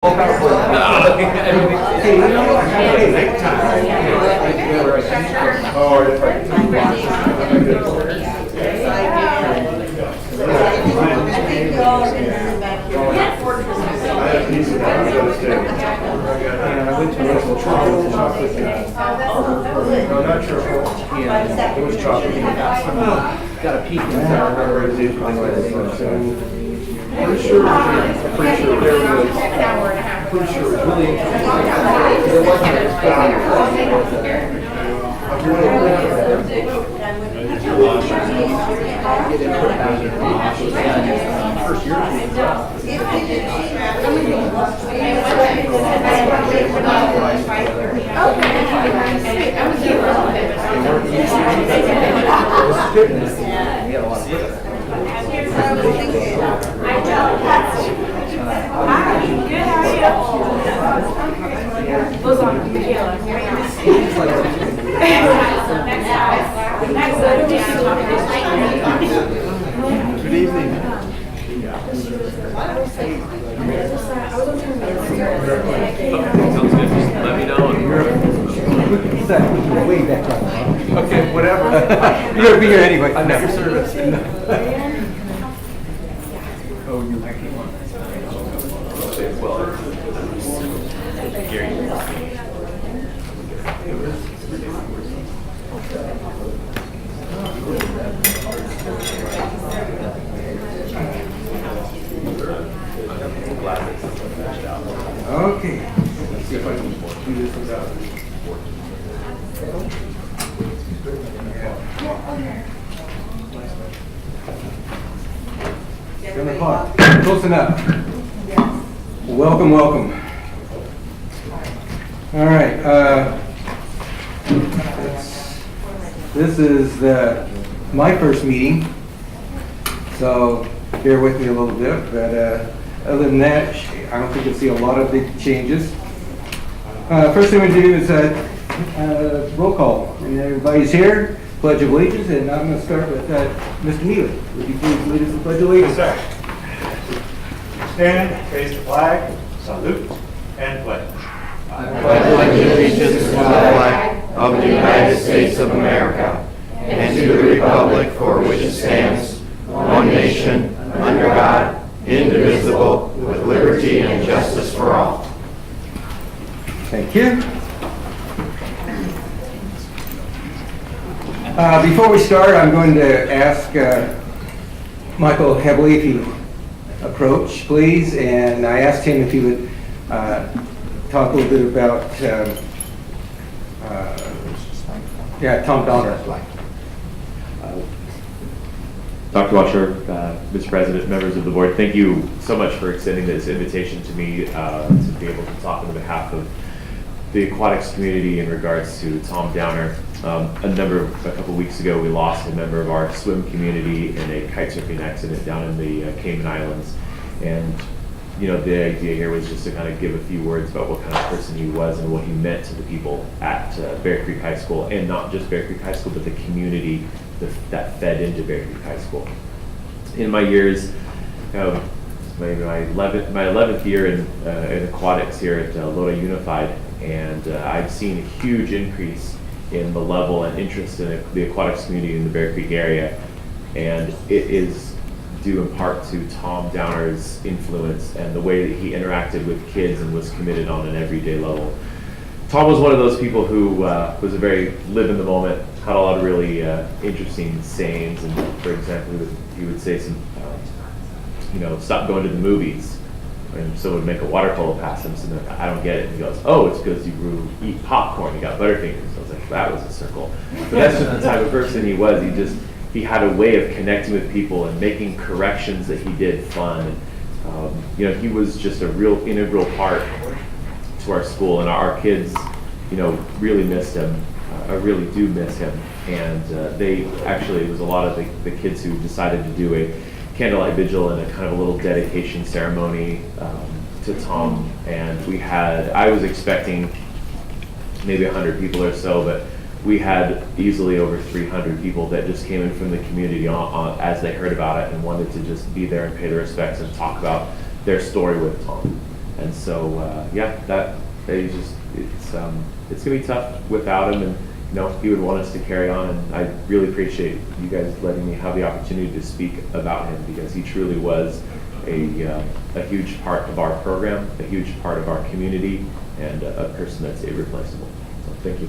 Got a peek inside. Pretty sure there was. Pretty sure it was really interesting. There wasn't first year. Good evening. Sounds good. Just let me know. Way back on. Okay, whatever. You're gonna be here anyway. I'm at your service. Oh, you actually want. Well, Gary. Okay. Let's see if I can do this without. Close enough. Welcome, welcome. All right. This is my first meeting, so bear with me a little bit. But other than that, I don't think you'll see a lot of big changes. First thing we do is roll call. And everybody's here. Pledge of Allegiance, and I'm going to start with Mr. Neely. Would you please lead us in the Pledge of Allegiance? Yes, sir. Stand, raise the flag, salute, and pledge. I pledge allegiance to the flag of the United States of America and to the republic for which it stands, one nation, under God, indivisible, with liberty and justice for all. Thank you. Before we start, I'm going to ask Michael Hebley if he would approach, please. And I asked him if he would talk a little bit about Tom Donner. Dr. Washer, Mr. President, members of the board, thank you so much for extending this invitation to me to be able to talk on behalf of the aquatics community in regards to Tom Downer. A couple weeks ago, we lost a member of our swim community in a kite surfing accident down in the Cayman Islands. And, you know, the idea here was just to kind of give a few words about what kind of person he was and what he meant to the people at Bear Creek High School, and not just Bear Creek High School, but the community that fed into Bear Creek High School. In my years, my 11th year in aquatics here at Lodi Unified, and I've seen a huge increase in the level and interest in the aquatics community in the Bear Creek area, and it is due in part to Tom Downer's influence and the way that he interacted with kids and was committed on an everyday level. Tom was one of those people who was a very live in the moment, had a lot of really interesting sayings, and for example, he would say some, stop going to the movies. And someone would make a water polo pass him, so I don't get it. And he goes, oh, it's because you eat popcorn, you got Butterfingers. I was like, that was a circle. But that's just the type of person he was. He had a way of connecting with people and making corrections that he did fun. He was just a real integral part to our school, and our kids, really missed him. I really do miss him. And it was a lot of the kids who decided to do a candlelight vigil and a kind of a little dedication ceremony to Tom. And I was expecting maybe 100 people or so, but we had easily over 300 people that just came in from the community as they heard about it and wanted to just be there and pay their respects and talk about their story with Tom. And so, yeah, that they just it's gonna be tough without him, and he would want us to carry on. And I really appreciate you guys letting me have the opportunity to speak about him, because he truly was a huge part of our program, a huge part of our community, and a person that's irreplaceable. So thank you.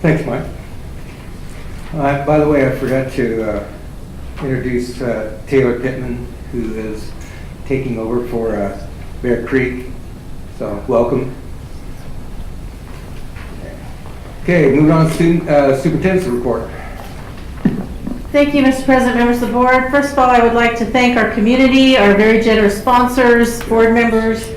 Thanks, Mike. By the way, I forgot to introduce Taylor Pittman, who is taking over for Bear Creek. So welcome. Okay, moving on to superintendent's report. Thank you, Mr. President, members of the board. First of all, I would like to thank our community, our very generous sponsors, board members,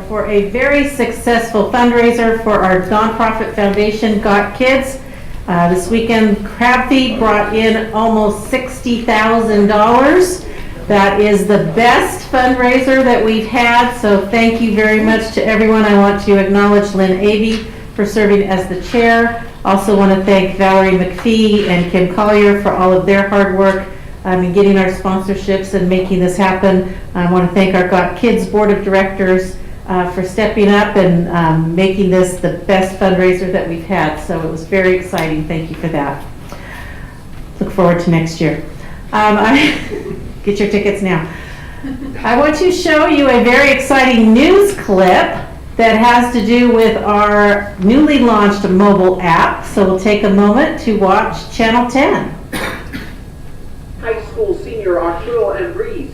for a very successful fundraiser for our nonprofit foundation, Got Kids. This weekend, Crab Feed brought in almost $60,000. That is the best fundraiser that we've had, so thank you very much to everyone. I want to acknowledge Lynn Avey for serving as the chair. Also want to thank Valerie McPhee and Kim Collier for all of their hard work in getting our sponsorships and making this happen. I want to thank our Got Kids Board of Directors for stepping up and making this the best fundraiser that we've had. So it was very exciting. Thank you for that. Look forward to next year. Get your tickets now. I want to show you a very exciting news clip that has to do with our newly launched mobile app. So we'll take a moment to watch Channel 10. High school senior Arturo and Breeze.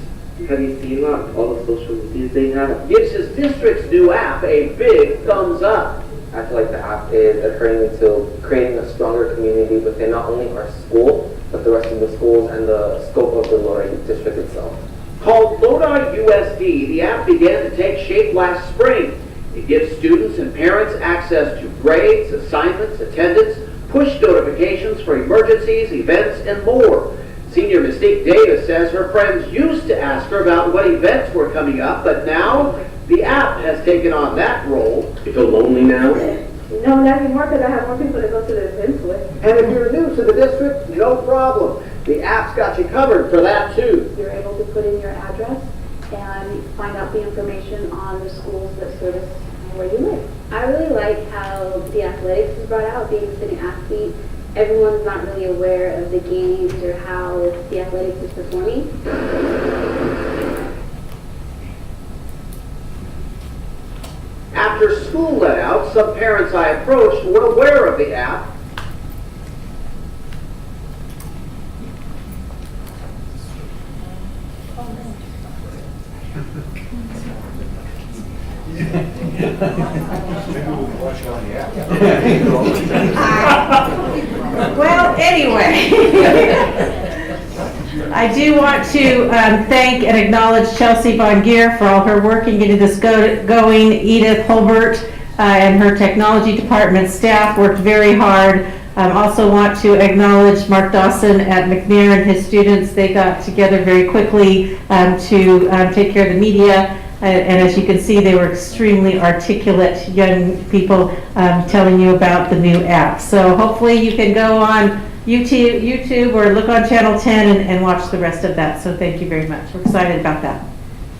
Have you seen all the social medias they have? Gives his district's new app a big thumbs up. I feel like the app is adhering to creating a stronger community within not only our school, but the rest of the schools and the scope of the Lodi district itself. Called Lodi USD, the app began to take shape last spring. It gives students and parents access to grades, assignments, attendance, push notifications for emergencies, events, and more. Senior Mystique Davis says her friends used to ask her about what events were coming up, but now the app has taken on that role. You feel lonely now? No, not anymore, because I have more people to go to the events with. And if you're new to the district, no problem. The app's got you covered for that too. You're able to put in your address and find out the information on the schools that service where you live. I really like how the athletics is brought out, being a student athlete. Everyone's not really aware of the games or how the athletics is performing. After school let out, some parents I approached were aware of the app. Well, anyway, I do want to thank and acknowledge Chelsea Von Geer for all her work in getting this going. Edith Holbert and her technology department staff worked very hard. Also want to acknowledge Mark Dawson at McNair and his students. They got together very quickly to take care of the media. And as you can see, they were extremely articulate young people telling you about the new app. So hopefully you can go on YouTube or look on Channel 10 and watch the rest of that. So thank you very much. We're excited about that.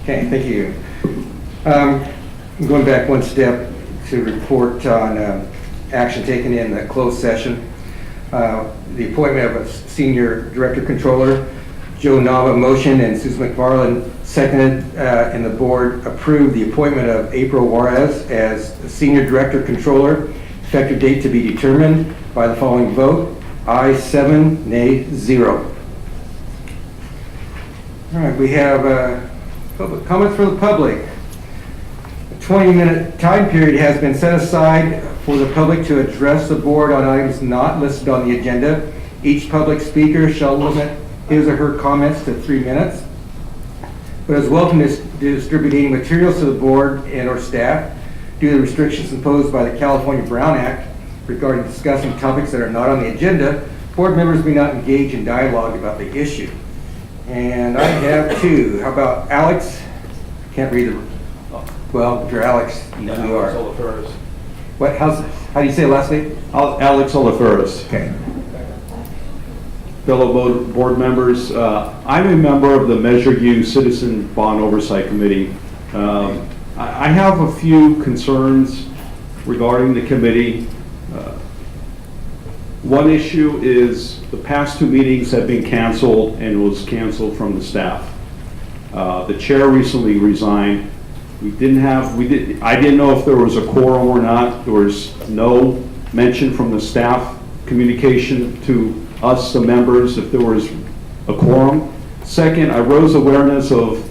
Okay, thank you. Going back one step to report on action taken in the closed session. The appointment of a senior director controller, Joe Nava motion and Susan McFarland seconded, and the board approved the appointment of April Juarez as senior director controller, effective date to be determined by the following vote: aye 7, nay 0. All right, we have public comments from the public. A 20-minute time period has been set aside for the public to address the board on items not listed on the agenda. Each public speaker shall limit his or her comments to 3 minutes, but is welcome to distribute any materials to the board and or staff due to the restrictions imposed by the California Brown Act regarding discussing topics that are not on the agenda. Board members may not engage in dialogue about the issue. And I have two. How about Alex? Can't read the, well, if you're Alex, you know who you are. What, how do you say the last name? Alex Oliferis. Okay. fellow board members. I'm a member of the Measure U Citizen Bond Oversight Committee. I have a few concerns regarding the committee. One issue is the past 2 meetings have been canceled and was canceled from the staff. The chair recently resigned. I didn't know if there was a quorum or not. There was no mention from the staff communication to us, the members, if there was a quorum. Second, I rose awareness of,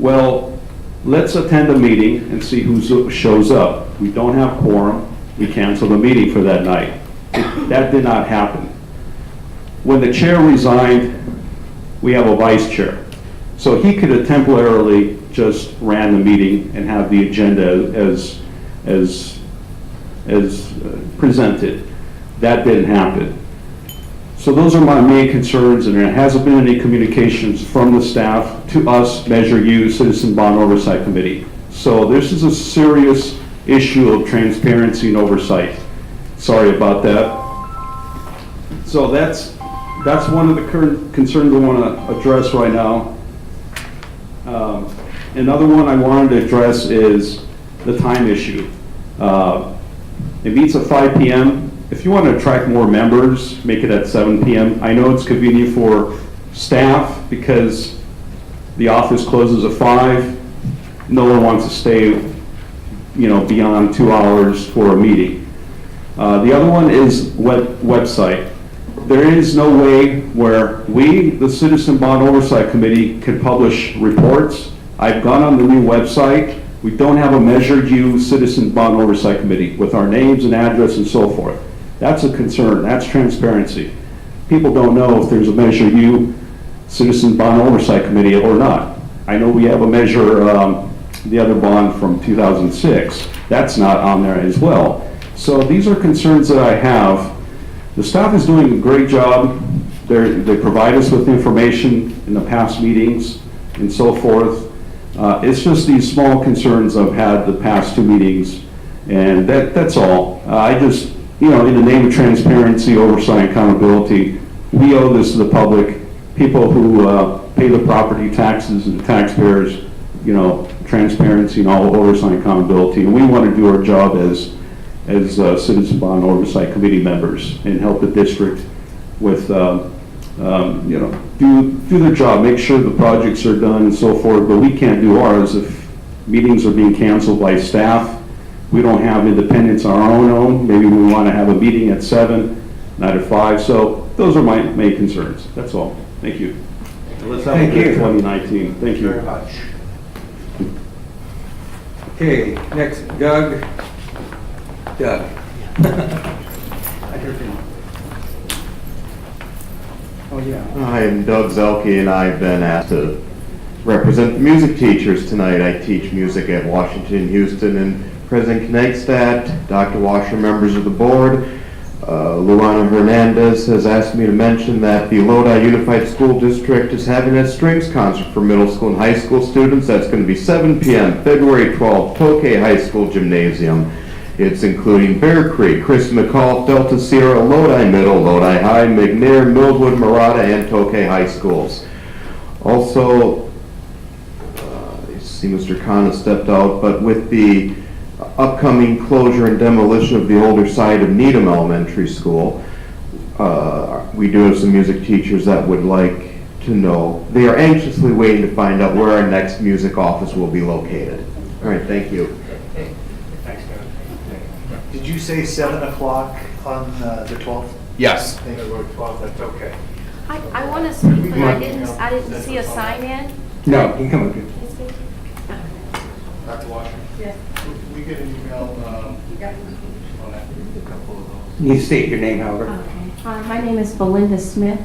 well, let's attend a meeting and see who shows up. We don't have quorum. We cancel the meeting for that night. That did not happen. When the chair resigned, we have a vice chair. So he could have temporarily just ran the meeting and have the agenda as presented. That didn't happen. So those are my main concerns, and there hasn't been any communications from the staff to us, Measure U, Citizen Bond Oversight Committee. So this is a serious issue of transparency and oversight. Sorry about that. So that's one of the current concerns I want to address right now. Another one I wanted to address is the time issue. It meets at 5 p.m. If you want to attract more members, make it at 7 p.m. I know it's convenient for staff because the office closes at 5. No one wants to stay, beyond 2 hours for a meeting. The other one is website. There is no way where we, the Citizen Bond Oversight Committee, can publish reports. I've gone on the new website. We don't have a Measure U Citizen Bond Oversight Committee with our names and address and so forth. That's a concern. That's transparency. People don't know if there's a Measure U Citizen Bond Oversight Committee or not. I know we have a measure, the other bond from 2006. That's not on there as well. So these are concerns that I have. The staff is doing a great job. They provide us with information in the past meetings and so forth. It's just these small concerns I've had the past 2 meetings, and that's all. I just, in the name of transparency, oversight, accountability, we owe this to the public, people who pay the property taxes and the taxpayers, transparency and all oversight and accountability. And we want to do our job as Citizen Bond Oversight Committee members and help the district with, do their job, make sure the projects are done and so forth, but we can't do ours if meetings are being canceled by staff. We don't have independence on our own. Maybe we want to have a meeting at 7, not at 5. So those are my main concerns. That's all. Thank you. And let's have a good 2019. Thank you very much. Okay, next, Doug. Doug. Oh, yeah. Hi, I'm Doug Zelke, and I've been asked to represent the music teachers tonight. I teach music at Washington, Houston, and President Knightstadt, Dr. Washer, members of the board. Luana Hernandez has asked me to mention that the Lodi Unified School District is having a strings concert for middle school and high school students. That's going to be 7 p.m., February 12th, Tokay High School Gymnasium. It's including Bear Creek, Chris McCall, Delta Sierra, Lodi Middle, Lodi High, McNair, Millwood, Marata, and Tokay High Schools. Also, I see Mr. Khan has stepped out, but with the upcoming closure and demolition of the older side of Needham Elementary School, we do have some music teachers that would like to know. They are anxiously waiting to find out where our next music office will be located. All right, thank you. Thanks, Doug. Did you say 7 o'clock on the 12th? Yes. February 12th, that's okay. I want to speak, but I didn't see a sign in. No, you can come up here. Dr. Washer? Yes. We get an email on that. You state your name, however. Okay. My name is Belinda Smith,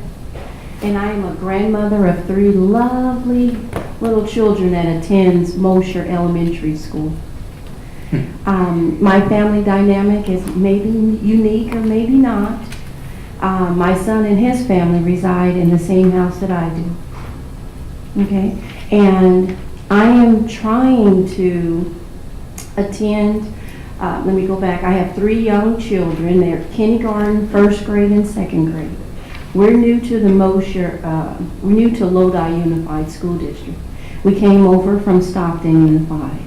and I am a grandmother of 3 lovely little children that attends Mosher Elementary School. My family dynamic is maybe unique or maybe not. My son and his family reside in the same house that I do. Okay? And I am trying to attend, let me go back. I have 3 young children. They're kindergarten, 1st grade, and 2nd grade. We're new to the we're new to Lodi Unified School District. We came over from Stockton Unified.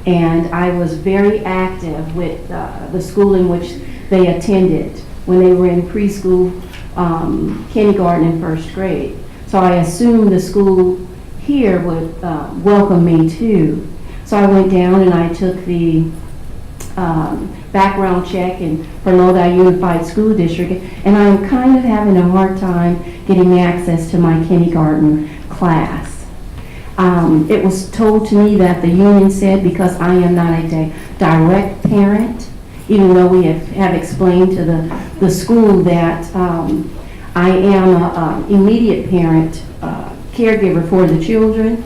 And I was very active with the school in which they attended when they were in preschool, kindergarten, and first grade. So I assumed the school here would welcome me too. So I went down and I took the background check for Lodi Unified School District, and I'm kind of having a hard time getting access to my kindergarten class. It was told to me that the union said because I am not a direct parent, even though we have explained to the school that I am an immediate parent, caregiver for the children,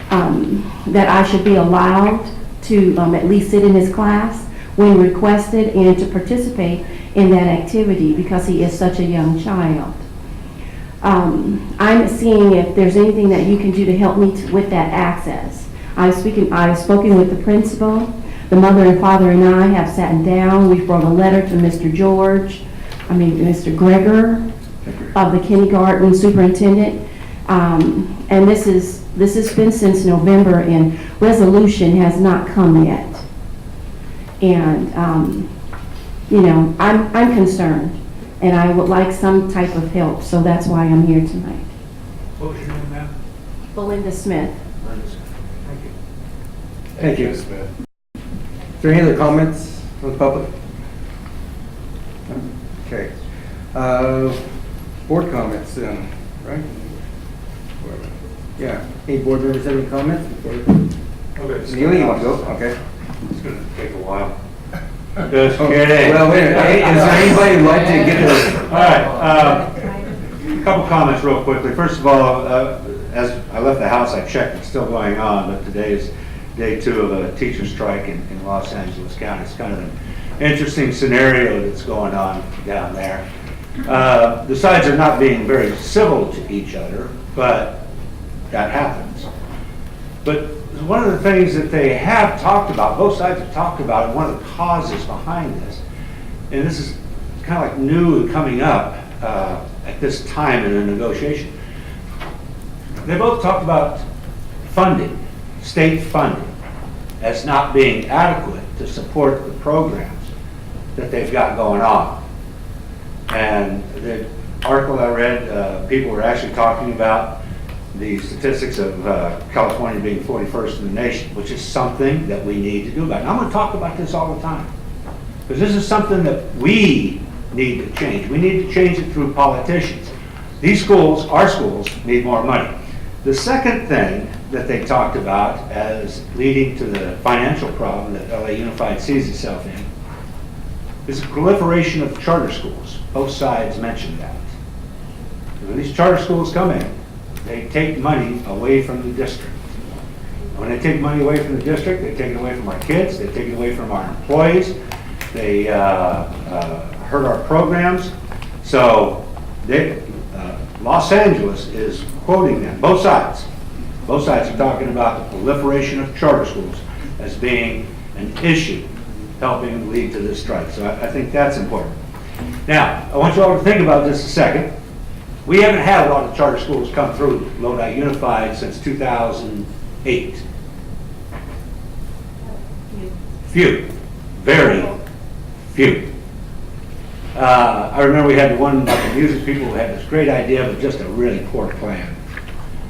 that I should be allowed to at least sit in his class when requested and to participate in that activity because he is such a young child. I'm seeing if there's anything that you can do to help me with that access. I've spoken with the principal. The mother and father and I have sat down. We've brought a letter to Mr. Mr. Greger of the kindergarten superintendent. And this has been since November, and resolution has not come yet. And, I'm concerned. And I would like some type of help, so that's why I'm here tonight. What was your name, ma'am? Belinda Smith. Thank you. Thank you. Is there any other comments from the public? Okay. Board comments then, right? Yeah. Any board members have any comments? Okay. Neil, you want to go? Okay. It's going to take a while. Just kidding. Well, wait a minute. Is there anybody who'd like to get this? All right. A couple comments real quickly. First of all, as I left the house, I checked. It's still going on, but today is day 2 of a teacher strike in Los Angeles County. It's kind of an interesting scenario that's going on down there. The sides are not being very civil to each other, but that happens. But one of the things that they have talked about, both sides have talked about, and one of the causes behind this, and this is kind of like new and coming up at this time in the negotiation, they both talked about funding, state funding, as not being adequate to support the programs that they've got going on. And the article I read, people were actually talking about the statistics of California being 41st in the nation, which is something that we need to do about. And I'm going to talk about this all the time, because this is something that we need to change. We need to change it through politicians. These schools, our schools, need more money. The second thing that they talked about as leading to the financial problem that LA Unified sees itself in is the proliferation of charter schools. Both sides mentioned that. When these charter schools come in, they take money away from the district. And when they take money away from the district, they take it away from our kids, they take it away from our employees, they hurt our programs. So Los Angeles is quoting them, both sides. Both sides are talking about the proliferation of charter schools as being an issue helping lead to this strike. So I think that's important. Now, I want you all to think about this a second. We haven't had a lot of charter schools come through Lodi Unified since 2008. Few. Very few. I remember we had one about the music people who had this great idea, but just a really poor plan.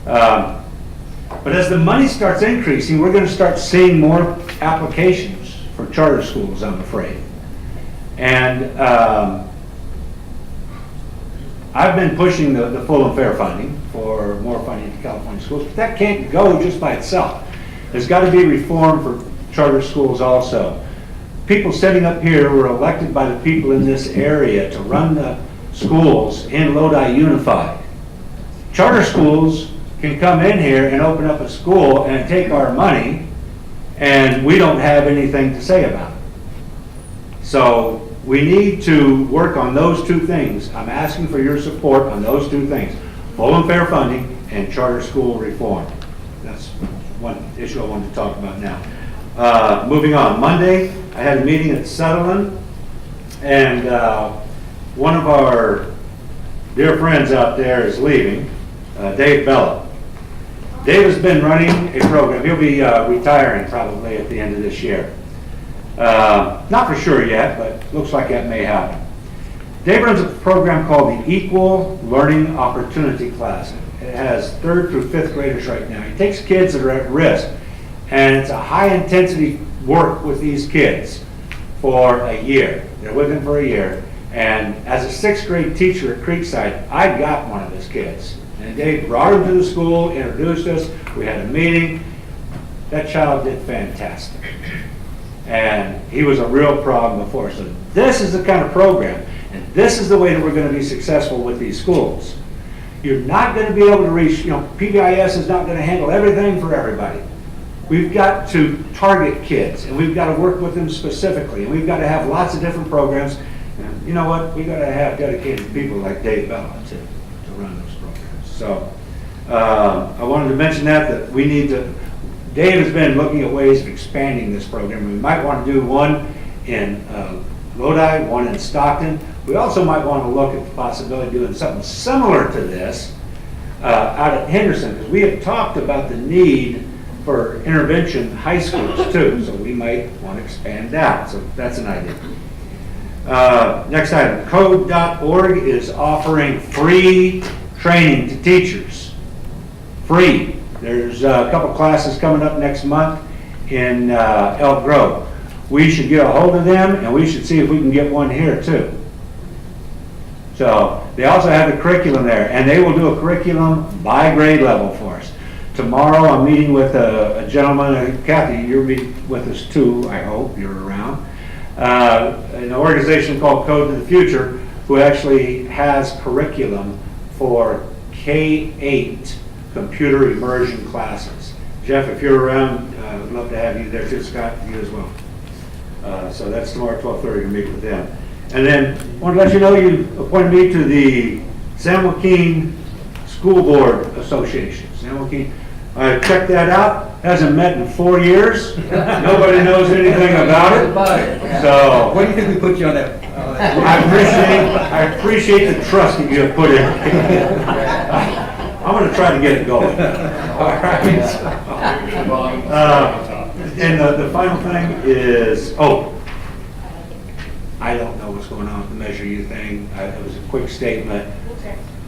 But as the money starts increasing, we're going to start seeing more applications for charter schools, I'm afraid. And I've been pushing the full and fair funding for more funding to California schools, but that can't go just by itself. There's got to be reform for charter schools also. People sitting up here were elected by the people in this area to run the schools in Lodi Unified. Charter schools can come in here and open up a school and take our money, and we don't have anything to say about it. So we need to work on those two things. I'm asking for your support on those two things: full and fair funding and charter school reform. That's one issue I wanted to talk about now. Moving on, Monday I had a meeting at Sutherland, and one of our dear friends out there is leaving, Dave Bella. Dave has been running a program. He'll be retiring probably at the end of this year. Not for sure yet, but looks like that may happen. Dave runs a program called the Equal Learning Opportunity Class. It has 3rd through 5th graders right now. He takes kids that are at risk, and it's a high intensity work with these kids for a year. They're with him for a year. And as a 6th grade teacher at Creekside, I got one of his kids. And Dave brought him to the school, introduced us, we had a meeting. That child did fantastic. And he was a real problem before. So this is the kind of program, and this is the way that we're going to be successful with these schools. You're not going to be able to reach, PBIS is not going to handle everything for everybody. We've got to target kids, and we've got to work with them specifically, and we've got to have lots of different programs. And you know what? We've got to have dedicated people like Dave Bella to run those programs. So I wanted to mention that we need to, Dave has been looking at ways of expanding this program. We might want to do one in Lodi, one in Stockton. We also might want to look at the possibility of doing something similar to this out at Henderson, because we have talked about the need for intervention high schools too, so we might want to expand that. So that's an idea. Next item, code.org is offering free training to teachers. Free. There's a couple classes coming up next month in Elk Grove. We should get a hold of them, and we should see if we can get one here too. So they also have the curriculum there, and they will do a curriculum by grade level for us. Tomorrow I'm meeting with a gentleman, Kathy, you'll be with us too, I hope you're around, an organization called Code to the Future, who actually has curriculum for K-8 computer immersion classes. Jeff, if you're around, I'd love to have you there too. Scott, you as well. So that's tomorrow at 12:30 to meet with them. And then I want to let you know you appointed me to the San Joaquin School Board Association. San Joaquin. I checked that out. Hasn't met in 4 years. Nobody knows anything about it. So What do you think we put you on that? I appreciate the trust that you have put in. I'm going to try to get it going. All right. And the final thing is, I don't know what's going on with the Measure U thing. It was a quick statement.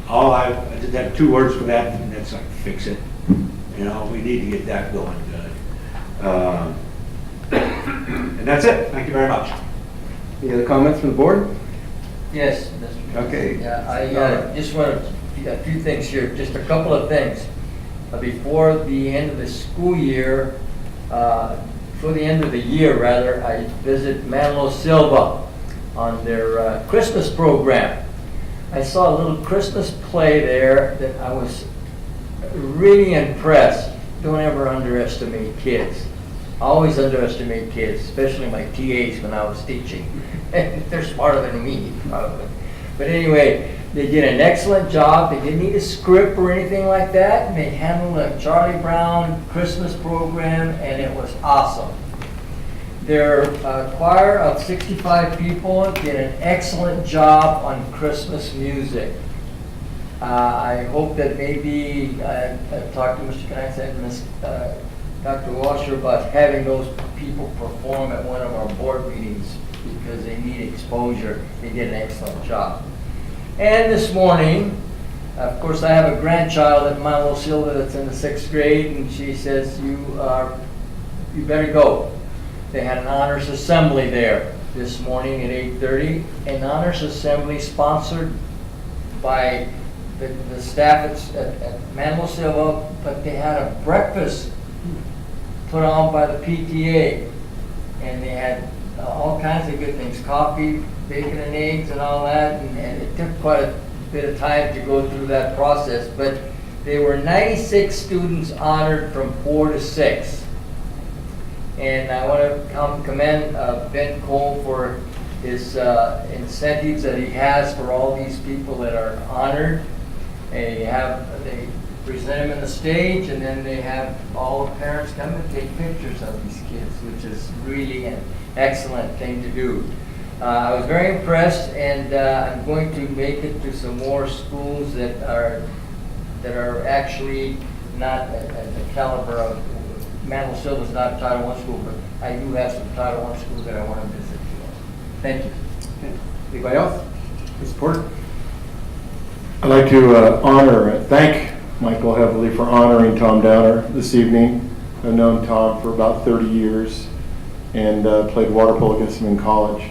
I just have 2 words for that, and that's like, fix it. We need to get that going good. And that's it. Thank you very much. Any other comments from the board? Yes, Mr. Okay. Yeah, I just want a few things here, just a couple of things. Before the end of the school year, before the end of the year rather, I visit Manlo Silva on their Christmas program. I saw a little Christmas play there that I was really impressed. Don't ever underestimate kids. I always underestimate kids, especially my TAs when I was teaching. They're smarter than me, probably. But anyway, they did an excellent job. They didn't need a script or anything like that. They handled a Charlie Brown Christmas program, and it was awesome. Their choir of 65 people did an excellent job on Christmas music. I hope that maybe I've talked to Mr. Knight and Dr. Washer about having those people perform at one of our board meetings because they need exposure. They did an excellent job. And this morning, of course, I have a grandchild at Milo Silva that's in the 6th grade, and she says, you better go. They had an honors assembly there this morning at 8:30, an honors assembly sponsored by the staff at Milo Silva, but they had a breakfast put on by the PTA, and they had all kinds of good things, coffee, bacon and eggs and all that, and it took quite a bit of time to go through that process, but there were 96 students honored from 4 to 6. And I want to commend Ben Cole for his incentives that he has for all these people that are honored. They present them on the stage, and then they have all the parents come and take pictures of these kids, which is really an excellent thing to do. I was very impressed, and I'm going to make it to some more schools that are actually not at the caliber of, Mantle Silva is not a Title I school, but I do have some Title I schools that I want to visit. Thank you. Okay. Anybody else? Any support? I'd like to thank Michael heavily for honoring Tom Downer this evening. I've known Tom for about 30 years and played water polo against him in college.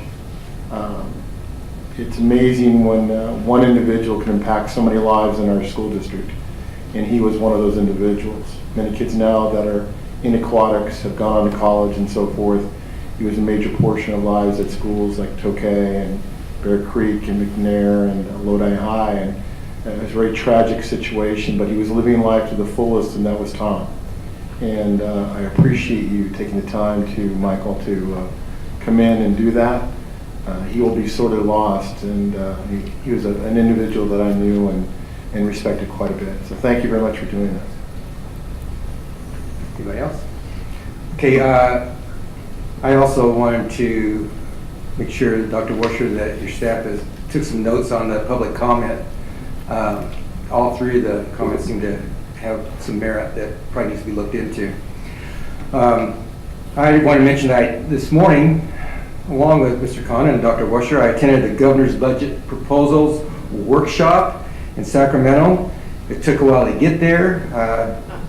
It's amazing when one individual can impact so many lives in our school district, and he was one of those individuals. Many kids now that are in aquatics have gone on to college and so forth. He was a major portion of lives at schools like Tokay and Bear Creek and McNair and Lodi High, and it was a very tragic situation, but he was living life to the fullest, and that was Tom. And I appreciate you taking the time Michael, to come in and do that. He will be sort of lost, and he was an individual that I knew and respected quite a bit. So thank you very much for doing that. Anybody else? Okay, I also wanted to make sure, Dr. Washer, that your staff took some notes on the public comment. All three of the comments seem to have some merit that probably needs to be looked into. I want to mention that this morning, along with Mr. Khan and Dr. Washer, I attended the Governor's Budget Proposals Workshop in Sacramento. It took a while to get there.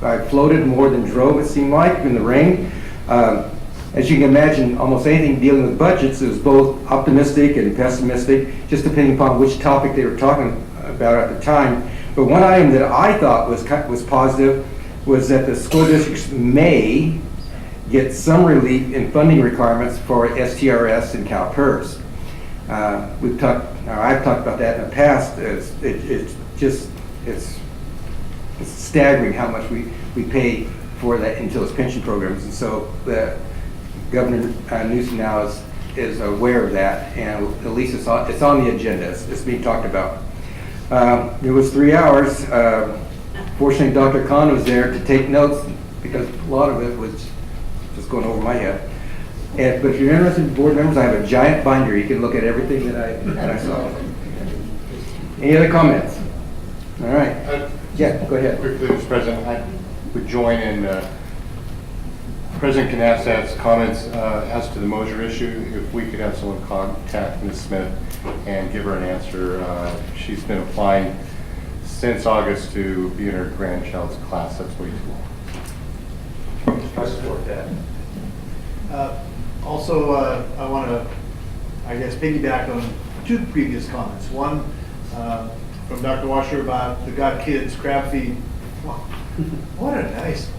I floated more than drove, it seemed like, in the rain. As you can imagine, almost anything dealing with budgets is both optimistic and pessimistic, just depending upon which topic they were talking about at the time. But one item that I thought was positive was that the school districts may get some relief in funding requirements for STRS and CalPERS. I've talked about that in the past. It's staggering how much we pay for that into those pension programs, and so the Governor Newsom now is aware of that, and at least it's on the agenda. It's being talked about. It was 3 hours. Fortunately, Dr. Khan was there to take notes because a lot of it was just going over my head. But if you're interested in board members, I have a giant binder. You can look at everything that I saw. Any other comments? All right. Yeah, go ahead. Quickly, Mr. President, I would join in President Knastat's comments as to the Mosier issue. If we could have someone contact Ms. Smith and give her an answer. She's been applying since August to be in her grandchild's class. That's way too long. I support that. Also, I want to, piggyback on two previous comments. One from Dr. Washer about the Got Kids crab feed. What a nice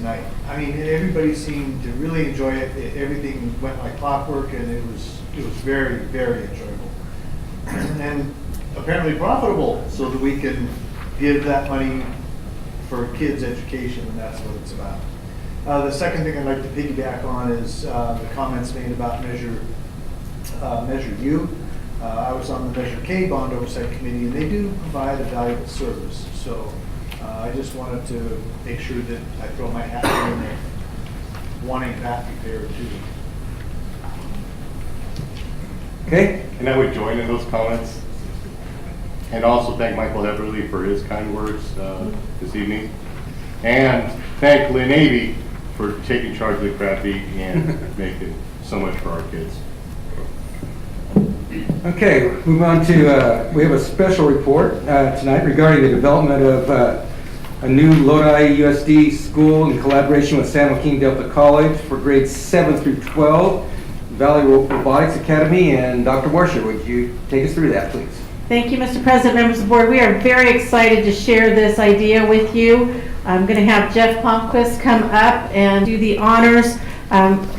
night. I mean, everybody seemed to really enjoy it. Everything went like clockwork, and it was very, very enjoyable. And apparently profitable, so that we can give that money for kids' education, and that's what it's about. The second thing I'd like to piggyback on is the comments made about Measure U. I was on the Measure K Bond Oversight Committee, and they do provide a valuable service. So I just wanted to make sure that I throw my hat in there, wanting that repaired too. Okay. And I would join in those comments. And also thank Michael Everly for his kind words this evening. And thank Lynn Avey for taking charge of the crab feed and making so much for our kids. Okay, move on to, we have a special report tonight regarding the development of a new Lodi USD school in collaboration with San Joaquin Delta College for grades 7 through 12, Valley Robotics Academy. And Dr. Washer, would you take us through that, please? Thank you, Mr. President, members of the board. We are very excited to share this idea with you. I'm going to have Jeff Palmquist come up and do the honors.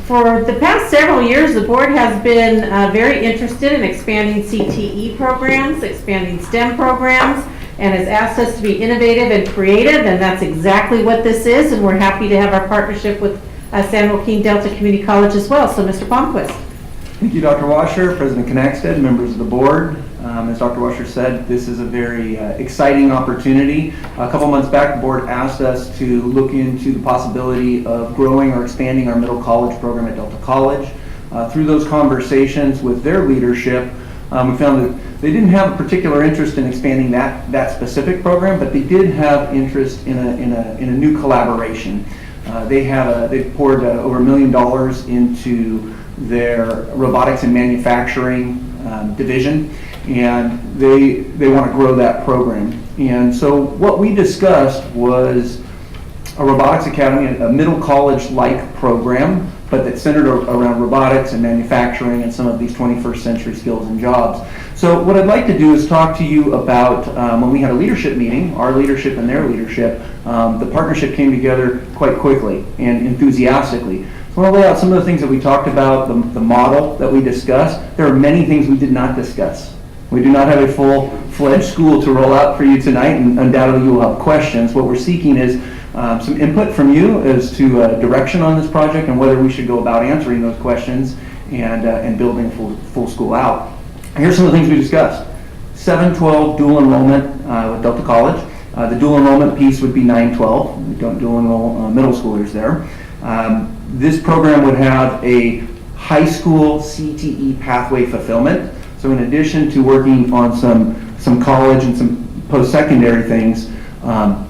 For the past several years, the board has been very interested in expanding CTE programs, expanding STEM programs, and has asked us to be innovative and creative, and that's exactly what this is, and we're happy to have our partnership with San Joaquin Delta Community College as well. So, Mr. Palmquist. Thank you, Dr. Washer, President Knackstead, members of the board. As Dr. Washer said, this is a very exciting opportunity. A couple months back, the board asked us to look into the possibility of growing or expanding our middle college program at Delta College. through those conversations with their leadership, we found that they didn't have a particular interest in expanding that specific program, but they did have interest in a new collaboration. They've poured over $1 million into their robotics and manufacturing division, and they want to grow that program. And so what we discussed was a robotics academy, a middle college-like program, but that's centered around robotics and manufacturing and some of these 21st century skills and jobs. So what I'd like to do is talk to you about when we had a leadership meeting, our leadership and their leadership, the partnership came together quite quickly and enthusiastically. So I want to lay out some of the things that we talked about, the model that we discussed. There are many things we did not discuss. We do not have a full-fledged school to roll out for you tonight, and undoubtedly you will have questions. What we're seeking is some input from you as to direction on this project and whether we should go about answering those questions and building full school out. Here's some of the things we discussed. 7-12 dual enrollment with Delta College. The dual enrollment piece would be 9-12. We don't dual enroll middle schoolers there. This program would have a high school CTE pathway fulfillment. So in addition to working on some college and some post-secondary things,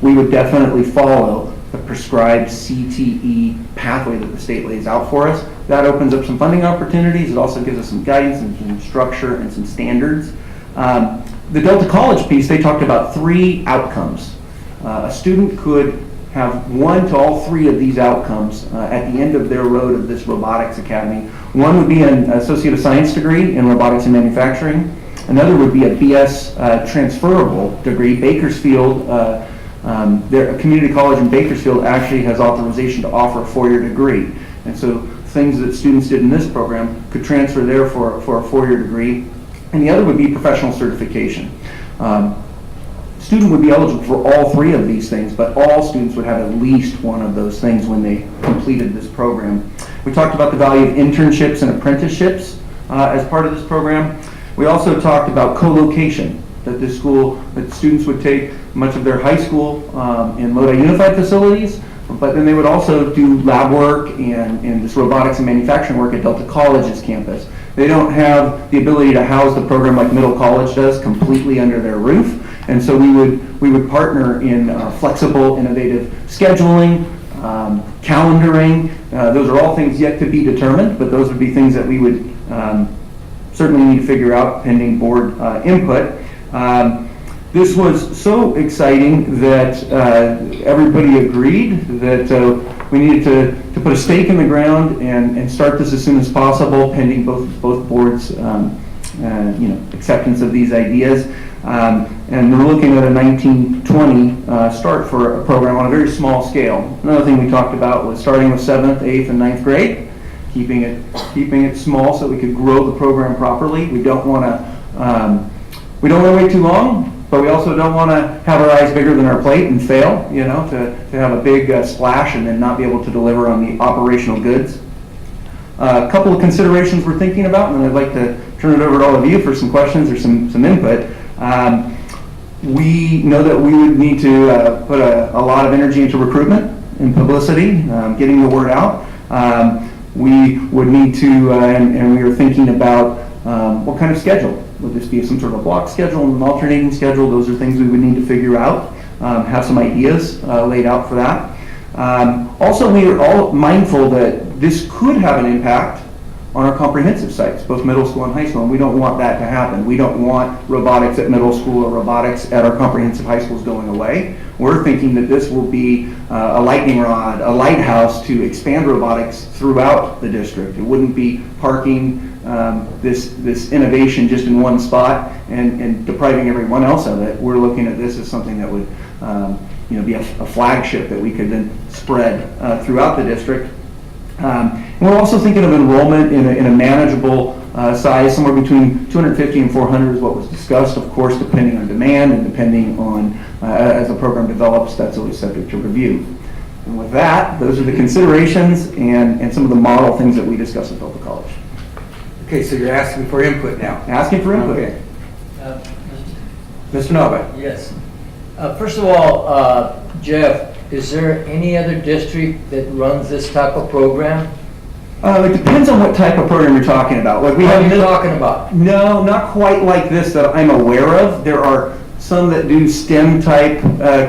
we would definitely follow the prescribed CTE pathway that the state lays out for us. That opens up some funding opportunities. It also gives us some guidance and some structure and some standards. The Delta College piece, they talked about 3 outcomes. A student could have 1 to all 3 of these outcomes at the end of their road of this robotics academy. One would be an Associate of Science degree in robotics and manufacturing. Another would be a BS transferable degree. Bakersfield, their community college in Bakersfield actually has authorization to offer a 4-year degree. And so things that students did in this program could transfer there for a 4-year degree. And the other would be professional certification. Student would be eligible for all 3 of these things, but all students would have at least one of those things when they completed this program. We talked about the value of internships and apprenticeships as part of this program. We also talked about co-location, that students would take much of their high school in Lodi Unified facilities, but then they would also do lab work and this robotics and manufacturing work at Delta College's campus. They don't have the ability to house the program like Middle College does completely under their roof, and so we would partner in flexible, innovative scheduling, calendaring. Those are all things yet to be determined, but those would be things that we would certainly need to figure out pending board input. This was so exciting that everybody agreed that we needed to put a stake in the ground and start this as soon as possible, pending both boards' acceptance of these ideas. And we're looking at a 1920 start for a program on a very small scale. Another thing we talked about was starting with 7th, 8th, and 9th grade, keeping it small so we could grow the program properly. We don't want to wait too long, but we also don't want to have our eyes bigger than our plate and fail, to have a big splash and then not be able to deliver on the operational goods. A couple of considerations we're thinking about, and I'd like to turn it over to all of you for some questions or some input. We know that we would need to put a lot of energy into recruitment and publicity, getting the word out. We would need to, and we are thinking about what kind of schedule. Would this be some sort of a block schedule, an alternating schedule? Those are things we would need to figure out, have some ideas laid out for that. Also, we are all mindful that this could have an impact on our comprehensive sites, both middle school and high school, and we don't want that to happen. We don't want robotics at middle school or robotics at our comprehensive high schools going away. We're thinking that this will be a lightning rod, a lighthouse to expand robotics throughout the district. It wouldn't be parking this innovation just in one spot and depriving everyone else of it. We're looking at this as something that would be a flagship that we could then spread throughout the district. And we're also thinking of enrollment in a manageable size, somewhere between 250 and 400 is what was discussed, of course, depending on demand and depending on, as the program develops, that's always subject to review. And with that, those are the considerations and some of the model things that we discussed at Delta College. Okay, so you're asking for input now. Asking for input. Okay. Mr. Nova. Yes. First of all, Jeff, is there any other district that runs this type of program? It depends on what type of program you're talking about. Like we What have are you talking about? No, not quite like this that I'm aware of. There are some that do STEM type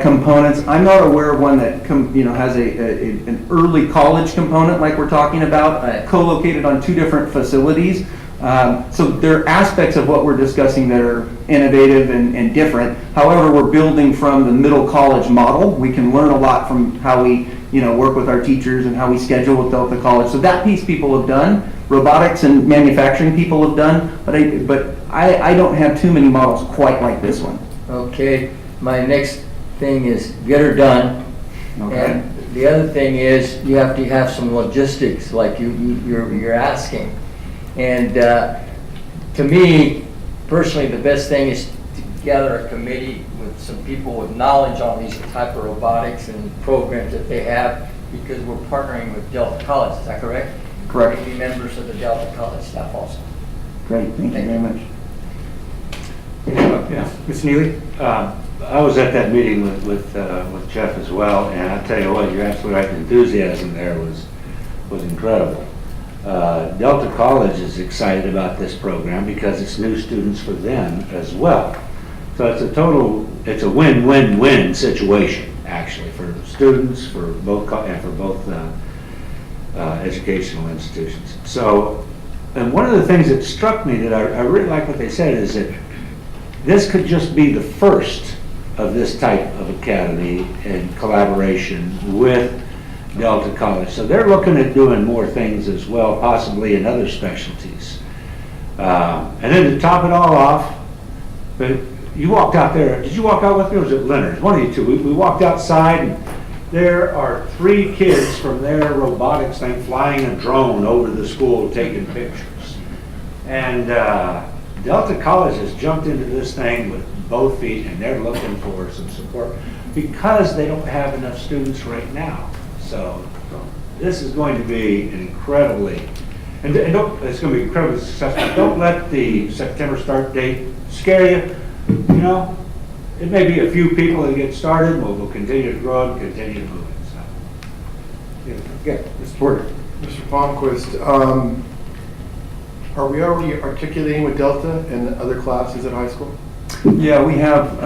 components. I'm not aware of one that has an early college component like we're talking about, Right. co-located on 2 different facilities. So there are aspects of what we're discussing that are innovative and different. However, we're building from the middle college model. We can learn a lot from how we work with our teachers and how we schedule with Delta College. So that piece people have done. Robotics and manufacturing people have done, but I don't have too many models quite like this one. Okay, my next thing is get her done. Okay. And the other thing is you have to have some logistics like you're asking. And to me, personally, the best thing is to gather a committee with some people with knowledge on these type of robotics and programs that they have, because we're partnering with Delta College, is that correct? Correct. Maybe members of the Delta College staff also. Great, thank you very much. Yeah, Ms. Neely? I was at that meeting with Jeff as well, and I tell you what, you're absolutely right, the enthusiasm there was incredible. Delta College is excited about this program because it's new students for them as well. So it's a win-win-win situation, actually, for students, for both educational institutions. So, and one of the things that struck me that I really like what they said is that this could just be the first of this type of academy in collaboration with Delta College. So they're looking at doing more things as well, possibly in other specialties. And then to top it all off, but you walked out there, did you walk out with me or was it Leonard? One of you two. We walked outside and there are 3 kids from their robotics thing flying a drone over the school taking pictures. And Delta College has jumped into this thing with both feet and they're looking for some support because they don't have enough students right now. So this is going to be an incredibly, it's going to be incredibly successful. Don't let the September start date scare you. It may be a few people that get started, but we'll continue to grow and continue to move it. So. Yeah, Mr. Porter. Mr. Palmquist, are we already articulating with Delta and other classes at high school? Yeah, we have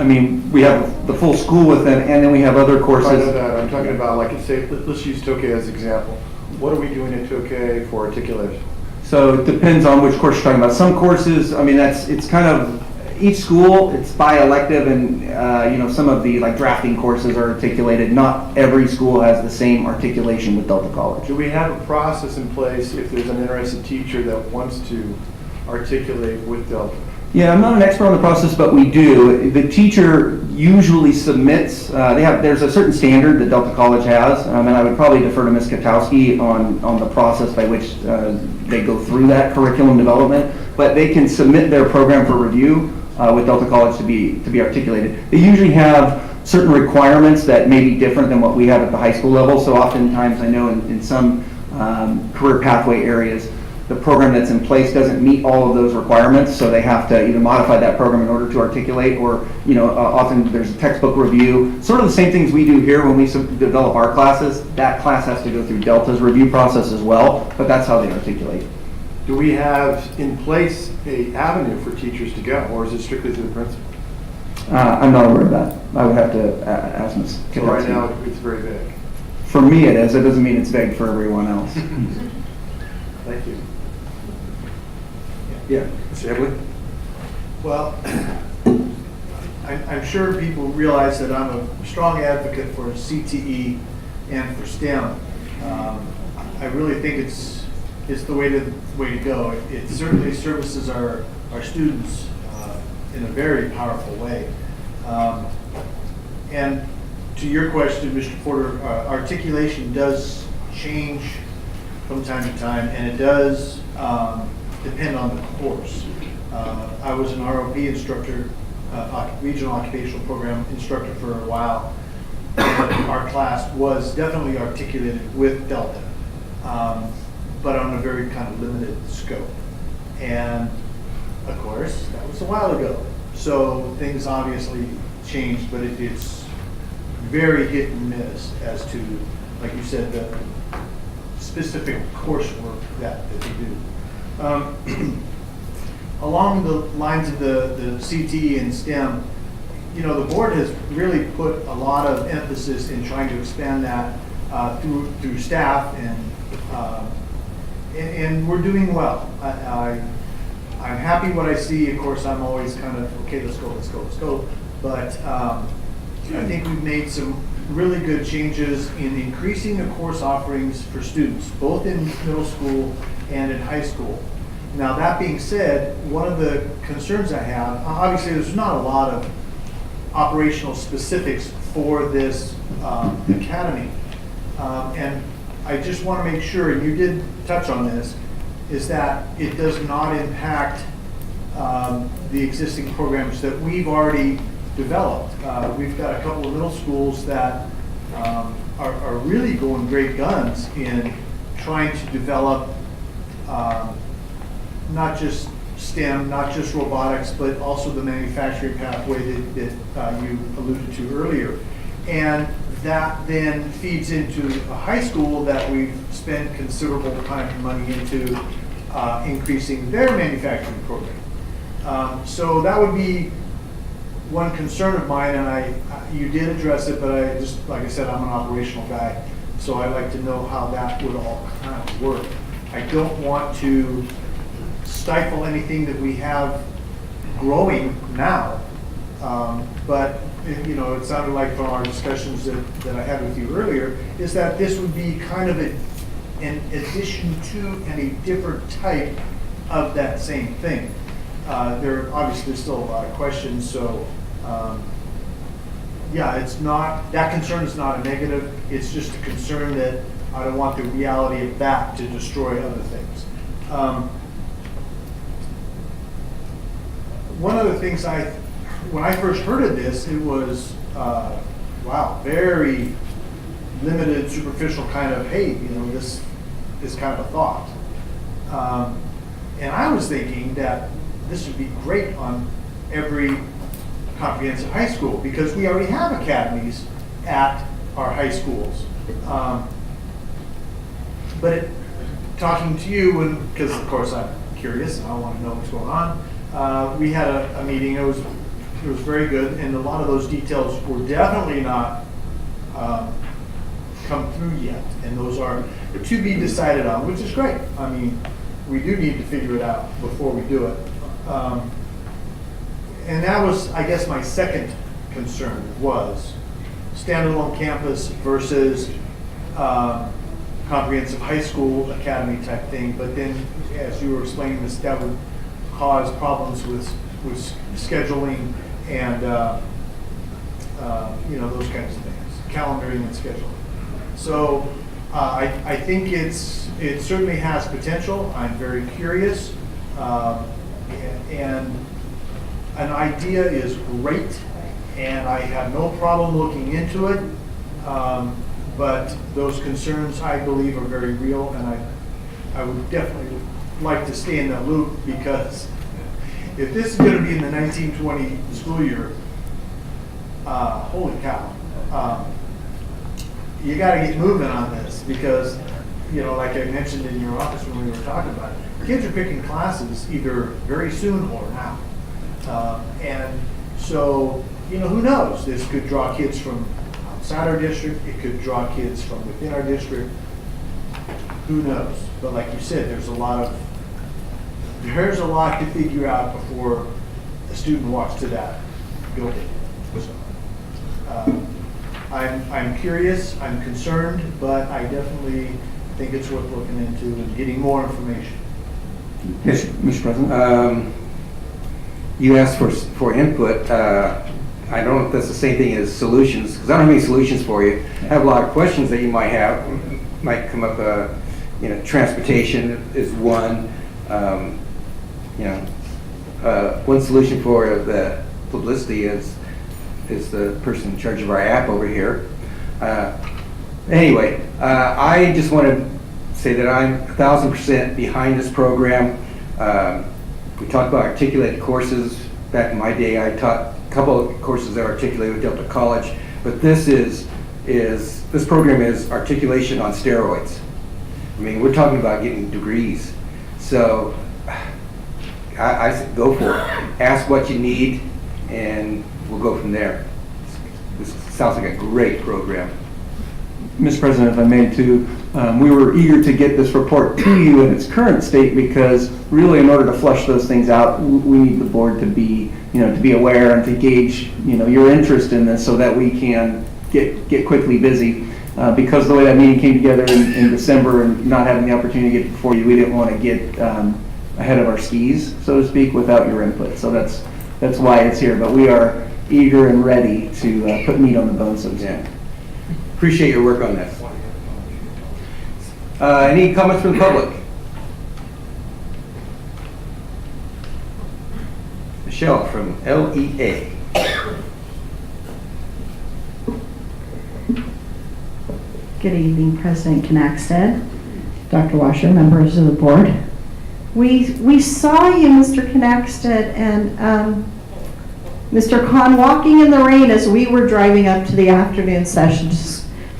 the full school with them, and then we have other courses. I know that. I'm talking about, like, say, let's use Tokay as an example. What are we doing at Tokay for articulation? So it depends on which course you're talking about. Some courses, it's kind of, each school, it's by elective, and some of the drafting courses are articulated. Not every school has the same articulation with Delta College. Do we have a process in place if there's an interested teacher that wants to articulate with Delta? Yeah, I'm not an expert on the process, but we do. The teacher usually submits, there's a certain standard that Delta College has, and I would probably defer to Ms. Katowski on the process by which they go through that curriculum development, but they can submit their program for review with Delta College to be articulated. They usually have certain requirements that may be different than what we have at the high school level, so oftentimes I know in some career pathway areas, the program that's in place doesn't meet all of those requirements, so they have to either modify that program in order to articulate, or often there's a textbook review. Sort of the same things we do here when we develop our classes. That class has to go through Delta's review process as well, but that's how they articulate. Do we have in place an avenue for teachers to go, or is it strictly through the principal? I'm not aware of that. I would have to ask Ms. So right now, it's very vague. For me it is. It doesn't mean it's vague for everyone else. Thank you. Yeah, Mr. Ebley? Well, I'm sure people realize that I'm a strong advocate for CTE and for STEM. I really think it's the way to go. It certainly services our students in a very powerful way. And to your question, Mr. Porter, articulation does change from time to time, and it does depend on the course. I was an ROP instructor, regional occupational program instructor for a while. And our class was definitely articulated with Delta, but on a very kind of limited scope. And of course, that was a while ago. So things obviously changed, but it's very hit and miss as to, like you said, the specific coursework that they do. Along the lines of the CTE and STEM, you know, the board has really put a lot of emphasis in trying to expand that through staff, and we're doing well. I'm happy what I see. Of course, I'm always kind of, okay, let's go. But I think we've made some really good changes in increasing the course offerings for students, both in middle school and in high school. Now, that being said, one of the concerns I have, obviously there's not a lot of operational specifics for this academy. And I just want to make sure, and you did touch on this, is that it does not impact the existing programs that we've already developed. We've got a couple of middle schools that are really going great guns in trying to develop not just STEM, not just robotics, but also the manufacturing pathway that you alluded to earlier. And that then feeds into a high school that we've spent considerable time and money into increasing their manufacturing program. So that would be one concern of mine, and you did address it, but I just, like I said, I'm an operational guy, so I'd like to know how that would all kind of work. I don't want to stifle anything that we have growing now, but you know, it sounded like from our discussions that I had with you earlier, is that this would be kind of an addition to and a different type of that same thing. There are obviously still a lot of questions, so yeah, it's not, that concern is not a negative, it's just a concern that I don't want the reality of that to destroy other things. One of the things when I first heard of this, it was, wow, very limited, superficial kind of, hey, you know, this is kind of a thought. And I was thinking that this would be great on every comprehensive high school because we already have academies at our high schools. But talking to you, because of course I'm curious and I want to know what's going on, we had a meeting. It was very good, and a lot of those details were definitely not come through yet, and those are to be decided on, which is great. I mean, we do need to figure it out before we do it. And that was, I guess, my second concern was standalone campus versus comprehensive high school academy type thing. But then, as you were explaining this, that would cause problems with scheduling and you know, those kinds of things, calendaring and scheduling. So I think it certainly has potential. I'm very curious, and an idea is great, and I have no problem looking into it. But those concerns, I believe, are very real, and I would definitely like to stay in that loop, because if this is going to be in the 1920 school year, holy cow, you got to get moving on this, because, you know, like I mentioned in your office when we were talking about it, kids are picking classes either very soon or now. And so, you know, who knows? This could draw kids from outside our district. It could draw kids from within our district. Who knows? But like you said, there's a lot to figure out before a student walks to that building. So, I'm curious, I'm concerned, but I definitely think it's worth looking into and getting more information. Yes, Mr. President. You asked for input. I don't know if that's the same thing as solutions, because I don't have any solutions for you. I have a lot of questions that you might have. Might come up, you know, transportation is one. You know, one solution for the publicity is the person in charge of our app over here. Anyway, I just want to say that I'm 1,000% behind this program. We talked about articulated courses. Back in my day, I taught a couple of courses that are articulated with Delta College, but this program is articulation on steroids. I mean, we're talking about getting degrees. So I said, go for it. Ask what you need, and we'll go from there. This sounds like a great program. Mr. President, if I may too, we were eager to get this report to you in its current state because really in order to flush those things out, we need the board to be, to be aware and to gauge, your interest in this so that we can get quickly busy. Because the way that meeting came together in December and not having the opportunity to get before you, we didn't want to get ahead of our skis, so to speak, without your input. So that's why it's here. But we are eager and ready to put meat on the bone, so to speak. Appreciate your work on that. Any comments from the public? Michelle from LEA. Good evening, President Knackstead, Dr. Washer, members of the board. We saw you, Mr. Knackstead, and Mr. Kahn walking in the rain as we were driving up to the afternoon session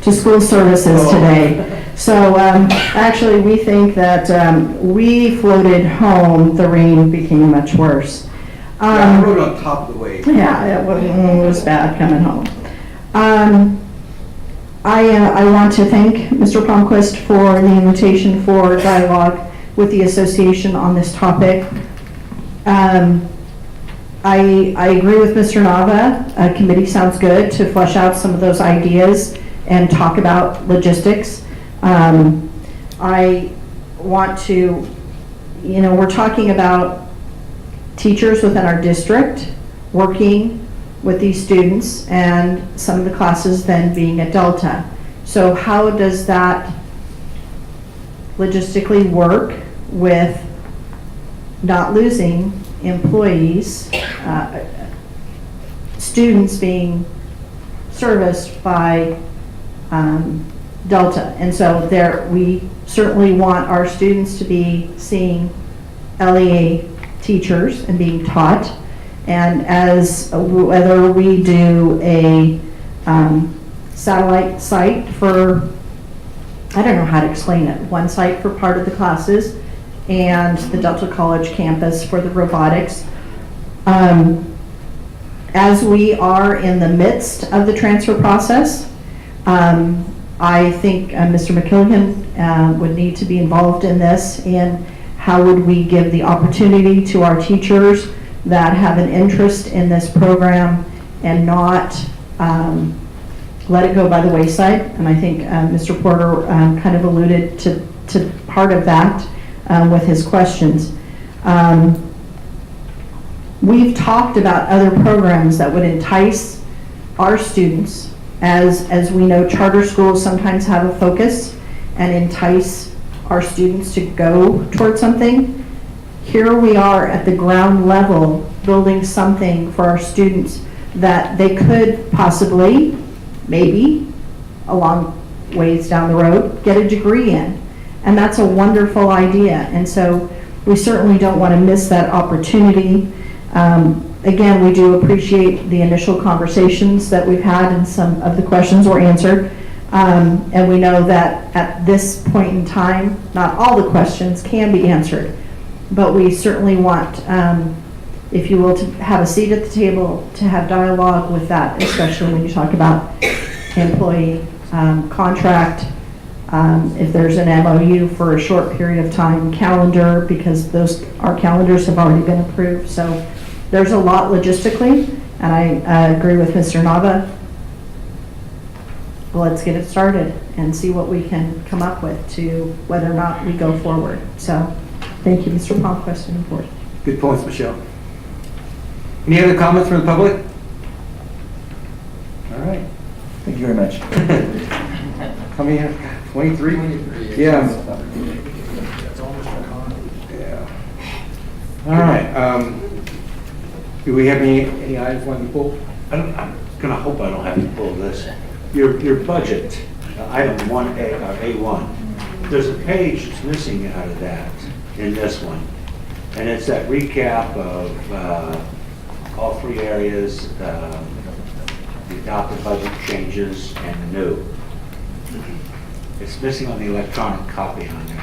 to school services today. So actually, we think that we floated home, the rain became much worse. I rode on top of the wave. Yeah, it was bad coming home. I want to thank Mr. Palmquist for the invitation for dialogue with the association on this topic. I agree with Mr. Nava. A committee sounds good to flesh out some of those ideas and talk about logistics. I want to, we're talking about teachers within our district working with these students and some of the classes then being at Delta. So how does that logistically work with not losing employees, students being serviced by Delta? And so we certainly want our students to be seeing LEA teachers and being taught. And as whether we do a satellite site for, I don't know how to explain it, one site for part of the classes and the Delta College campus for the robotics. As we are in the midst of the transfer process, I think Mr. McKilligan would need to be involved in this, and how would we give the opportunity to our teachers that have an interest in this program and not let it go by the wayside. And I think Mr. Porter kind of alluded to part of that with his questions. We've talked about other programs that would entice our students. As we know, charter schools sometimes have a focus and entice our students to go towards something. Here we are at the ground level building something for our students that they could possibly, maybe, a long ways down the road, get a degree in. And that's a wonderful idea. And so we certainly don't want to miss that opportunity. Again, we do appreciate the initial conversations that we've had and some of the questions were answered. And we know that at this point in time, not all the questions can be answered. But we certainly want, if you will, to have a seat at the table, to have dialogue with that, especially when you talk about employee contract, if there's an MOU for a short period of time, calendar, because our calendars have already been approved. So there's a lot logistically, and I agree with Mr. Nava. Let's get it started and see what we can come up with to whether or not we go forward. So thank you, Mr. Palmquist and the board. Good points, Michelle. Any other comments from the public? All right. Thank you very much. How many? 23? 23. Yeah. That's almost a con. Yeah. All right. Do we have any items want to pull? I'm gonna hope I don't have to pull this. Your budget, item 1A, or A1, there's a page that's missing out of that in this one. And it's that recap of all three areas, the adopted budget changes and the new. It's missing on the electronic copy on there.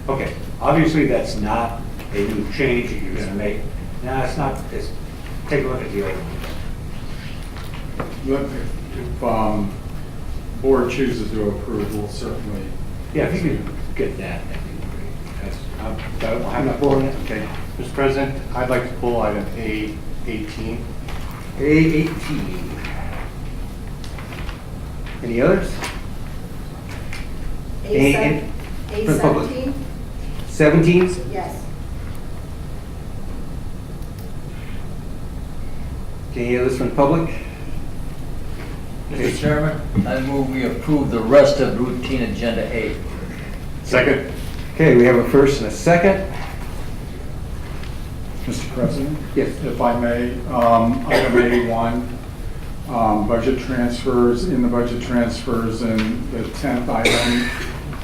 Okay, obviously that's not a new change that you're gonna make. No, it's not, it's, take a look at the old one. If board chooses to approve, we'll certainly. Yeah, if you could get that, that'd be great. I'm not pulling it. Okay. Mr. President, I'd like to pull item A18. A18. Any others? For the public. A17? 17? Yes. Any others from the public? Mr. Chairman, I move we approve the rest of routine agenda 8. Second. Okay, we have a first and a second. Mr. President? Yes. If I may, item A1, budget transfers, in the budget transfers, and the 10th item,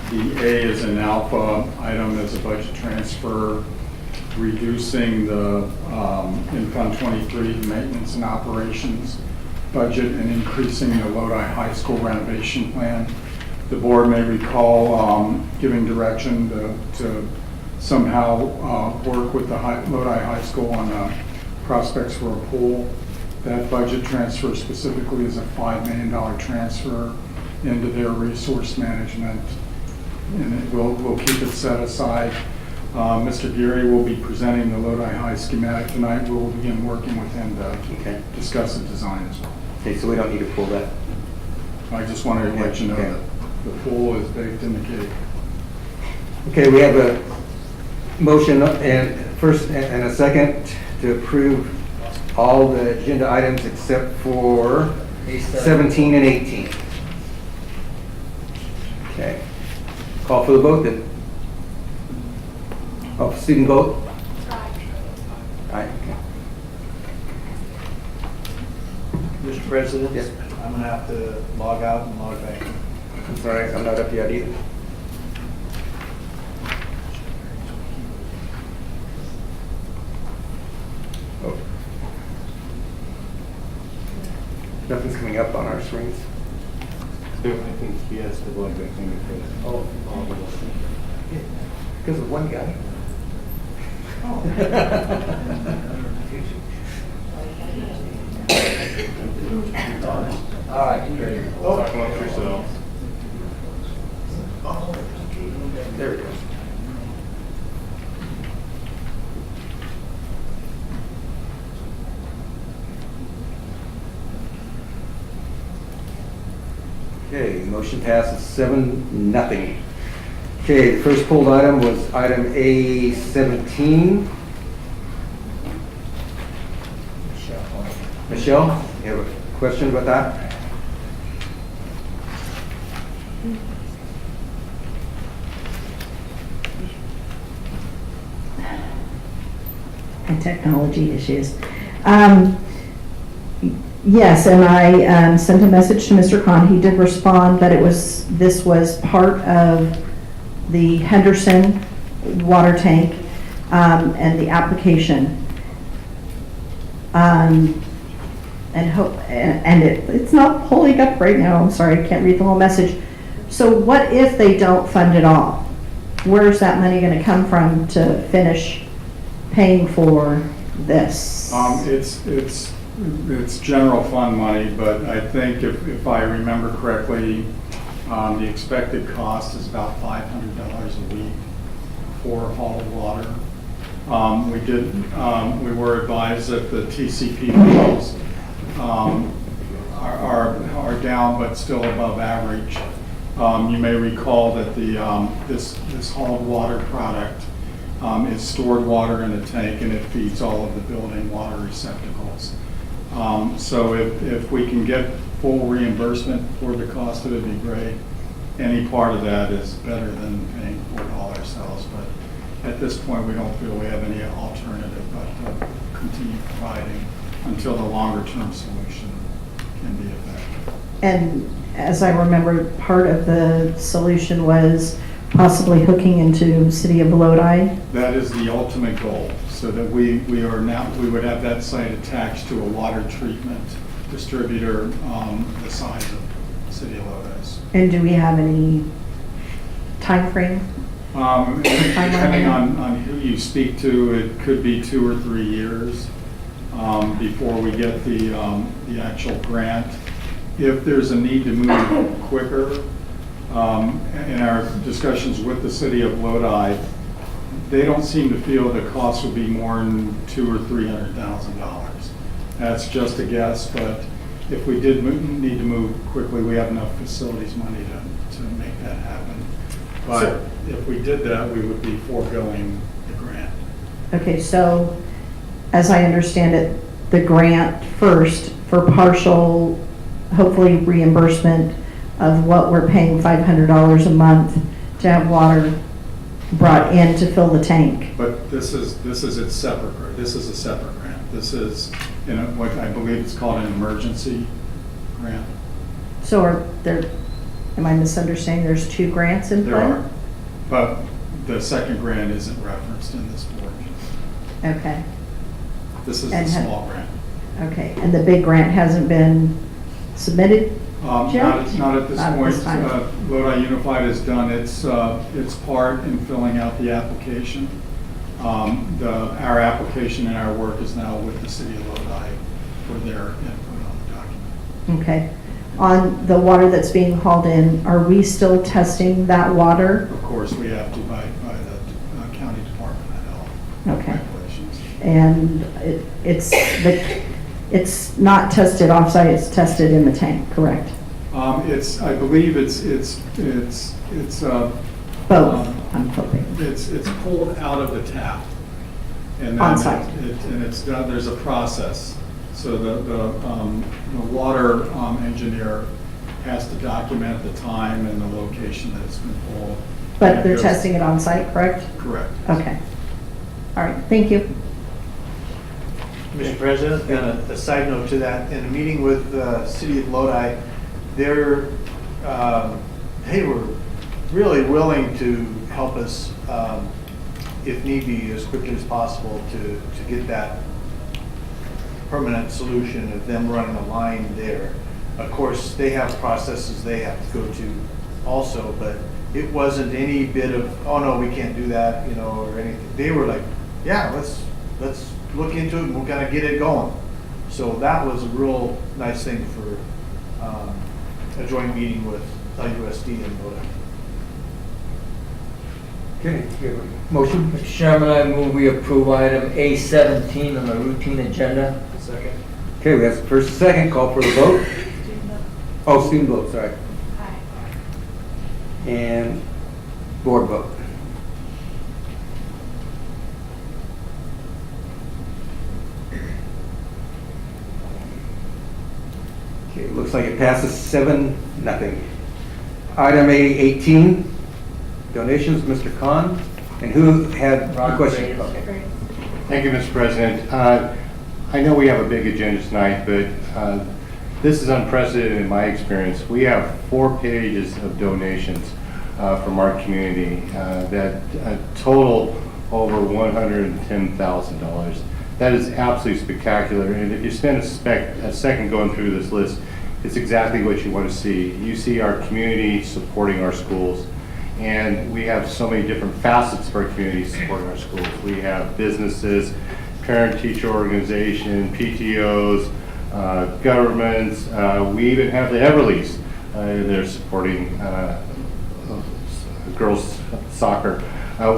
the A is an alpha item as a budget transfer, reducing the, in Fund 23, maintenance and operations budget and increasing the Lodi High School renovation plan. The board may recall giving direction to somehow work with the Lodi High School on prospects for a pool. That budget transfer specifically is a $5 million transfer into their resource management, and we'll keep it set aside. Mr. Geary will be presenting the Lodi High schematic tonight. We will begin working with him to discuss the design as well. Okay, so we don't need to pull that. I just wanted to let you know that the pool is baked in the cake. Okay, we have a motion and first and a second to approve all the agenda items except for 17 and 18. Okay. Call for the vote then. Oh, student vote? Aye. Okay. Mr. President? Yes. I'm gonna have to log out and log back in. I'm sorry, I'm not up yet either. Oh. Nothing's coming up on our screens. I think he has to log back in because. Oh. Because of one guy. All right, great. Talk amongst yourselves. There we go. Okay, motion passes 7-0. Okay, the first pulled item was item A17. Michelle, you have a question about that? And technology issues. Yes, and I sent a message to Mr. Khan. He did respond that this was part of the Henderson water tank and the application. It's not pulling up right now. I'm sorry, I can't read the whole message. So what if they don't fund it all? Where's that money going to come from to finish paying for this? It's general fund money, but I think if I remember correctly, the expected cost is about $500 a week for hauled water. We were advised that the TCP bills are down, but still above average. You may recall that this hauled water product is stored water in a tank, and it feeds all of the building water receptacles. So if we can get full reimbursement for the cost of it, it'd be great. Any part of that is better than paying for it all ourselves, but at this point, we don't feel we have any alternative but to continue providing until the longer-term solution can be effective. And as I remember, part of the solution was possibly hooking into City of Lodi. That is the ultimate goal, so that we would have that site attached to a water treatment distributor the size of City of Lodi's. And do we have any time frame Depending on who you speak to, it could be 2 or 3 years before we get the actual grant. If there's a need to move quicker, in our discussions with the city of Lodi, they don't seem to feel the cost would be more than $200,000 or $300,000. That's just a guess, but if we did need to move quickly, we have enough facilities money to make that happen. But if we did that, we would be foregoing the grant. Okay, so as I understand it, the grant first for partial, hopefully reimbursement of what we're paying $500 a month to have water brought in to fill the tank. But this is its separate grant. This is a separate grant. This is what I believe it's called an emergency grant. So are there, am I misunderstanding, there's 2 grants in play? There are, but the second grant isn't referenced in this board. Okay. This is a small grant. Okay, and the big grant hasn't been submitted? Not at this point. Lodi Unified has done its part in filling out the application. Our application and our work is now with the city of Lodi for their input on the document. Okay. On the water that's being hauled in, are we still testing that water? Of course, we have to by the county department of health Okay. regulations. And it's not tested offsite, it's tested in the tank, correct? I believe it's both. I'm hoping. It's pulled out of the tap, and On then site. and it's done. There's a process. So the water engineer has to document the time and the location that it's been pulled. But they're testing it on site, correct? Correct. Okay. All right, thank you. Mr. President, and a side note to that, in a meeting with the city of Lodi, they were really willing to help us, if need be, as quickly as possible to get that permanent solution of them running a line there. Of course, they have processes they have to go to also, but it wasn't any bit of, oh no, we can't do that, or anything. They were like, yeah, let's look into it and we're gonna get it going. So that was a real nice thing for a joint meeting with LUSD and Lodi. Okay, we have a motion? Mr. Chairman, I move we approve item A17 on the routine agenda. Second. Okay, we have first and second, call for the vote. Oh, student vote, sorry. And board vote. Okay, looks like it passes 7-0. Item A18, donations, Mr. Khan. And who had the question? Okay. Thank you, Mr. President. I know we have a big agenda tonight, but this is unprecedented in my experience. We have 4 pages of donations from our community that total over $110,000. That is absolutely spectacular. And if you spend a second going through this list, it's exactly what you want to see. You see our community supporting our schools. And we have so many different facets of our community supporting our schools. We have businesses, parent-teacher organization, PTOs, governments. We even have the Everlys. They're supporting girls soccer.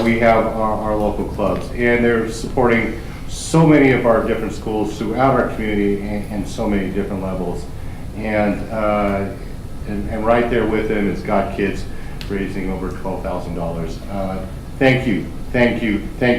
We have our local clubs, and they're supporting so many of our different schools throughout our community and so many different levels. And right there with them is Got Kids, raising over $12,000. Thank you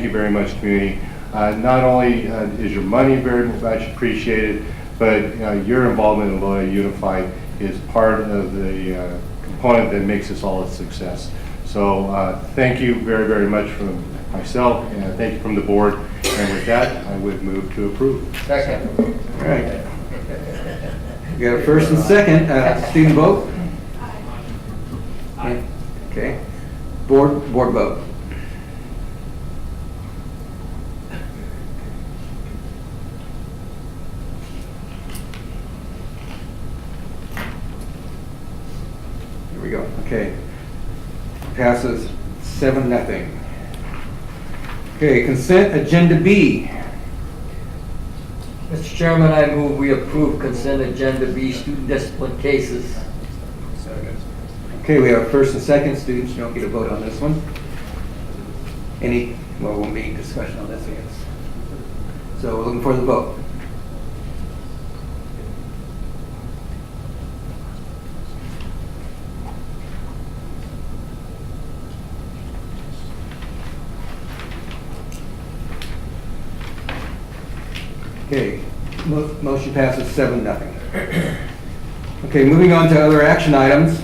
very much, community. Not only is your money very much appreciated, but your involvement in Lodi Unified is part of the component that makes this all a success. So thank you very, very much from myself, and thank you from the board. And with that, I would move to approve. Second. All right. We got a first and second, student vote? Aye. Okay. Board vote. Here we go. Okay. Passes 7-0. Okay, consent agenda B. Mr. Chairman, I move we approve consent agenda B, student discipline cases. Okay, we have first and second. Students, you don't get a vote on this one. We'll make discussion on this, I guess. So we're looking for the vote. Okay, motion passes 7-0. Okay, moving on to other action items.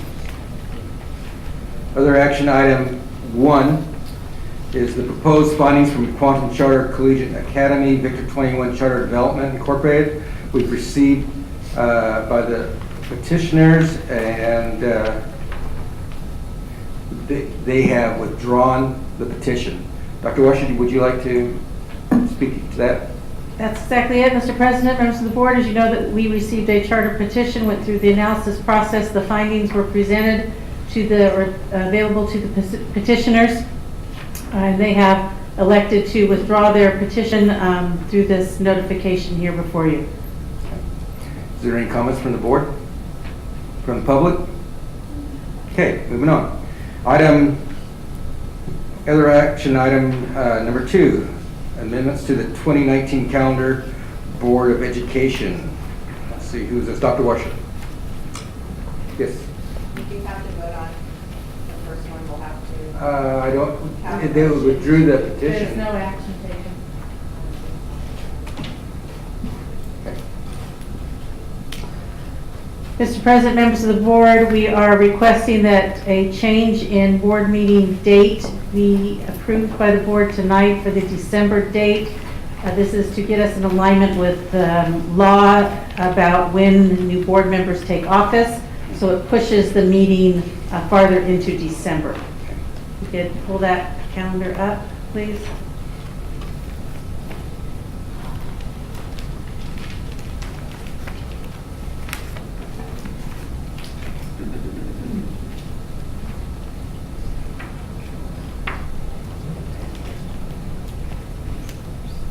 Other action item 1 is the proposed findings from Quantum Charter Collegiate Academy, Victor 21 Charter Development Incorporated. We've received by the petitioners, and they have withdrawn the petition. Dr. Washer, would you like to speak to that? That's exactly it, Mr. President, members of the board. As you know, that we received a charter petition, went through the analysis process. The findings were presented to available to the petitioners. They have elected to withdraw their petition through this notification here before you. Is there any comments from the board? From the public? Okay, moving on. Other action item number 2, amendments to the 2019 calendar, Board of Education. Let's see, who's this? Dr. Washer. Yes. You do have to vote on the first one, we'll have to. I don't, they withdrew the petition. There's no action taken. Mr. President, members of the board, we are requesting that a change in board meeting date be approved by the board tonight for the December date. This is to get us in alignment with law about when new board members take office, so it pushes the meeting farther into December. You could pull that calendar up, please.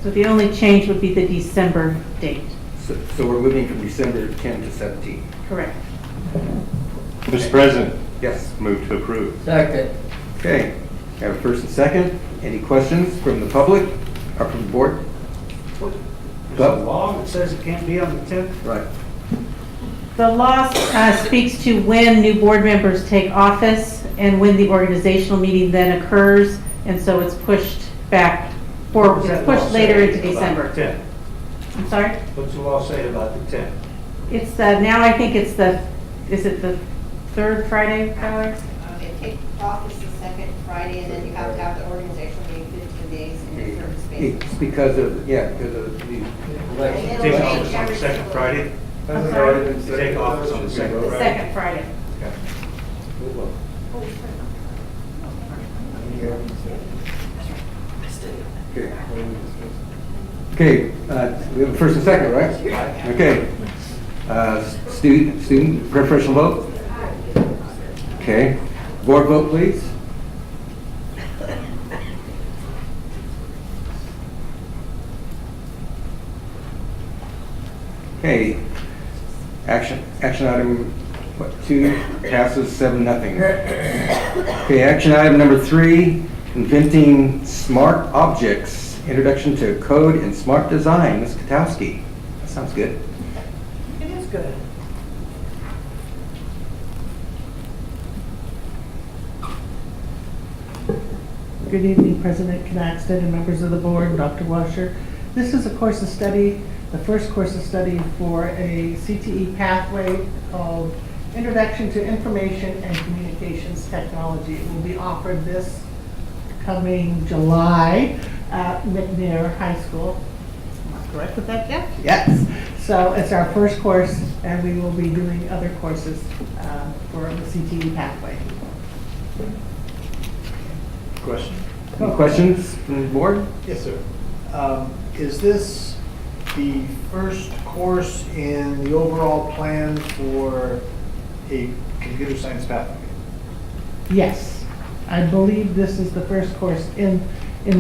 So the only change would be the December date. So we're moving from December 10 to 17. Correct. Mr. President. Yes. Move to approve. Second. Okay, have a first and second. Any questions from the public or from the board? There's a law that says it can't be on the 10th? Right. The law speaks to when new board members take office and when the organizational meeting then occurs, and so it's pushed back, it's pushed later into December. 10th. I'm sorry? What's the law say about the 10th? It's now I think it's is it the third Friday, Tyler? Okay, take office the second Friday, and then you have to have the organizational meeting 15 days in a certain space. It's because of the Take office on the second Friday? I'm sorry? Take office on the second Friday? The second Friday. Okay, we have a first and second, right? Okay. Student preferential vote? Okay. Board vote, please. Okay. Action item 2 passes 7-0. Okay, action item number 3, inventing smart objects, introduction to code and smart design. Ms. Katowski. That sounds good. It is good. Good evening, President Knaxton and members of the board, Dr. Washer. This is a course of study, the first course of study for a CTE pathway called Introduction to Information and Communications Technology. It will be offered this coming July at McNair High School. Am I correct with that, Jeff? Yes. So it's our first course, and we will be doing other courses for the CTE pathway. Question? Any questions from the board? Yes, sir. Is this the first course in the overall plan for a computer science pathway? Yes. I believe this is the first course in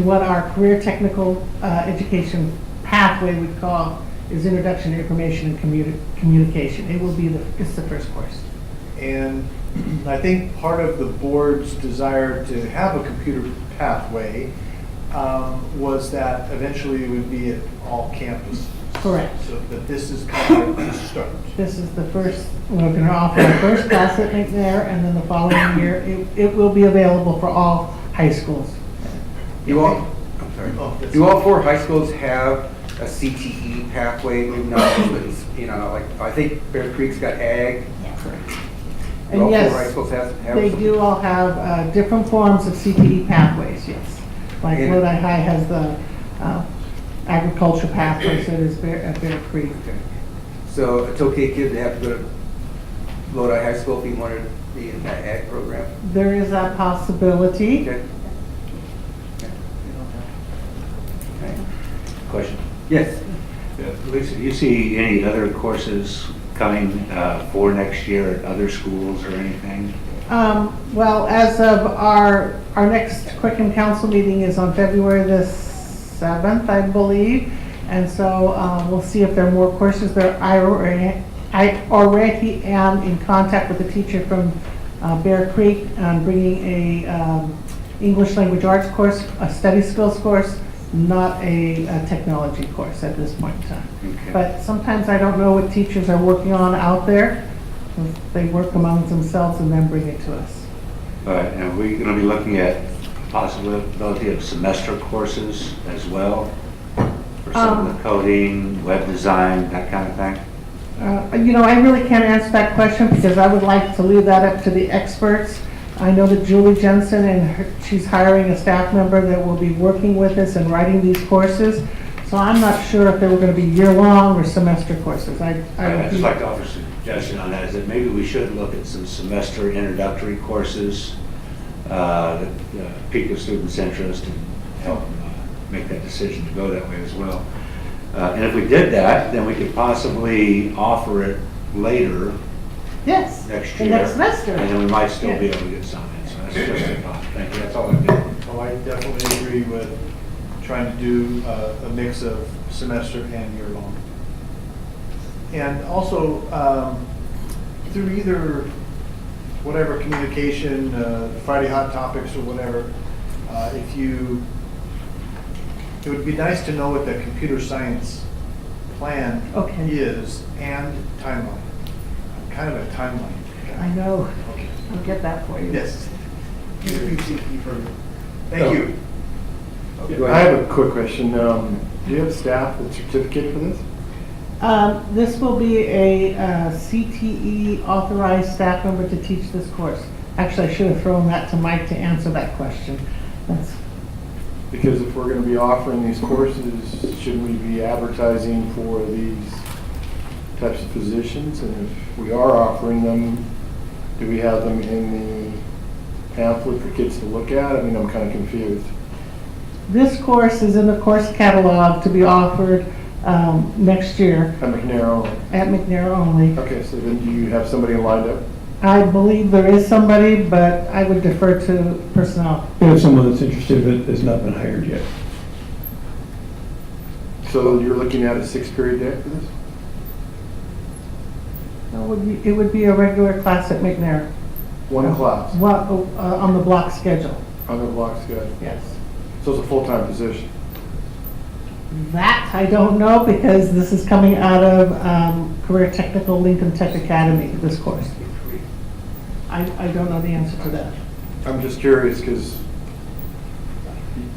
what our career technical education pathway would call is Introduction to Information and Communication. It's the first course. And I think part of the board's desire to have a computer pathway was that eventually it would be at all campuses. Correct. So that this is kind of the start. This is the first, we're going to offer the first class at McNair, and then the following year, it will be available for all high schools. Do all 4 high schools have a CTE pathway? Like, I think Bear Creek's got ag. And Do all 4 yes, high schools have they some? do all have different forms of CTE pathways, yes. Like And- Lodi High has the agriculture pathway, so does at Bear Creek. So it's okay, kids, to have to go to Lodi High School if you wanted to be in that ag program? There is that possibility. Okay. Question? Yes. Lisa, do you see any other courses coming for next year at other schools or anything? Well, as of our next Quicken Council meeting is on February the 7th, I believe. And so we'll see if there are more courses there. I already am in contact with a teacher from Bear Creek on bringing a English language arts course, a study skills course, not a technology course at this point in time. Okay. But sometimes I don't know what teachers are working on out there. They work amongst themselves and then bring it to us. All right, and we're going to be looking at possibility of semester courses as well for some of the coding, web design, that kind of thing? I really can't answer that question because I would like to leave that up to the experts. I know that Julie Jensen, she's hiring a staff member that will be working with us and writing these courses. So I'm not sure if they were going to be year-long or semester courses. I'd just like to offer a suggestion on that, is that maybe we should look at some semester introductory courses that pique the students' interest and help make that decision to go that way as well. And if we did that, then we could possibly offer it later. Yes, next the year. next semester. And then we might still be Yeah. able to get some in. So that's just a thought. Thank you. That's all I did. Oh, I definitely agree with trying to do a mix of semester and year-long. And also, through either whatever communication, Friday Hot Topics or whatever, it would be nice to know what the computer science plan is and timeline. I'm kind of a timeline guy. I know. Okay. I'll get that for you. Yes. Thank you. I have a quick question. Do you have staff with certificate for this? This will be a CTE authorized staff member to teach this course. Actually, I should have thrown that to Mike to answer that question. Because if we're going to be offering these courses, shouldn't we be advertising for these types of positions? And if we are offering them, do we have them in the pamphlet for kids to look at? I mean, I'm kind of confused. This course is in the course catalog to be offered next year. At McNair only? At McNair only. Okay, so then do you have somebody lined up? I believe there is somebody, but I would defer to personnel. We have someone that's interested but has not been hired yet. So you're looking at a 6-period day for this? No, it would be a regular class at McNair. One class? On the block schedule. On the block schedule? Yes. So it's a full-time position? That I don't know because this is coming out of Career Technical Lincoln Tech Academy, this course. I don't know the answer to that. I'm just curious because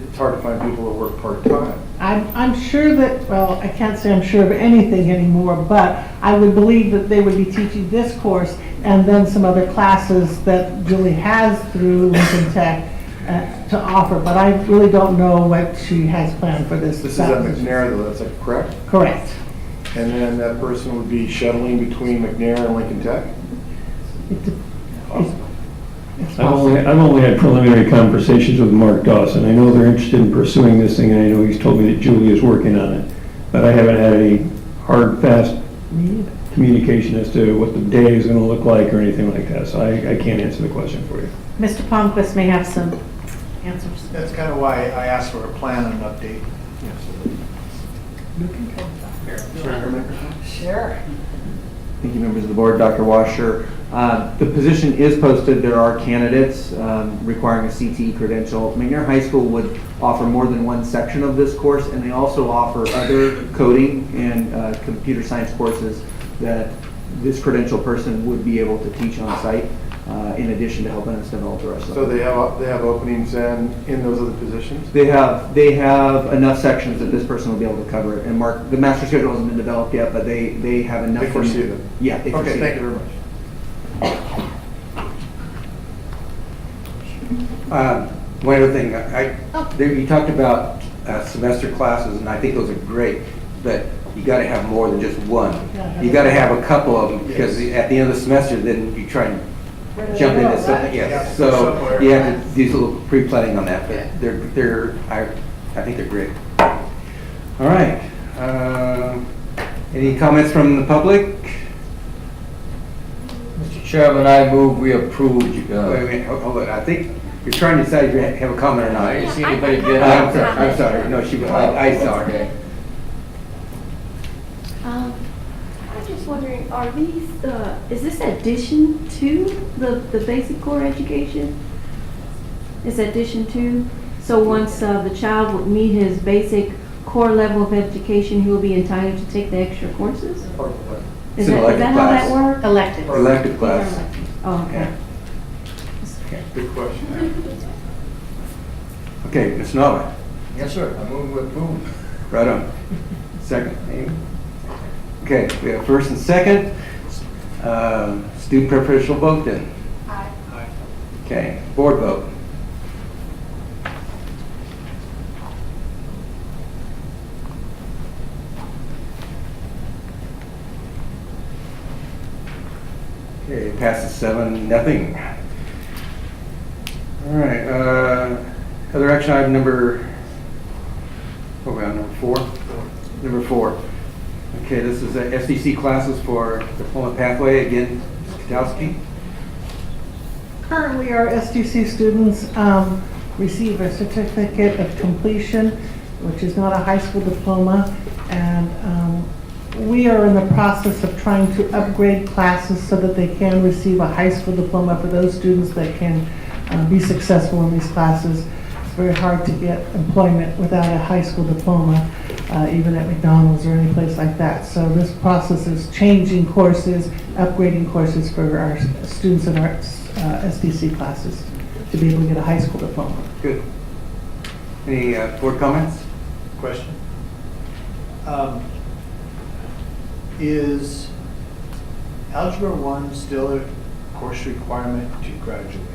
it's hard to find people that work part-time. I'm sure that, well, I can't say I'm sure of anything anymore, but I would believe that they would be teaching this course and then some other classes that Julie has through Lincoln Tech to offer, but I really don't know what she has planned for this. This is at McNair though, that's correct? Correct. And then that person would be shuttling between McNair and Lincoln Tech? I've only had preliminary conversations with Mark Dawson. I know they're interested in pursuing this thing, and I know he's told me that Julie is working on it. But I haven't had any hard, fast communication as to what the day is going to look like or anything like that. So I can't answer the question for you. Mr. Palmquist may have some answers. That's kind of why I asked for a plan and an update. Sure. Thank you, members of the board. Dr. Washer. The position is posted. There are candidates requiring a CTE credential. McNair High School would offer more than one section of this course, and they also offer other coding and computer science courses that this credential person would be able to teach on site, in addition to helping us develop the rest of it. So they have openings then in those other positions? They have enough sections that this person will be able to cover it. And Mark, the master schedule hasn't been developed yet, but they have enough. They foresee it. Yeah, they foresee Okay, thank it. you very much. One other thing, you talked about semester classes, and I think those are great, but you got to have more than just one. You got to have a couple of them, because at the end of the semester, then you try and jump into something. Yes. So you have to do a little pre-planning on that, but I think they're great. All right. Any comments from the public? Mr. Chairman, I move we approve. Wait a minute, hold on. I think you're trying to decide if you have a comment or not. I didn't see anybody get up. I'm sorry. No, I saw her. Okay. I'm just wondering, are these, is this addition to the basic core education? Is addition to? So once the child would meet his basic core level of education, he will be entitled to take the extra courses? Is that how that works? Elective class. Oh, okay. Good question. Okay, Ms. Nova. Yes, sir. I move we approve. Right on. Second. Amy? Okay, we have first and second. Student preferential vote then. Aye. Okay, board vote. Okay, it passes 7-0. All right, other action item number, what are we on, number 4? Number 4. Okay, this is SDC classes for diploma pathway. Again, Ms. Katowski. Currently, our SDC students receive a certificate of completion, which is not a high school diploma, and we are in the process of trying to upgrade classes so that they can receive a high school diploma for those students that can be successful in these classes. It's very hard to get employment without a high school diploma, even at McDonald's or any place like that. So this process is changing courses, upgrading courses for our students in our SDC classes to be able to get a high school diploma. Good. Any board comments? Question. Is Algebra 1 still a course requirement to graduate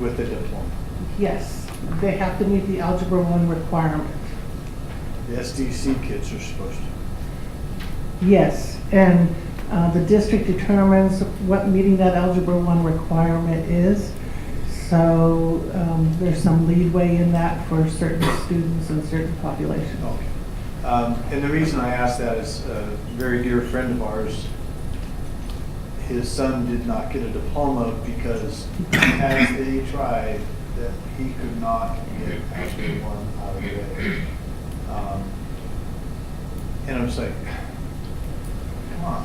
with a diploma? Yes, they have to meet the Algebra 1 requirement. The SDC kids are supposed to. Yes, and the district determines what meeting that Algebra 1 requirement is. So there's some leeway in that for certain students and certain populations. Okay. And the reason I ask that is a very dear friend of ours, his son did not get a diploma because as they tried, that he could not get Algebra 1 out of the way. And I'm just like, come on.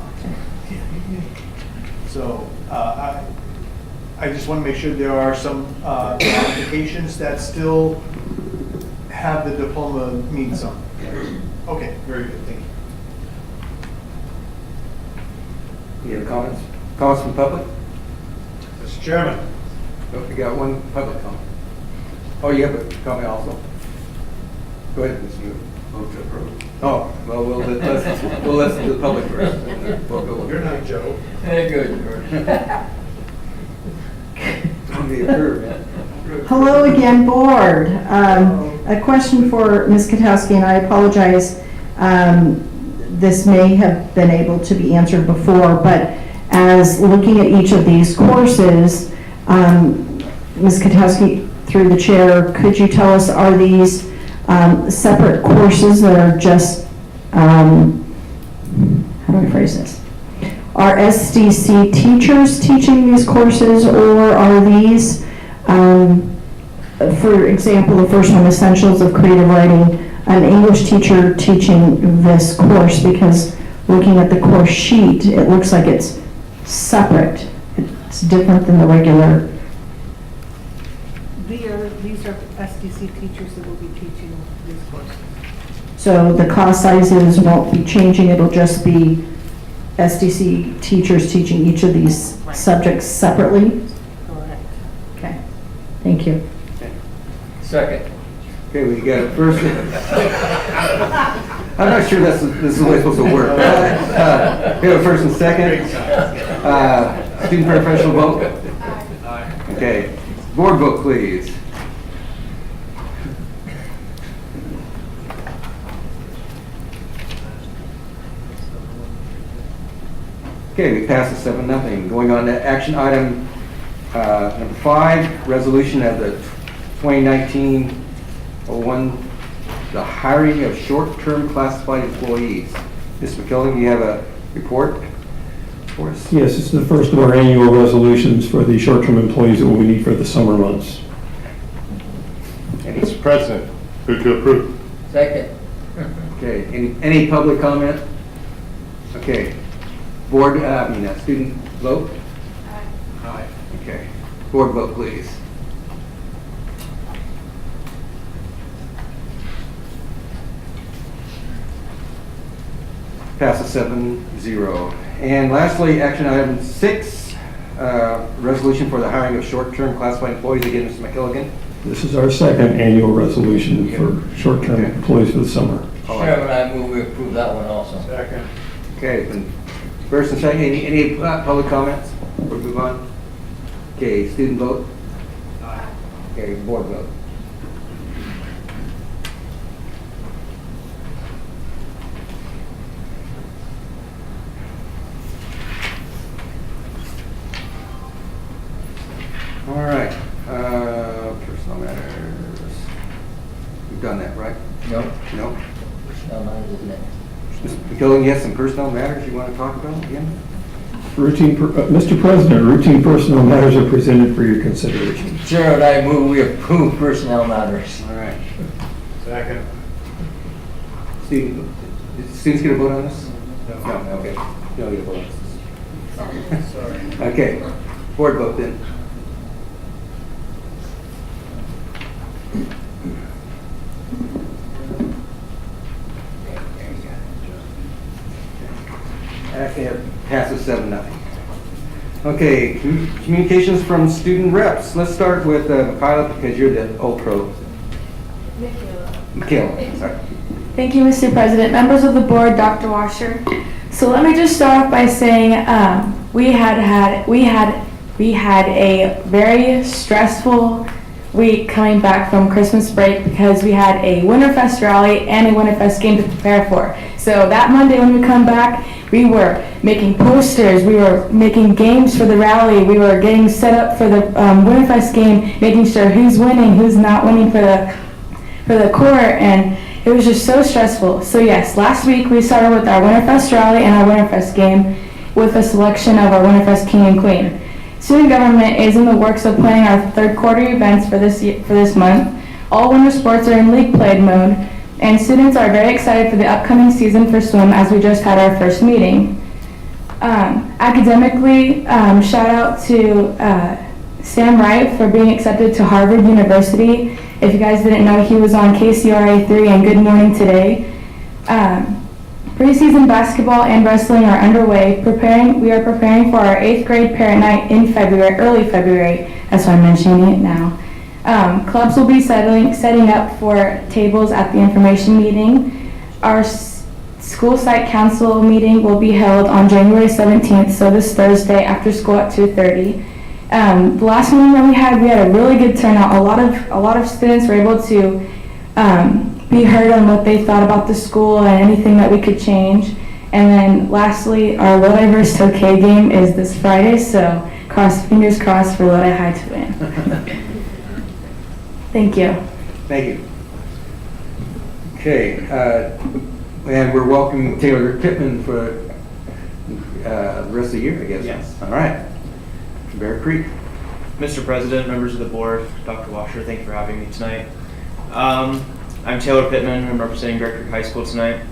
So I just want to make sure there are some applications that still have the diploma mean something. Okay, very good, thank you. Any other comments? Comments from the public? Mr. Chairman. Oh, we got one public comment. Oh, you have a comment also? Go ahead, Ms. Yu. Move to approve. Oh, well, we'll listen to the public first. And then we'll go. You're not Joe. Very good, George. Hello again, board. A question for Ms. Katowski, and I apologize. This may have been able to be answered before, but as looking at each of these courses, Ms. Katowski, through the chair, could you tell us, are these separate courses that are just, how do I phrase this? Are SDC teachers teaching these courses, or are these For example, the first one, Essentials of Creative Writing, an English teacher teaching this course, because looking at the course sheet, it looks like it's separate. It's different than the regular. These are SDC teachers that will be teaching these courses. So the class sizes won't be changing, it'll just be SDC teachers teaching each of these subjects separately? Correct. Okay, thank you. Second. Okay, we got a first. I'm not sure this is the way it's supposed to work. We have a first and second. Student paraprofessional vote? Okay. Board vote, please. Okay, we passed it 7-0. Going on to action item number 5, resolution of the 2019-01, the hiring of short-term classified employees. Ms. McKellan, you have a report for us? Yes, it's the first of our annual resolutions for the short-term employees that we need for the summer months. Mr. President, move to approve. Second. Okay, any public comment? Okay. Board, student vote? Aye. Okay. Board vote, please. Passes 7-0. And lastly, action item 6, resolution for the hiring of short-term classified employees. Again, Mr. McKilligan. This is our second annual resolution for short-term employees for the summer. Chairman, I move we approve that one also. Second. Okay, then first and second, any public comments? Or move on? Okay, student vote? Aye. Okay, board vote. All right, personnel matters. We've done that, right? No. No? Personnel matters is next. Mr. McKillen, you have some personnel matters you want to talk about again? Mr. President, routine personnel matters are presented for your consideration. Chairman, I move we approve personnel matters. All right. Second. Students get a vote on this? No, okay. You don't get a vote on this. Sorry. Okay, board vote then. It passes 7-0. Okay, communications from student reps. Let's start with Pilot, because you're the old pro. Michaela, sorry. Thank you, Mr. President. Members of the board, Dr. Washer. So let me just start off by saying we had a very stressful week coming back from Christmas break because we had a Winterfest rally and a Winterfest game to prepare for. So that Monday when we come back, we were making posters, we were making games for the rally, we were getting set up for the Winterfest game, making sure who's winning, who's not winning for the court, and it was just so stressful. So yes, last week we started with our Winterfest rally and our Winterfest game with a selection of our Winterfest king and queen. Student government is in the works of planning our third quarter events for this month. All winter sports are in league played mode, and students are very excited for the upcoming season for swim as we just had our first meeting. Academically, shout out to Sam Wright for being accepted to Harvard University. If you guys didn't know, he was on KCRA 3 and Good Morning Today. Preseason basketball and wrestling are underway. We are preparing for our 8th grade parent night in February, early February. That's why I'm mentioning it now. Clubs will be setting up for tables at the information meeting. Our school site council meeting will be held on January 17th, so this Thursday after school at 2:30. The last meeting that we had a really good turnout. A lot of students were able to be heard on what they thought about the school and anything that we could change. And then lastly, our Lodi vs. Tokay game is this Friday, so fingers crossed for Lodi High to win. Thank you. Thank you. Okay, and we're welcoming Taylor Pittman for the rest of the year, I guess. Yes. All right. Bear Creek. Mr. President, members of the board, Dr. Washer, thank you for having me tonight. I'm Taylor Pittman. I'm representing Bear Creek High School tonight.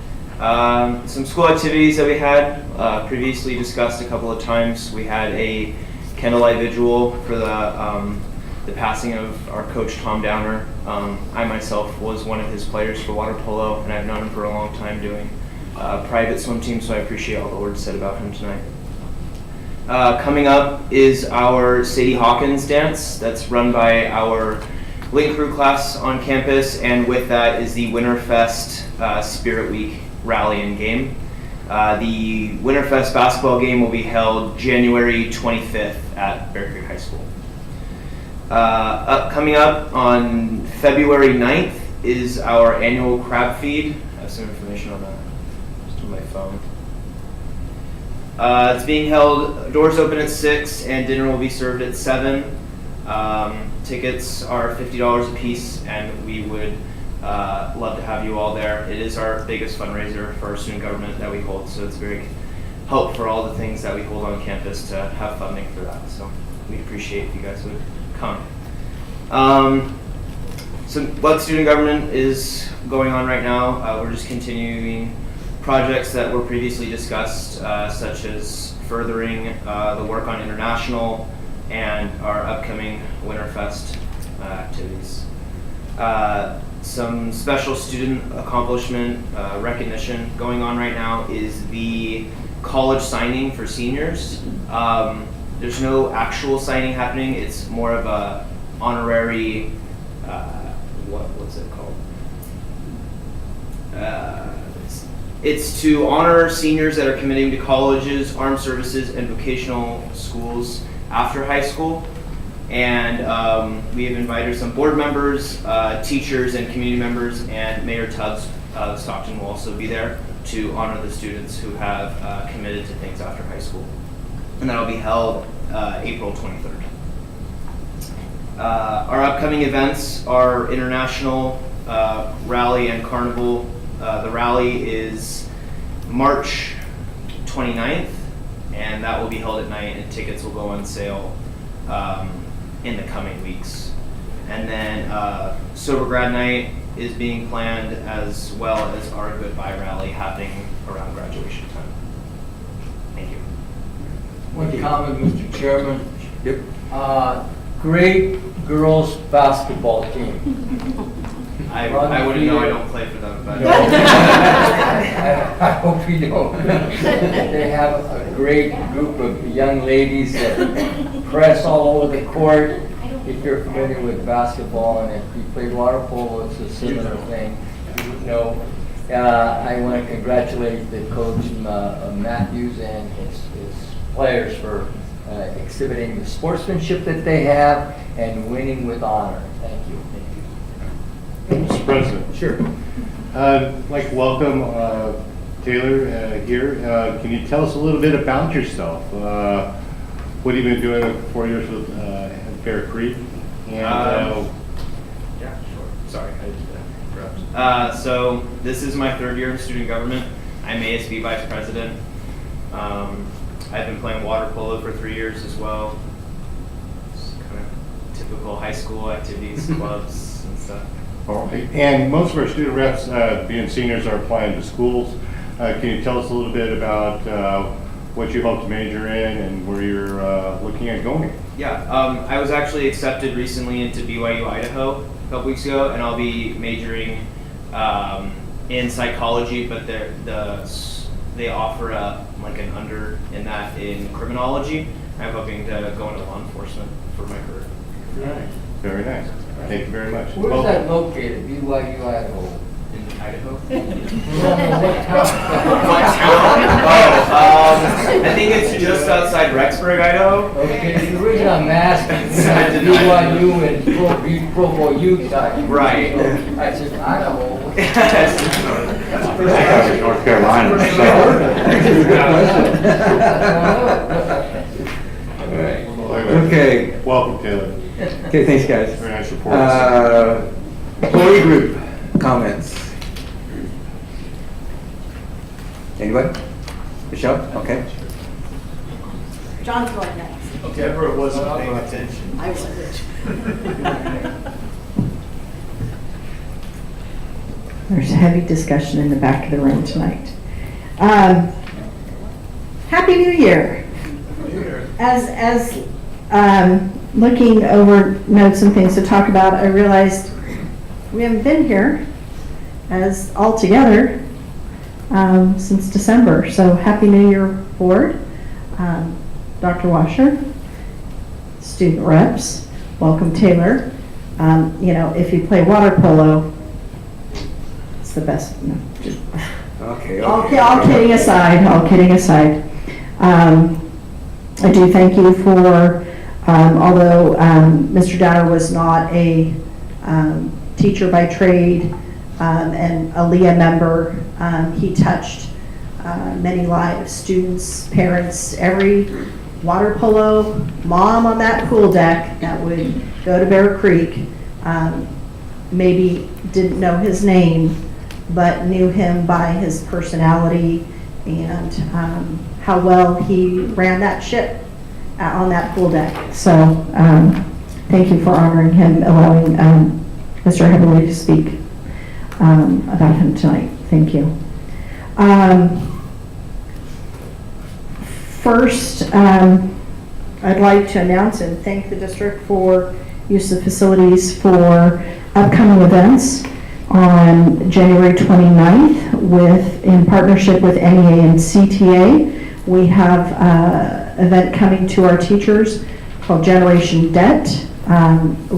Some school activities that we had previously discussed a couple of times. We had a candlelight vigil for the passing of our coach Tom Downer. I myself was one of his players for water polo, and I've known him for a long time doing private swim team, so I appreciate all the words said about him tonight. Coming up is our Sadie Hawkins dance that's run by our Link Crew class on campus, and with that is the Winterfest Spirit Week rally and game. The Winterfest basketball game will be held January 25th at Bear Creek High School. Coming up on February 9th is our annual crab feed. I have some information on that just on my phone. It's being held, doors open at 6 and dinner will be served at 7. Tickets are $50 a piece, and we would love to have you all there. It is our biggest fundraiser for our student government that we hold, so it's a very help for all the things that we hold on campus to have funding for that. So we'd appreciate if you guys would come. So what student government is going on right now, we're just continuing projects that were previously discussed, such as furthering the work on international and our upcoming Winterfest activities. Some special student accomplishment recognition going on right now is the college signing for seniors. There's no actual signing happening. It's more of a honorary, what's it called? It's to honor seniors that are committing to colleges, armed services, and vocational schools after high school. And we have invited some board members, teachers, and community members, and Mayor Tubbs of Stockton will also be there to honor the students who have committed to things after high school. And that'll be held April 23rd. Our upcoming events are International Rally and Carnival. The rally is March 29th, and that will be held at night, and tickets will go on sale in the coming weeks. And then Sober Grad Night is being planned, as well as our Goodbye Rally happening around graduation time. Thank you. One comment, Mr. Chairman. Yep. Great girls basketball team. I wouldn't know, I don't play for them, but. I hope you don't. They have a great group of young ladies that press all over the court. If you're familiar with basketball and if you played water polo, it's a similar thing. You would know. I want to congratulate the coach Matthews and his players for exhibiting the sportsmanship that they have and winning with honor. Thank you. Mr. President. Sure. I'd like to welcome Taylor here. Can you tell us a little bit about yourself? What have you been doing for 4 years with Bear Creek? And, yeah, sure. Sorry, I did interrupt. So this is my 3rd year in student government. I'm ASB Vice President. I've been playing water polo for 3 years as well. It's kind of typical high school activities, clubs and stuff. all right. And most of our student reps, being seniors, are applying to schools. Can you tell us a little bit about what you hope to major in and where you're looking at going? Yeah, I was actually accepted recently into BYU Idaho a couple weeks ago, and I'll be majoring in psychology, but they offer like an under in that in criminology. I'm hoping to go into law enforcement for my career. Right. Very nice. Thank you very much. Where's that located? BYU Idaho. In Idaho? What town? What town? I think it's just outside Rexburg, Idaho. Okay, the reason I'm asking is BYU and Provo, Utah. Right. So I said, Idaho. That's North Carolina. Okay. Welcome, Taylor. Okay, thanks, guys. Very nice report. Employee group comments. Anybody? Michelle? Okay. John's going next. Deborah wasn't paying attention. I wasn't. There's heavy discussion in the back of the room tonight. Happy New Year. As looking over notes and things to talk about, I realized we haven't been here as all together since December. So Happy New Year, board. Dr. Washer, student reps, welcome Taylor. You know, if you play water polo, it's the best. No, just, Okay. all kidding aside, I do thank you for, although Mr. Downer was not a teacher by trade and a LEA member, he touched many lives, students, parents, every water polo mom on that pool deck that would go to Bear Creek, maybe didn't know his name, but knew him by his personality and how well he ran that ship on that pool deck. So thank you for honoring him, allowing Mr. Heatherly to speak about him tonight. Thank you. First, I'd like to announce and thank the district for use of facilities for upcoming events on January 29th in partnership with NEA and CTA. We have an event coming to our teachers called Generation Debt,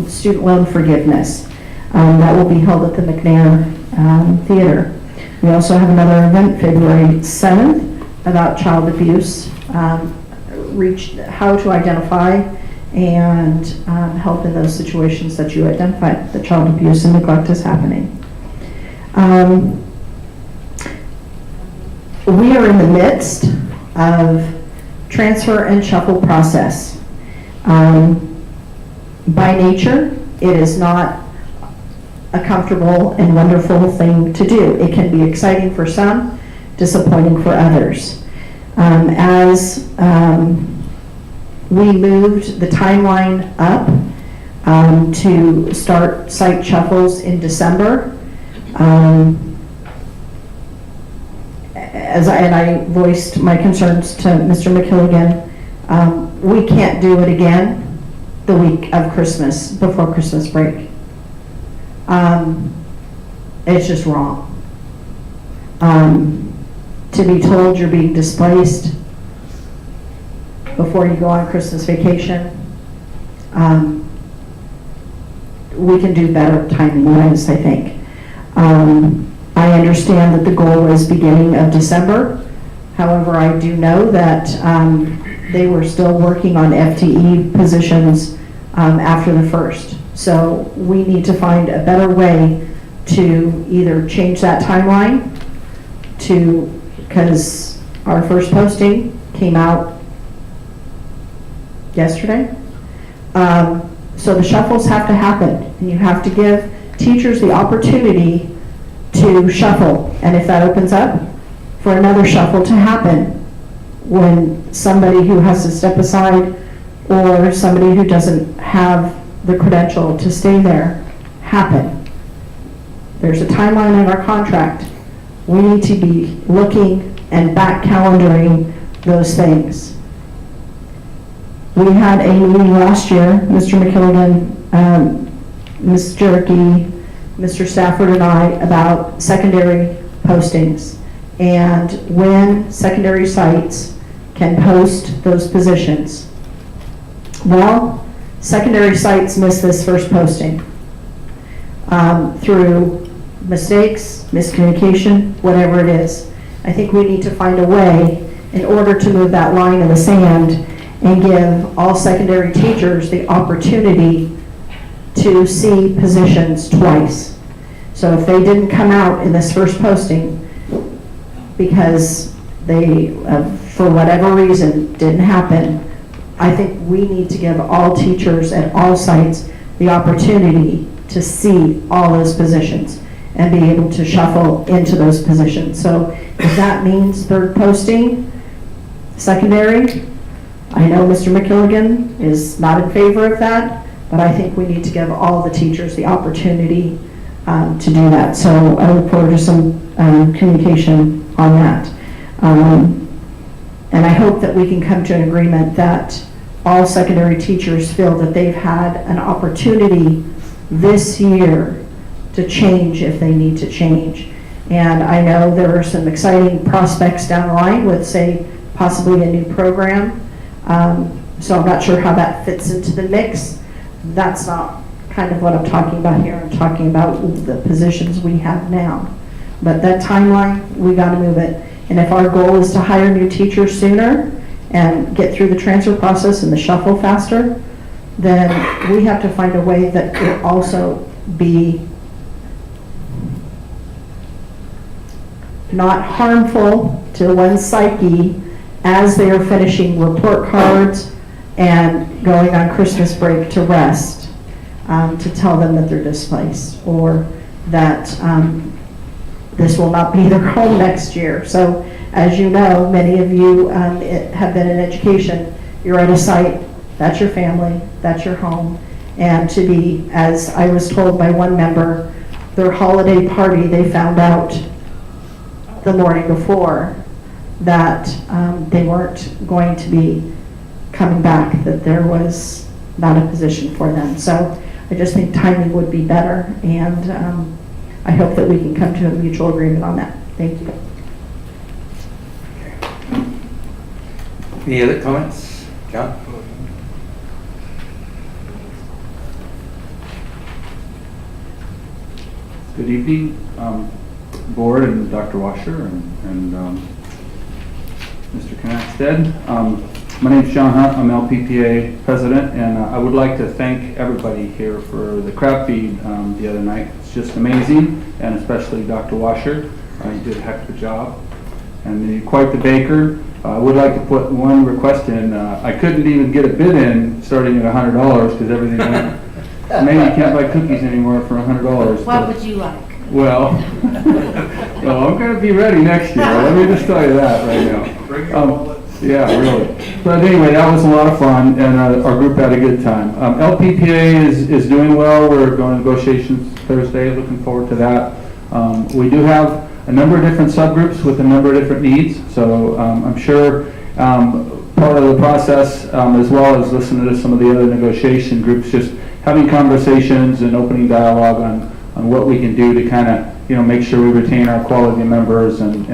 Student Loan Forgiveness. That will be held at the McNair Theater. We also have another event February 7th about child abuse, how to identify and help in those situations that you identify that child abuse and neglect is happening. We are in the midst of transfer and shuffle process. By nature, it is not a comfortable and wonderful thing to do. It can be exciting for some, disappointing for others. As we moved the timeline up to start site shuffles in December, and I voiced my concerns to Mr. McKilligan, we can't do it again the week of Christmas, before Christmas break. It's just wrong. To be told you're being displaced before you go on Christmas vacation, we can do better timing-wise, I think. I understand that the goal was beginning of December. However, I do know that they were still working on FTE positions after the 1st. So we need to find a better way to either change that timeline because our first posting came out yesterday. So the shuffles have to happen, and you have to give teachers the opportunity to shuffle. And if that opens up for another shuffle to happen when somebody who has to step aside or somebody who doesn't have the credential to stay there happen. There's a timeline in our contract. We need to be looking and back calendaring those things. We had a meeting last year, Mr. McKilligan, Ms. Jerky, Mr. Stafford and I, about secondary postings and when secondary sites can post those positions. Well, secondary sites missed this first posting through mistakes, miscommunication, whatever it is. I think we need to find a way in order to move that line in the sand and give all secondary teachers the opportunity to see positions twice. So if they didn't come out in this first posting because they, for whatever reason, didn't happen, I think we need to give all teachers at all sites the opportunity to see all those positions and be able to shuffle into those positions. So if that means third posting, secondary, I know Mr. McKilligan is not in favor of that, but I think we need to give all the teachers the opportunity to do that. So I look forward to some communication on that. And I hope that we can come to an agreement that all secondary teachers feel that they've had an opportunity this year to change if they need to change. And I know there are some exciting prospects down the line with, say, possibly a new program. So I'm not sure how that fits into the mix. That's not kind of what I'm talking about here. I'm talking about the positions we have now. But that timeline, we got to move it. And if our goal is to hire new teachers sooner and get through the transfer process and the shuffle faster, then we have to find a way that will also be not harmful to one's psyche as they are finishing report cards and going on Christmas break to rest, to tell them that they're displaced or that this will not be their home next year. So as you know, many of you have been in education, you're at a site, that's your family, that's your home. And to be, as I was told by one member, their holiday party, they found out the morning before that they weren't going to be coming back, that there was not a position for them. So I just think timing would be better, and I hope that we can come to a mutual agreement on that. Thank you. Any other comments? John? Good evening, Board and Dr. Washer and Mr. Knackstead. My name is John Hunt. I'm LPPA President, and I would like to thank everybody here for the crab feed the other night. It's just amazing, and especially Dr. Washer. You did a heck of a job. And you're quite the baker. I would like to put one request in. I couldn't even get a bid in starting at $100 because everything went. Maybe you can't buy cookies anymore for $100. What would you like? Well, well, I'm going to be ready next year. Let me just tell you that right now. Yeah, really. But anyway, that was a lot of fun, and our group had a good time. LPPA is doing well. We're going to negotiations Thursday. Looking forward to that. We do have a number of different subgroups with a number of different needs. So I'm sure part of the process, as well as listening to some of the other negotiation groups, just having conversations and opening dialogue on what we can do to kind of, make sure we retain our quality members and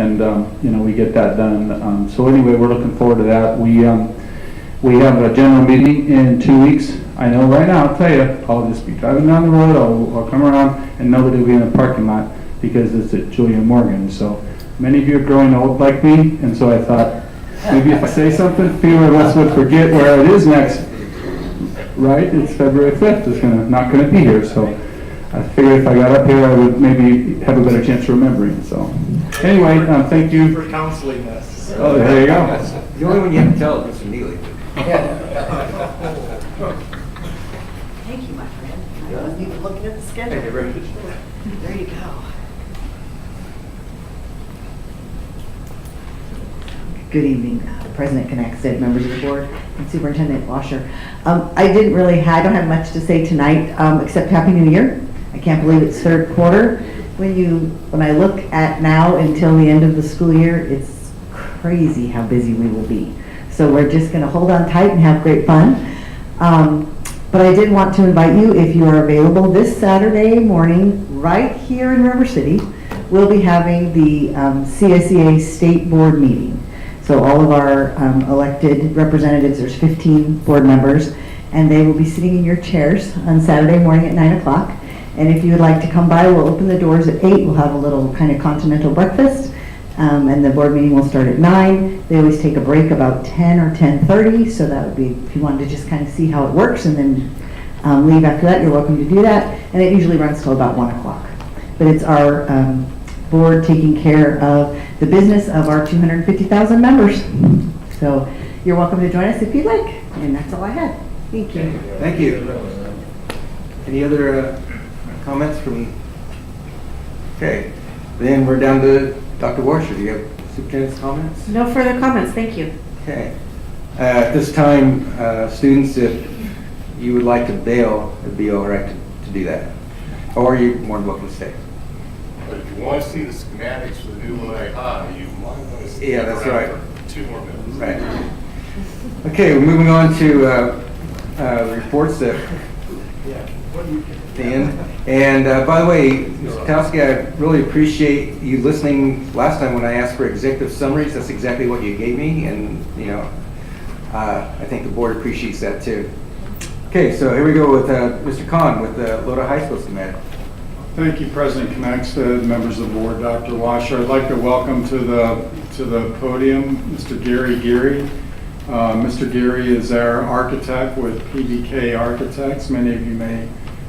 we get that done. So anyway, we're looking forward to that. We have a general meeting in 2 weeks. I know right now, I'll tell you, I'll just be driving down the road, I'll come around, and nobody will be in the parking lot because it's at Julia Morgan. So many of you are growing old like me, and so I thought, maybe if I say something, fewer of us would forget where it is next. Right? It's February 5th. It's not going to be here. So I figured if I got up here, I would maybe have a better chance of remembering. So anyway, thank you for counseling us. Oh, there you go. The only one you have to tell is Mr. Neely. Thank you, my friend. I wasn't even looking at the schedule. There you go. Good evening, President Knackstead, members of the board, and Superintendent Washer. I don't have much to say tonight, except Happy New Year. I can't believe it's third quarter. When I look at now until the end of the school year, it's crazy how busy we will be. So we're just going to hold on tight and have great fun. But I did want to invite you, if you are available this Saturday morning, right here in River City, we'll be having the Csea State Board meeting. So all of our elected representatives, there's 15 board members, and they will be sitting in your chairs on Saturday morning at 9 o'clock. And if you would like to come by, we'll open the doors at 8. We'll have a little kind of continental breakfast, and the board meeting will start at 9. They always take a break about 10 or 10:30, so that would be, if you wanted to just kind of see how it works and then leave after that, you're welcome to do that. And it usually runs till about 1 o'clock. But it's our board taking care of the business of our 250,000 members. So you're welcome to join us if you'd like. And that's all I had. Thank you. Thank you. Any other comments from? Okay, then we're down to Dr. Washer. Do you have superintendent's comments? No further comments, thank you. Okay. At this time, students, if you would like to bail, it'd be all right to do that. Or you're more than welcome to stay. But if you want to see the schematics for the new Lodi High, you might want to stay Yeah, that's around right. for 2 more minutes. Right. Okay, we're moving on to reports at the end. And by the way, Mr. Kowski, I really appreciate you listening last time when I asked for executive summaries. That's exactly what you gave me, and you know, I think the board appreciates that too. Okay, so here we go with Mr. Kahn with the Lodi High School schematic. Thank you, President Connexted, members of the board, Dr. Washer. I'd like to welcome to the podium Mr. Gary Geary. Mr. Geary is our architect with PBK Architects. Many of you may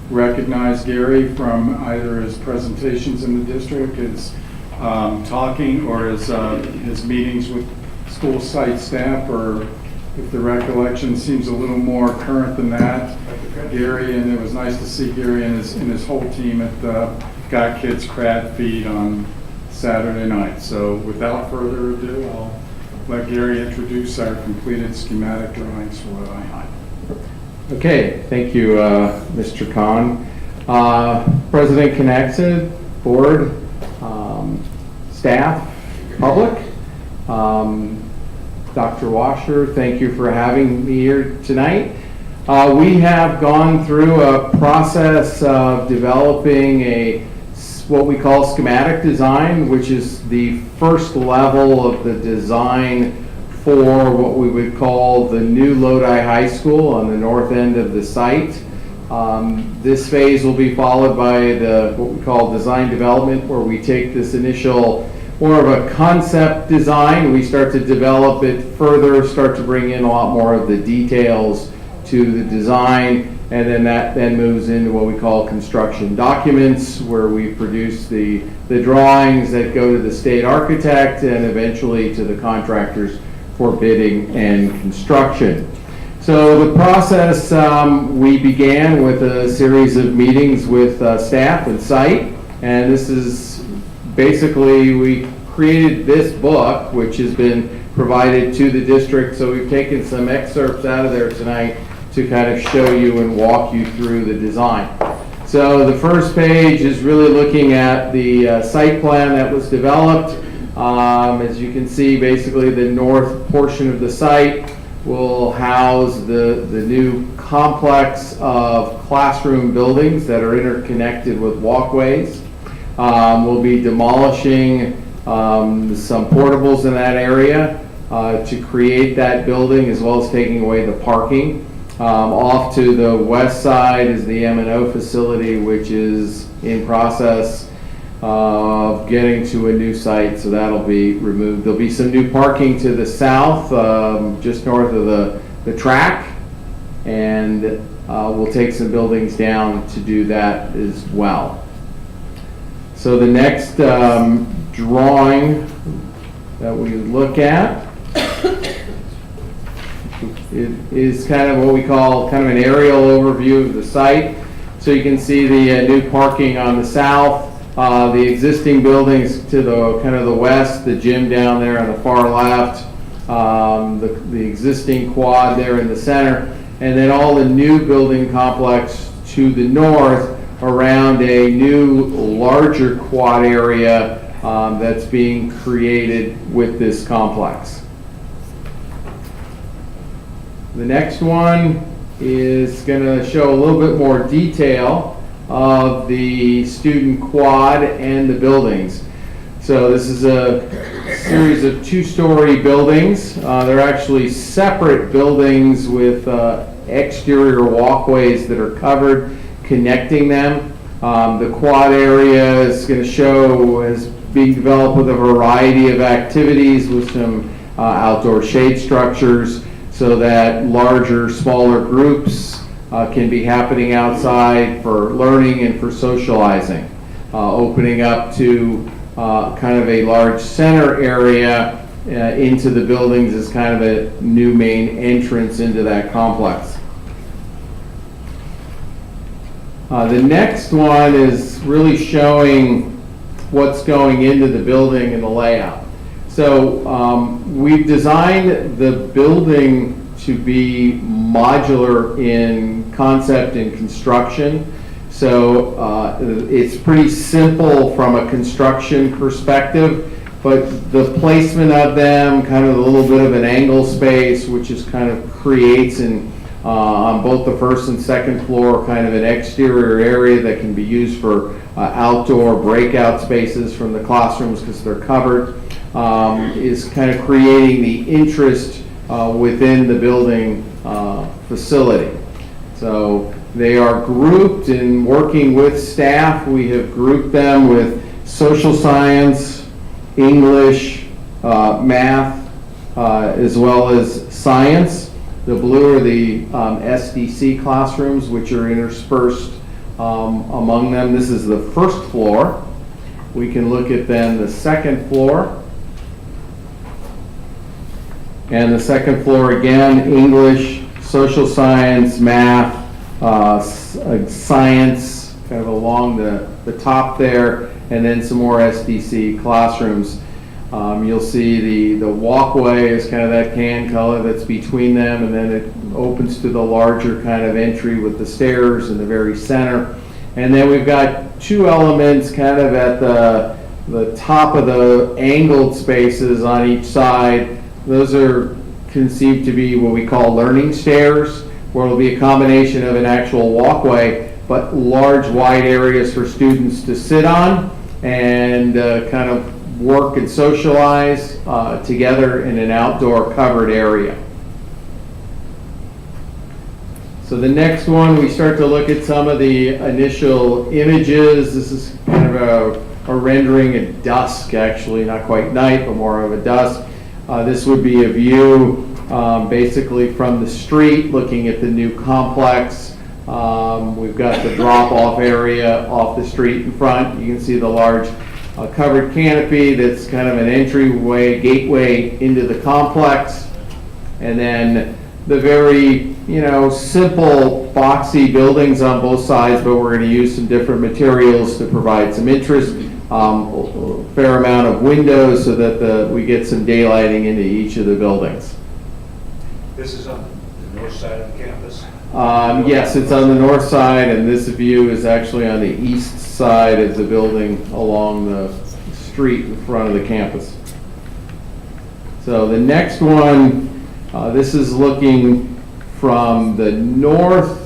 recognize Gary from either his presentations in the district, his talking, or his meetings with school site staff, or if the recollection seems a little more current than that, Gary, and it was nice to see Gary and his whole team at the Got Kids Crab Feed on Saturday night. So without further ado, I'll let Gary introduce our completed schematic drawings for Lodi High. Okay, thank you, Mr. Kahn. President Connexted, board, staff, public, Dr. Washer, thank you for having me here tonight. We have gone through a process of developing what we call schematic design, which is the first level of the design for what we would call the new Lodi High School on the north end of the site. This phase will be followed by what we call design development, where we take this initial more of a concept design, we start to develop it further, start to bring in a lot more of the details to the design, and then that then moves into what we call construction documents, where we produce the drawings that go to the state architect and eventually to the contractors for bidding and construction. So the process, we began with a series of meetings with staff and site, and this is basically, we created this book, which has been provided to the district, so we've taken some excerpts out of there tonight to kind of show you and walk you through the design. So the first page is really looking at the site plan that was developed. As you can see, basically the north portion of the site will house the new complex of classroom buildings that are interconnected with walkways. We'll be demolishing some portables in that area to create that building, as well as taking away the parking. Off to the west side is the M&O facility, which is in process of getting to a new site, so that'll be removed. There'll be some new parking to the south, just north of the track, and we'll take some buildings down to do that as well. So the next drawing that we look at is kind of what we call kind of an aerial overview of the site. So you can see the new parking on the south, the existing buildings to the kind of the west, the gym down there on the far left, the existing quad there in the center, and then all the new building complex to the north around a new larger quad area that's being created with this complex. The next one is going to show a little bit more detail of the student quad and the buildings. So this is a series of two-story buildings. They're actually separate buildings with exterior walkways that are covered, connecting them. The quad area is going to show as being developed with a variety of activities with some outdoor shade structures, so that larger, smaller groups can be happening outside for learning and for socializing. Opening up to kind of a large center area into the buildings is kind of a new main entrance into that complex. The next one is really showing what's going into the building and the layout. So we've designed the building to be modular in concept and construction. So it's pretty simple from a construction perspective, but the placement of them, kind of a little bit of an angle space, which is kind of creates on both the first and second floor, kind of an exterior area that can be used for outdoor breakout spaces from the classrooms because they're covered, is kind of creating the interest within the building facility. So they are grouped in working with staff. We have grouped them with social science, English, math, as well as science. The blue are the SDC classrooms, which are interspersed among them. This is the first floor. We can look at then the second floor. And the second floor, again, English, social science, math, science, kind of along the top there, and then some more SDC classrooms. You'll see the walkway is kind of that can color that's between them, and then it opens to the larger kind of entry with the stairs in the very center. And then we've got two elements kind of at the top of the angled spaces on each side. Those are conceived to be what we call learning stairs, where it'll be a combination of an actual walkway, but large wide areas for students to sit on and kind of work and socialize together in an outdoor covered area. So the next one, we start to look at some of the initial images. This is kind of a rendering at dusk, actually, not quite night, but more of a dusk. This would be a view basically from the street, looking at the new complex. We've got the drop-off area off the street in front. You can see the large covered canopy that's kind of an entryway, gateway into the complex. And then the very, simple boxy buildings on both sides, but we're going to use some different materials to provide some interest. A fair amount of windows so that we get some daylighting into each of the buildings. This is on the north side of the campus? Yes, it's on the north side, and this view is actually on the east side of the building along the street in front of the campus. So the next one, this is looking from the northeast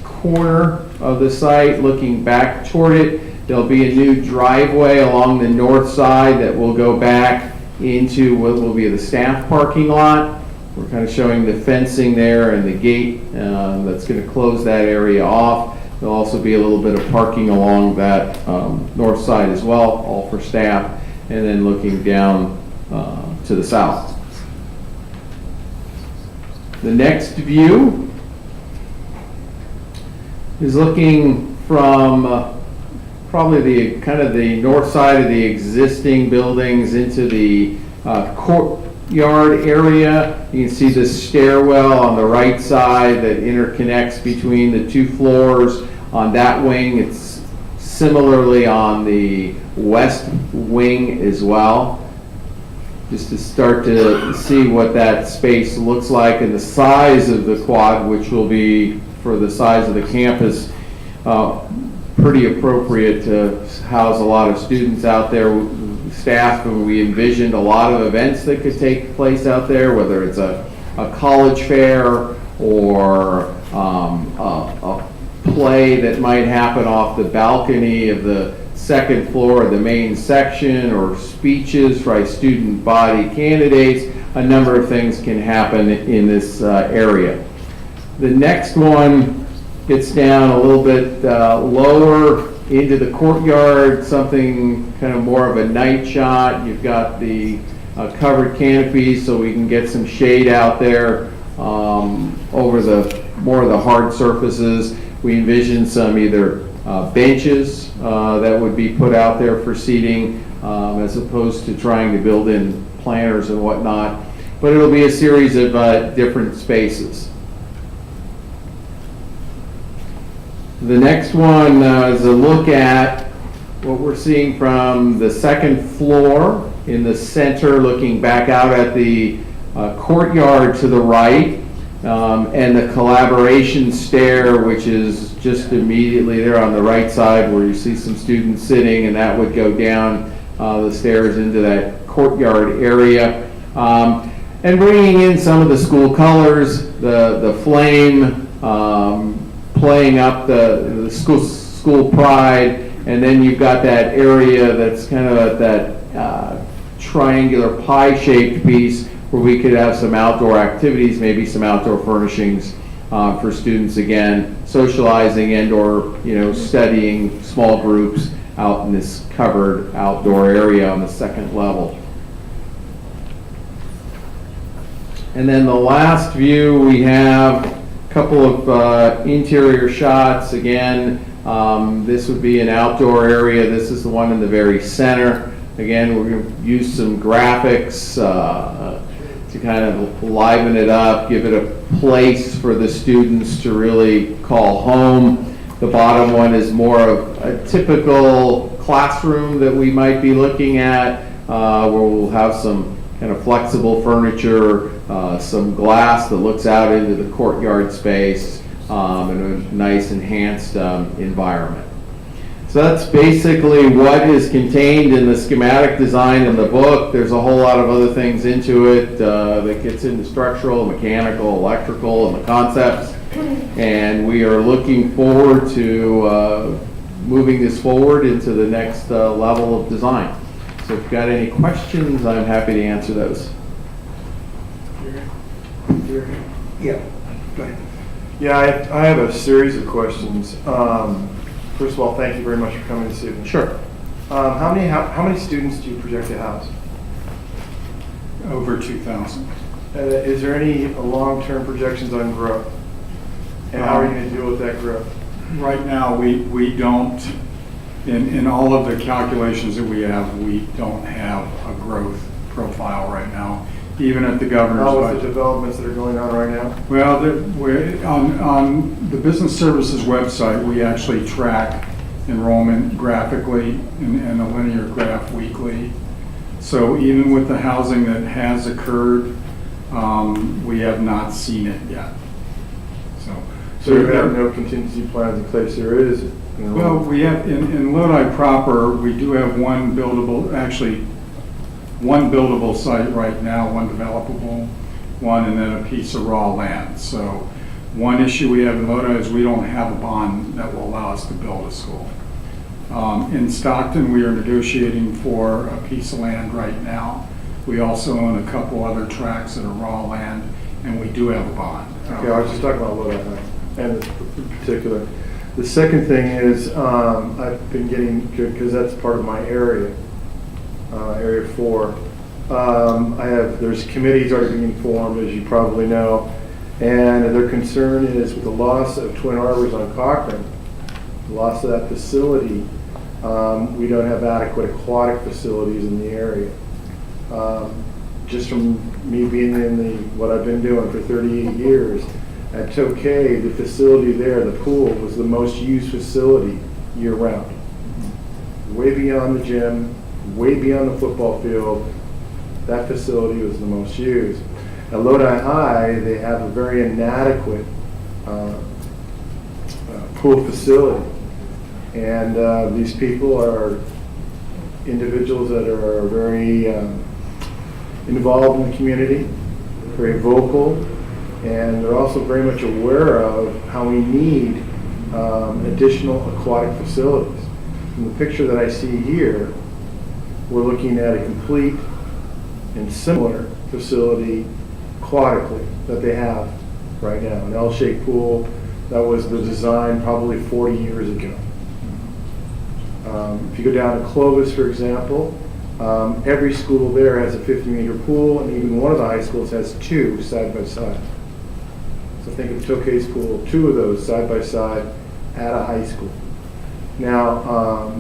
corner of the site, looking back toward it. There'll be a new driveway along the north side that will go back into what will be the staff parking lot. We're kind of showing the fencing there and the gate that's going to close that area off. There'll also be a little bit of parking along that north side as well, all for staff, and then looking down to the south. The next view is looking from probably the kind of the north side of the existing buildings into the courtyard area. You can see the stairwell on the right side that interconnects between the two floors. On that wing, it's similarly on the west wing as well. Just to start to see what that space looks like and the size of the quad, which will be, for the size of the campus, pretty appropriate to house a lot of students out there. Staff, we envisioned a lot of events that could take place out there, whether it's a college fair or a play that might happen off the balcony of the second floor of the main section, or speeches by student body candidates. A number of things can happen in this area. The next one gets down a little bit lower into the courtyard, something kind of more of a night shot. You've got the covered canopies so we can get some shade out there over the more of the hard surfaces. We envision some either benches that would be put out there for seating as opposed to trying to build in planters and whatnot. But it'll be a series of different spaces. The next one is a look at what we're seeing from the second floor in the center, looking back out at the courtyard to the right, and the collaboration stair, which is just immediately there on the right side where you see some students sitting, and that would go down the stairs into that courtyard area. And bringing in some of the school colors, the flame, playing up the school pride, and then you've got that area that's kind of at that triangular pie-shaped piece where we could have some outdoor activities, maybe some outdoor furnishings for students, again, socializing and or, studying small groups out in this covered outdoor area on the second level. And then the last view, we have a couple of interior shots. Again, this would be an outdoor area. This is the one in the very center. Again, we're going to use some graphics to kind of liven it up, give it a place for the students to really call home. The bottom one is more of a typical classroom that we might be looking at, where we'll have some kind of flexible furniture, some glass that looks out into the courtyard space, and a nice enhanced environment. So that's basically what is contained in the schematic design in the book. There's a whole lot of other things into it that gets into structural, mechanical, electrical, and the concepts. And we are looking forward to moving this forward into the next level of design. So if you've got any questions, I'm happy to answer those. Yeah, go ahead. Yeah, I have a series of questions. First of all, thank you very much for coming this evening. Sure. How many students do you project to house? Over 2,000. Is there any long-term projections on growth? And how are you going to deal with that growth? Right now, we don't, in all of the calculations that we don't have a growth profile right now, even at the governor's budget. How with the developments that are going on right now? Well, on the Business Services website, we actually track enrollment graphically in a linear graph weekly. So even with the housing that has occurred, we have not seen it yet. So you have no contingency plans in place? There is? Well, we have, in Lodi proper, we do have one buildable site right now, one developable one, and then a piece of raw land. So one issue we have in Lodi is we don't have a bond that will allow us to build a school. In Stockton, we are negotiating for a piece of land right now. We also own a couple other tracts that are raw land, and we do have a bond. Okay, I was just talking about Lodi and in particular. The second thing is I've been getting good because that's part of my area. Area 4. There's committees already being formed, as you probably know, and their concern is with the loss of Twin Harbors on Cochrane, the loss of that facility, we don't have adequate aquatic facilities in the area. Just from me being in what I've been doing for 38 years, at Tokay, the facility there, the pool, was the most used facility year-round. Way beyond the gym, way beyond the football field, that facility was the most used. At Lodi High, they have a very inadequate pool facility. And these people are individuals that are very involved in the community, very vocal, and they're also very much aware of how we need additional aquatic facilities. From the picture that I see here, we're looking at a complete and similar facility aquatically that they have right now, an L-shaped pool. That was the design probably 40 years ago. If you go down to Clovis, for example, every school there has a 50-meter pool, and even one of the high schools has two side by side. So think of Tokay's pool, two of those side by side at a high school. Now,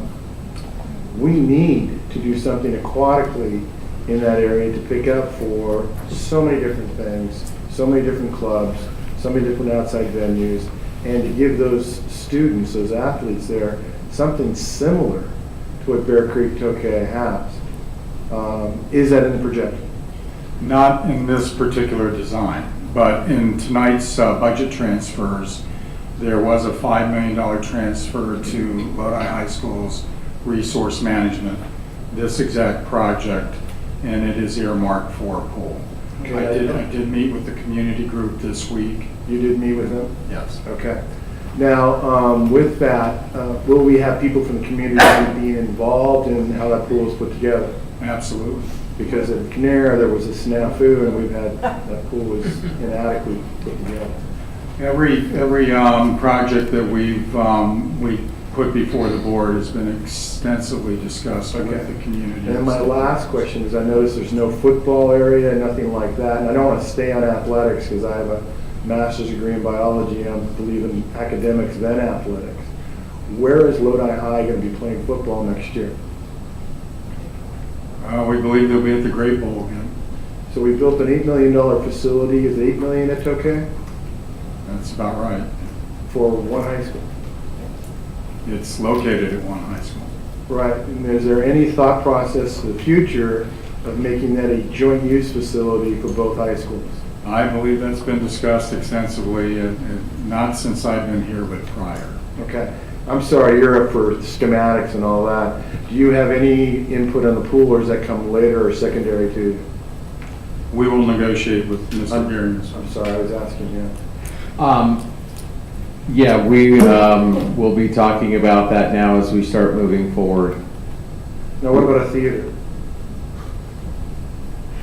we need to do something aquatically in that area to pick up for so many different things, so many different clubs, so many different outside venues, and to give those students, those athletes there, something similar to what Bear Creek Tokay has. Is that in the projection? Not in this particular design, but in tonight's budget transfers, there was a $5 million transfer to Lodi High School's resource management, this exact project, and it is earmarked for a pool. Okay. I did meet with the community group this week. You did meet with them? Yes. Okay. Now, with that, will we have people from the community being involved in how that pool is put together? Absolutely. Because at Canara, there was a snafu, and we've had, that pool was inadequately put together. Every project that we put before the board has been extensively discussed with the community. And then my last question is, I noticed there's no football area, nothing like that, and I don't want to stay on athletics because I have a master's degree in biology, and I believe in academics then athletics. Where is Lodi High going to be playing football next year? We believe they'll be at the Great Bowl again. So we built an $8 million facility. Is $8 million that's okay? That's about right. For one high school? It's located at one high school. Right. And is there any thought process to the future of making that a joint use facility for both high schools? I believe that's been discussed extensively, not since I've been here, but prior. Okay. I'm sorry, you're up for schematics and all that. Do you have any input on the pool, or does that come later or secondary to you? We will negotiate with Mr. Gearing. I'm sorry, I was asking you. Yeah, we will be talking about that now as we start moving forward. Now, what about a theater?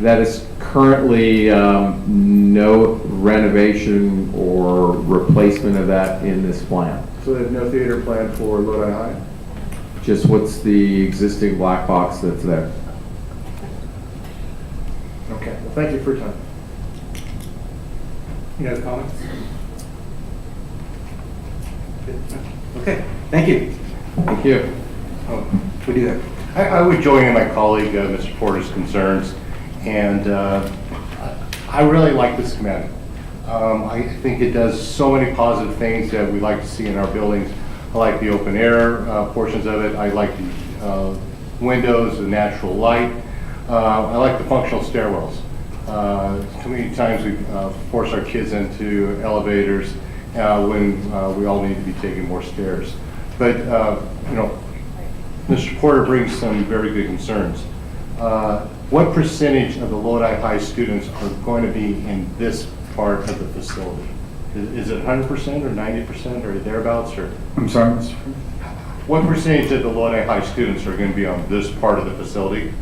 That is currently no renovation or replacement of that in this plan. So there's no theater plan for Lodi High? Just what's the existing black box that's there. Okay, well, thank you for your time. You guys comments? Okay, thank you. Thank you. We do that. I would join in my colleague, Mr. Porter's concerns, and I really like this schematic. I think it does so many positive things that we like to see in our buildings. I like the open air portions of it. I like the windows, the natural light. I like the functional stairwells. Too many times we force our kids into elevators when we all need to be taking more stairs. But, you know, Mr. Porter brings some very good concerns. What percentage of the Lodi High students are going to be in this part of the facility? Is it 100% or 90% or thereabouts? Or I'm sorry, Mr. what percentage of the Lodi High students are going to be on this part of the facility?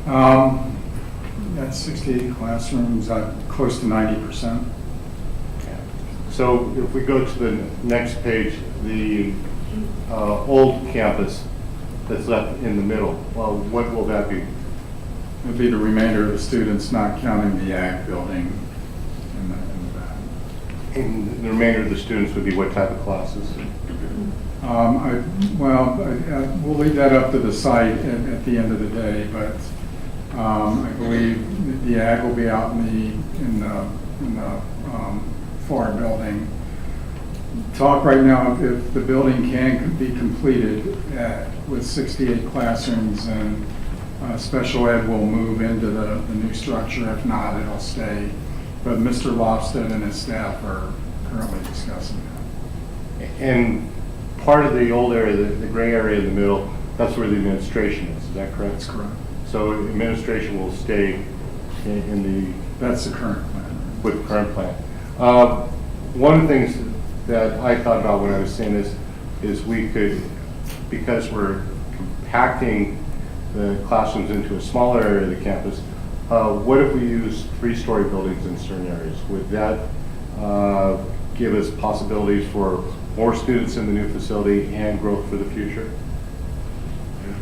That's 68 classrooms, close to 90%. So if we go to the next page, the old campus that's left in the middle, well, what will that be? It'll be the remainder of the students, not counting the ag building in the back. And the remainder of the students would be what type of classes? We'll leave that up to the site at the end of the day, but I believe the ag will be out in the FAR building. Talk right now, if the building can be completed with 68 classrooms, and special ed will move into the new structure. If not, it'll stay. But Mr. Lofsted and his staff are currently discussing that. And part of the old area, the gray area in the middle, that's where the administration is that correct? That's correct. So administration will stay in the... That's the current plan. With the current plan. One of the things that I thought about when I was saying this is we could, because we're compacting the classrooms into a smaller area of the campus, what if we use 3-story buildings in certain areas? Would that give us possibilities for more students in the new facility and growth for the future?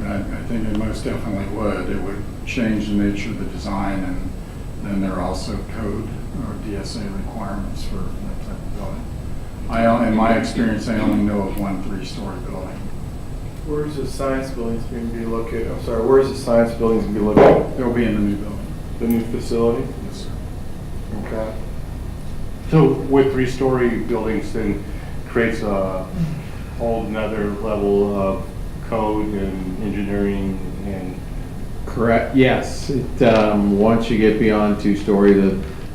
I think it most definitely would. It would change the nature of the design, and then there are also code or DSA requirements for that type of building. In my experience, I only know of one 3-story building. Where's the science buildings going to be located? I'm sorry, where's the science buildings going to be located? They'll be in the new building. The new facility? Yes, sir. Okay. So with 3-story buildings then creates a whole another level of code and engineering and Correct, yes. Once you get beyond two-story,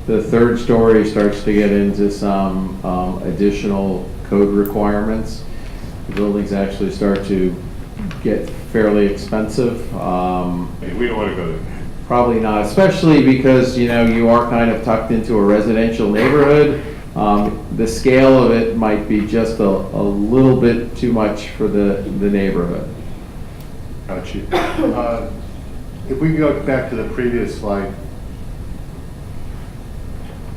the third story starts to get into some additional code requirements. The buildings actually start to get fairly expensive. We don't want to go there. Probably not, especially because, you are kind of tucked into a residential neighborhood. The scale of it might be just a little bit too much for the neighborhood. Got you. If we go back to the previous slide,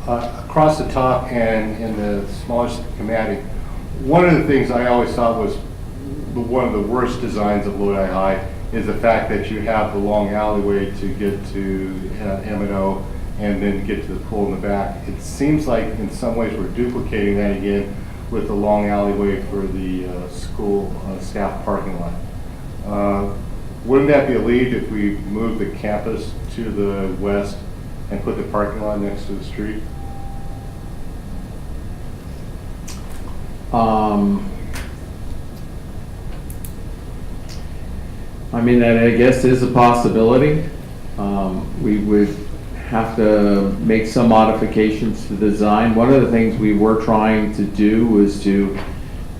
across the top and in the smaller schematic, one of the things I always thought was one of the worst designs of Lodi High is the fact that you have the long alleyway to get to M&O and then get to the pool in the back. It seems like in some ways we're duplicating that again with the long alleyway for the school staff parking lot. Wouldn't that be a lead if we moved the campus to the west and put the parking lot next to the street? That I guess is a possibility. We would have to make some modifications to the design. One of the things we were trying to do was to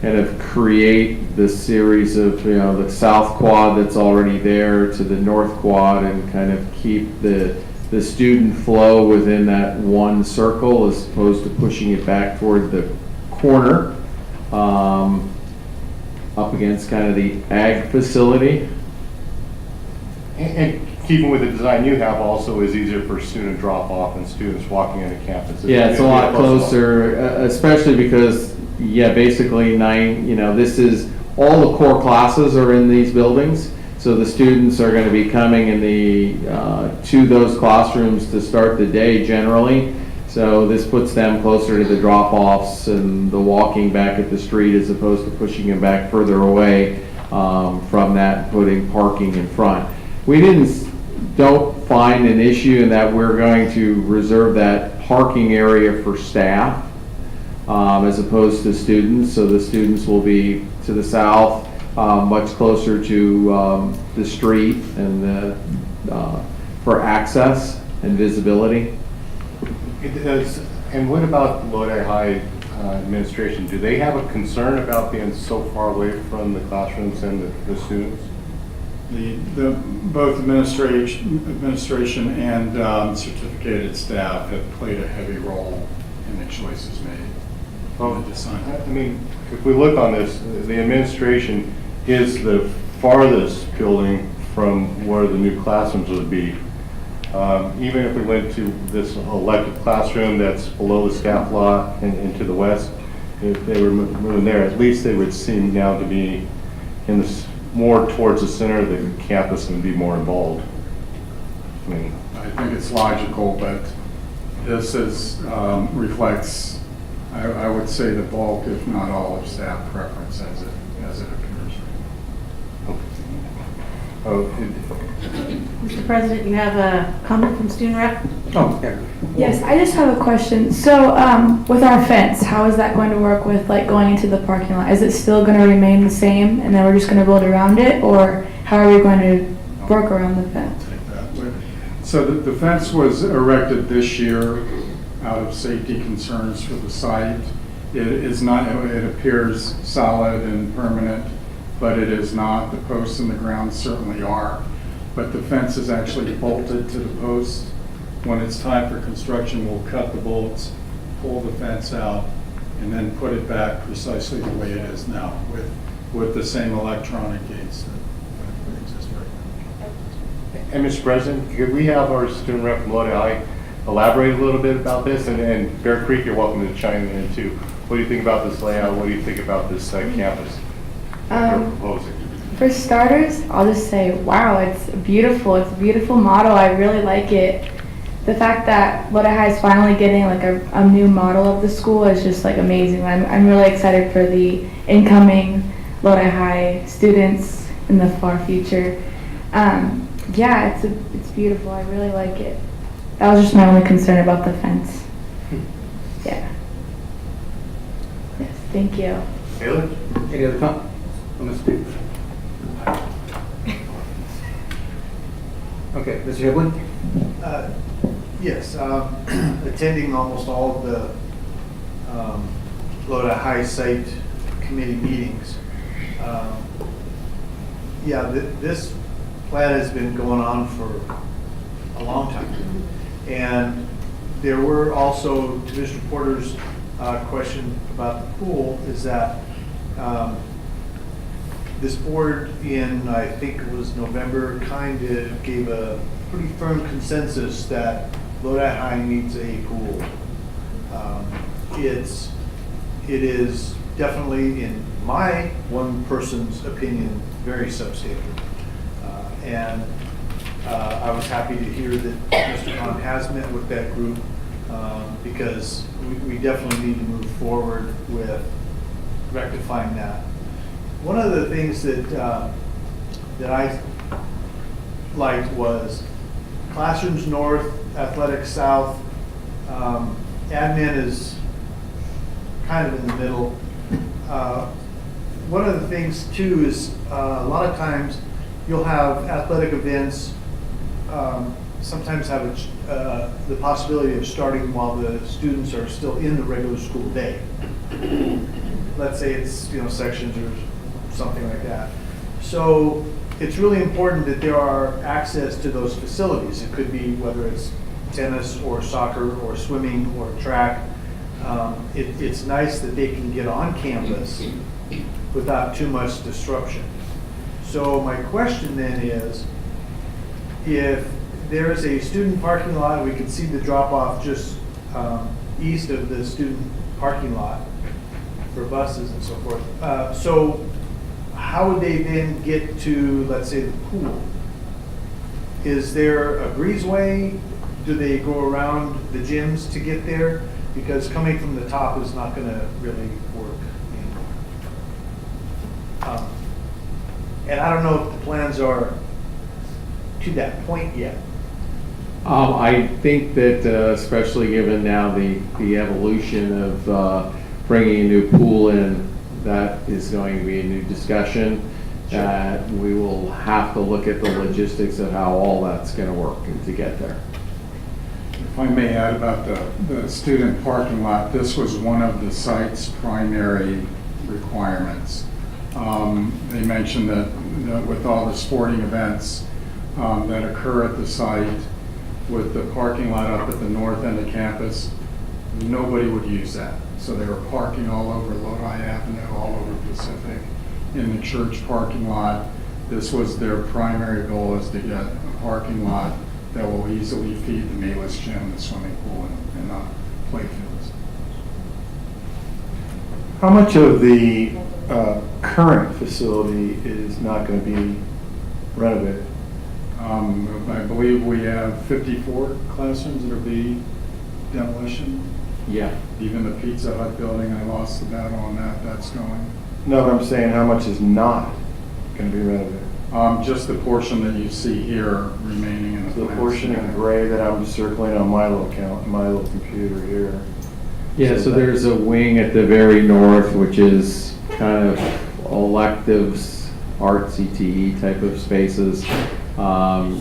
kind of create the series of, the south quad that's already there to the north quad and kind of keep the student flow within that one circle as opposed to pushing it back toward the corner up against kind of the ag facility. And keeping with the design you have also is easier for student drop off and students walking into campus. Yeah, it's a lot closer, especially because, basically this is, all the core classes are in these buildings. So the students are going to be coming to those classrooms to start the day generally. So this puts them closer to the drop-offs and the walking back at the street as opposed to pushing them back further away from that, putting parking in front. We don't find an issue in that we're going to reserve that parking area for staff as opposed to students. So the students will be to the south, much closer to the street and for access and visibility. And what about Lodi High administration? Do they have a concern about being so far away from the classrooms and the students? Both administration and certificated staff have played a heavy role in the choices made in the design. If we look on this, the administration is the farthest building from where the new classrooms would be. Even if we went to this elective classroom that's below the staff lot and into the west, if they were moving there, at least they would seem now to be in this more towards the center of the campus and be more involved. I think it's logical, but this reflects, I would say, the bulk, if not all, of staff preference as it appears. Mr. President, you have a comment from student rep? Oh, yeah. Yes, I just have a question. So with our fence, how is that going to work with going into the parking lot? Is it still going to remain the same and then we're just going to build around it, or how are we going to work around the fence? So the fence was erected this year out of safety concerns for the site. It is not, it appears solid and permanent, but it is not. The posts in the ground certainly are. But the fence is actually bolted to the posts. When it's time for construction, we'll cut the bolts, pull the fence out, and then put it back precisely the way it is now with the same electronic gates that exist right now. And Mr. President, could we have our student rep from Lodi High elaborate a little bit about this? And Bear Creek, you're welcome to chime in too. What do you think about this layout? What do you think about this campus that you're proposing? For starters, I'll just say, wow, it's beautiful. It's a beautiful model. I really like it. The fact that Lodi High is finally getting a new model of the school is just amazing. I'm really excited for the incoming Lodi High students in the far future. Yeah, it's beautiful. I really like it. That was just my only concern about the fence. Yeah. Yes, thank you. Taylor? Any other comments from the students? Okay, Mr. Hibley? Yes, attending almost all of the Lodi High Site Committee meetings. Yeah, this plan has been going on for a long time. And there were also, to Mr. Porter's question about the pool, is that this board in, I think it was November, kind of gave a pretty firm consensus that Lodi High needs a pool. It is definitely, in my one person's opinion, very substandard. And I was happy to hear that Mr. Khan has met with that group because we definitely need to move forward with rectifying that. One of the things that I liked was classrooms north, athletics south. Admin is kind of in the middle. One of the things too is a lot of times you'll have athletic events sometimes have the possibility of starting while the students are still in the regular school day. Let's say it's sections or something like that. So it's really important that there are access to those facilities. It could be whether it's tennis or soccer or swimming or track. It's nice that they can get on campus without too much disruption. So my question then is, if there is a student parking lot, we can see the drop off just east of the student parking lot for buses and so forth. So how would they then get to, let's say, the pool? Is there a breezeway? Do they go around the gyms to get there? Because coming from the top is not going to really work anymore. And I don't know if the plans are to that point yet. I think that especially given now the evolution of bringing a new pool in, that is going to be a new discussion. That we will have to look at the logistics of how all that's going to work and to get there. If I may add about the student parking lot, this was one of the site's primary requirements. They mentioned that with all the sporting events that occur at the site, with the parking lot up at the north end of campus, nobody would use that. So they were parking all over Lodi Avenue, all over Pacific, in the church parking lot. This was their primary goal, is to get a parking lot that will easily feed the meatless gym, the swimming pool, and play fields. How much of the current facility is not going to be renovated? I believe we have 54 classrooms that are being demolition. Yeah. Even the Pizza Hut building, I lost the battle on that, that's going. No, but I'm saying how much is not going to be renovated? Just the portion that you see here remaining in the The plans. portion in gray that I'm circling on my little computer here. Yeah, so there's a wing at the very north, which is kind of electives, art, CTE type of spaces.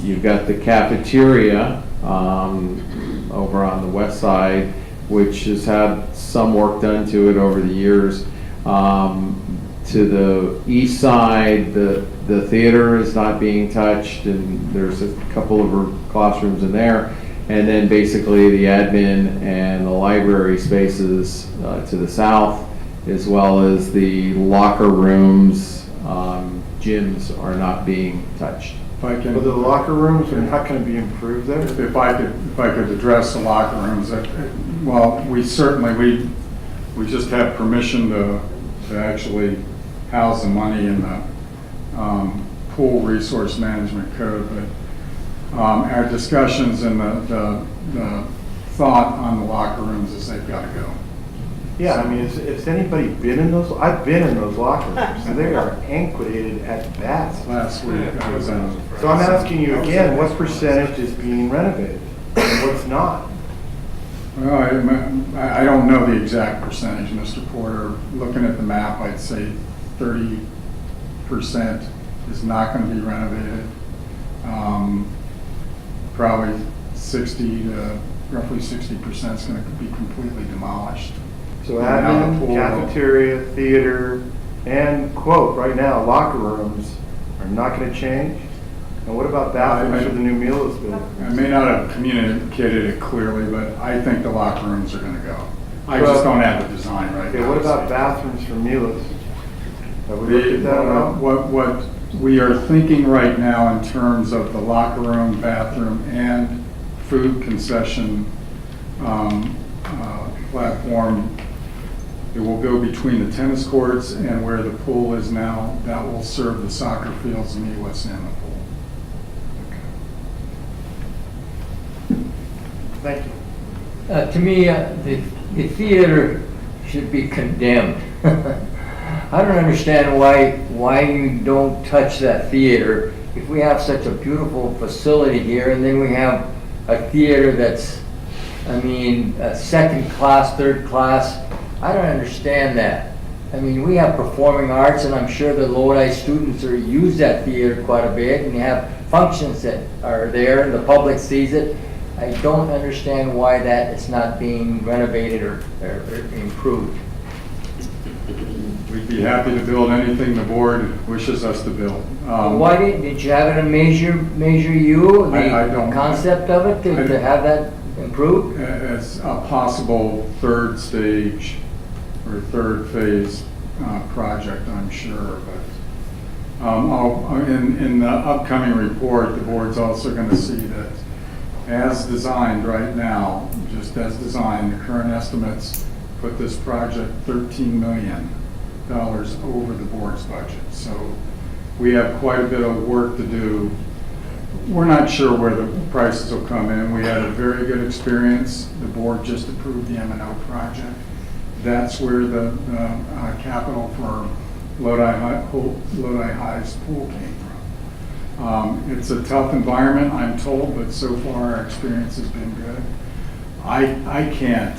You've got the cafeteria over on the west side, which has had some work done to it over the years. To the east side, the theater is not being touched, and there's a couple of classrooms in there. And then basically the admin and the library spaces to the south, as well as the locker rooms, gyms are not being touched. But the locker rooms are not going to be improved there? If I could address the locker rooms, well, we certainly, we just have permission to actually house the money in the pool resource management code, but our discussions and the thought on the locker rooms is they've got to go. Yeah, I mean, has anybody been in those? I've been in those locker rooms. They are antiquated at best. Last week I was in. So I'm asking you again, what percentage is being renovated and what's not? Well, I don't know the exact percentage, Mr. Porter. Looking at the map, I'd say 30% is not going to be renovated. probably 60 to roughly 60% is going to be completely demolished. So And now the admin, pool- cafeteria, theater, and quote, right now, locker rooms are not gonna change? And what about bathrooms for the new Milos building? I may not have communicated it clearly, but I think the locker rooms are going to go. I just don't have the design right Okay, now. what about bathrooms for Milos? Have we looked at that at all? What we are thinking right now in terms of the locker room, bathroom, and food concession platform, it will go between the tennis courts and where the pool is now. That will serve the soccer fields in the west end of the pool. Thank you. To me, the theater should be condemned. I don't understand why you don't touch that theater if we have such a beautiful facility here, and then we have a theater that's, I mean, second class, third class. I don't understand that. I mean, we have performing arts, and I'm sure the Lodi students use that theater quite a bit, and you have functions that are there, and the public sees it. I don't understand why that is not being renovated or improved. We'd be happy to build anything the board wishes us to build. Why didn't you have it in Measure U, I the don't- concept of it, to have that improved? As a possible third stage or third phase project, I'm sure, but in the upcoming report, the board's also going to see that as designed right now, just as designed, the current estimates put this project $13 million over the board's budget. So we have quite a bit of work to do. We're not sure where the prices will come in. We had a very good experience. The board just approved the M&O project. That's where the capital for Lodi High's pool came from. It's a tough environment, I'm told, but so far our experience has been good. I can't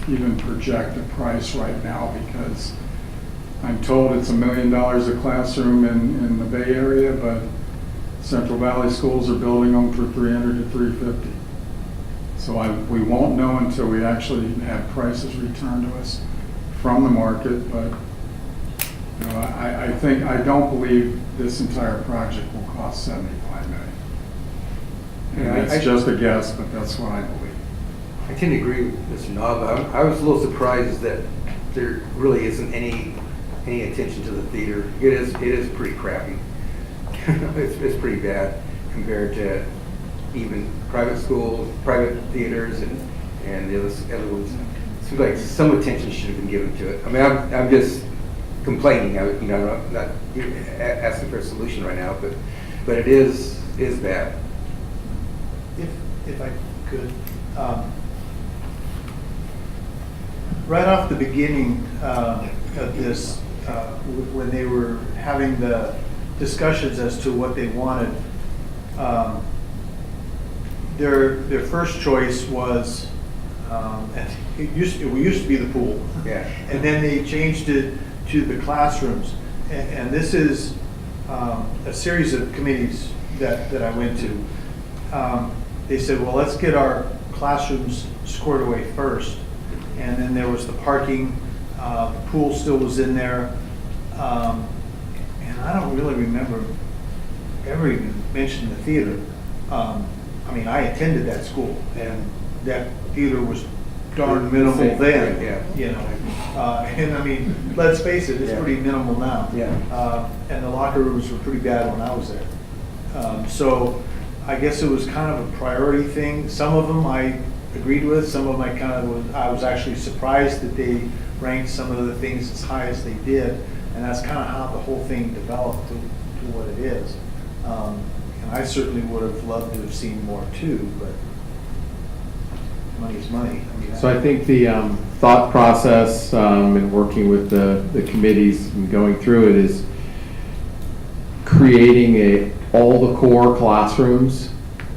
even project a price right now because I'm told it's $1 million a classroom in the Bay Area, but Central Valley schools are building them for $300 to $350. So we won't know until we actually have prices returned to us from the market, but you know, I don't believe this entire project will cost $75 million. And it's just a guess, but that's what I believe. I tend to agree with Mr. Nava. I was a little surprised that there really isn't any attention to the theater. It is pretty crappy. it's pretty bad compared to even private schools, private theaters, and the other ones. It seems like some attention should have been given to it. I mean, I'm just complaining. I'm not asking for a solution right now, but it is bad. If I could, right off the beginning of this, when they were having the discussions as to what they wanted, their first choice was, we used to be the pool. Yeah. And then they changed it to the classrooms. And this is a series of committees that I went to. They said, well, let's get our classrooms squared away first. And then there was the parking, the pool still was in there. And I don't really remember ever even mentioning the theater. I mean, I attended that school, and that theater was darn minimal then. Yeah. You know, and I mean, let's face it, it's pretty minimal now. Yeah. And the locker rooms were pretty bad when I was there. So I guess it was kind of a priority thing. Some of them I agreed with. Some of them I was actually surprised that they ranked some of the things as high as they did, and that's kind of how the whole thing developed to what it is. And I certainly would have loved to have seen more too, but money's money. I mean, So I think the thought process in working with the committees and going through it is creating all the core classrooms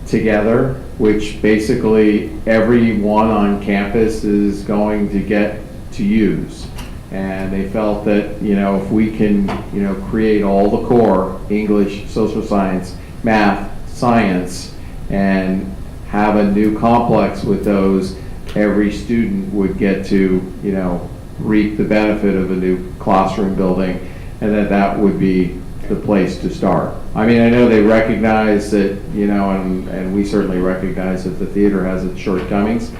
together, which basically everyone on campus is going to get to use. And they felt that, you know, if we can, you know, create all the core, English, social science, math, science, and have a new complex with those, every student would get to, reap the benefit of a new classroom building, and that would be the place to start. I mean, I know they recognize that, and we certainly recognize that the theater has its shortcomings.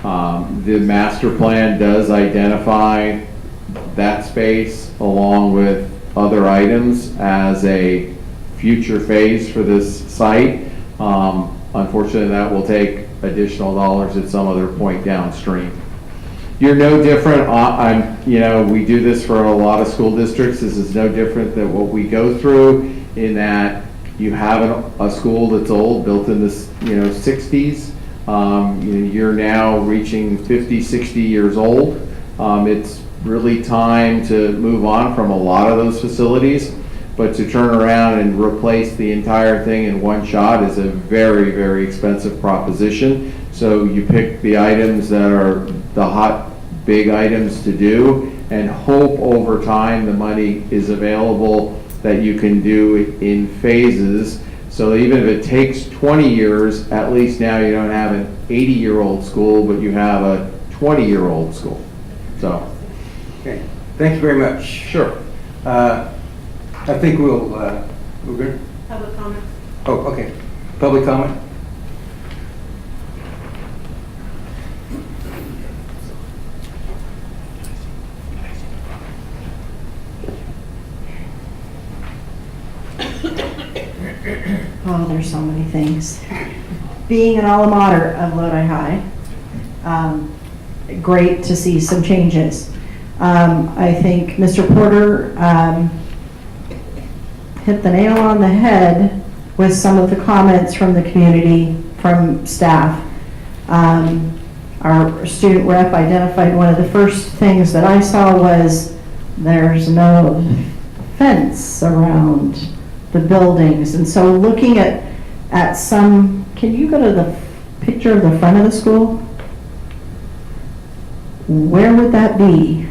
The master plan does identify that space along with other items as a future phase for this site. Unfortunately, that will take additional dollars at some other point downstream. You're no different. We do this for a lot of school districts. This is no different than what we go through, in that you have a school that's old, built in the 60s. You're now reaching 50, 60 years old. It's really time to move on from a lot of those facilities, but to turn around and replace the entire thing in one shot is a very, very expensive proposition. So you pick the items that are the hot, big items to do, and hope over time the money is available that you can do in phases. So even if it takes 20 years, at least now you don't have an 80-year-old school, but you have a 20-year-old school. So. Okay, thank you very much. Sure. I think we're good. Public comment? Oh, okay. Public comment? Oh, there's so many things. Being an alma mater of Lodi High, great to see some changes. I think Mr. Porter hit the nail on the head with some of the comments from the community, from staff. Our student rep identified one of the first things that I saw was there's no fence around the buildings. And so looking at some, can you go to the picture of the front of the school? Where would that be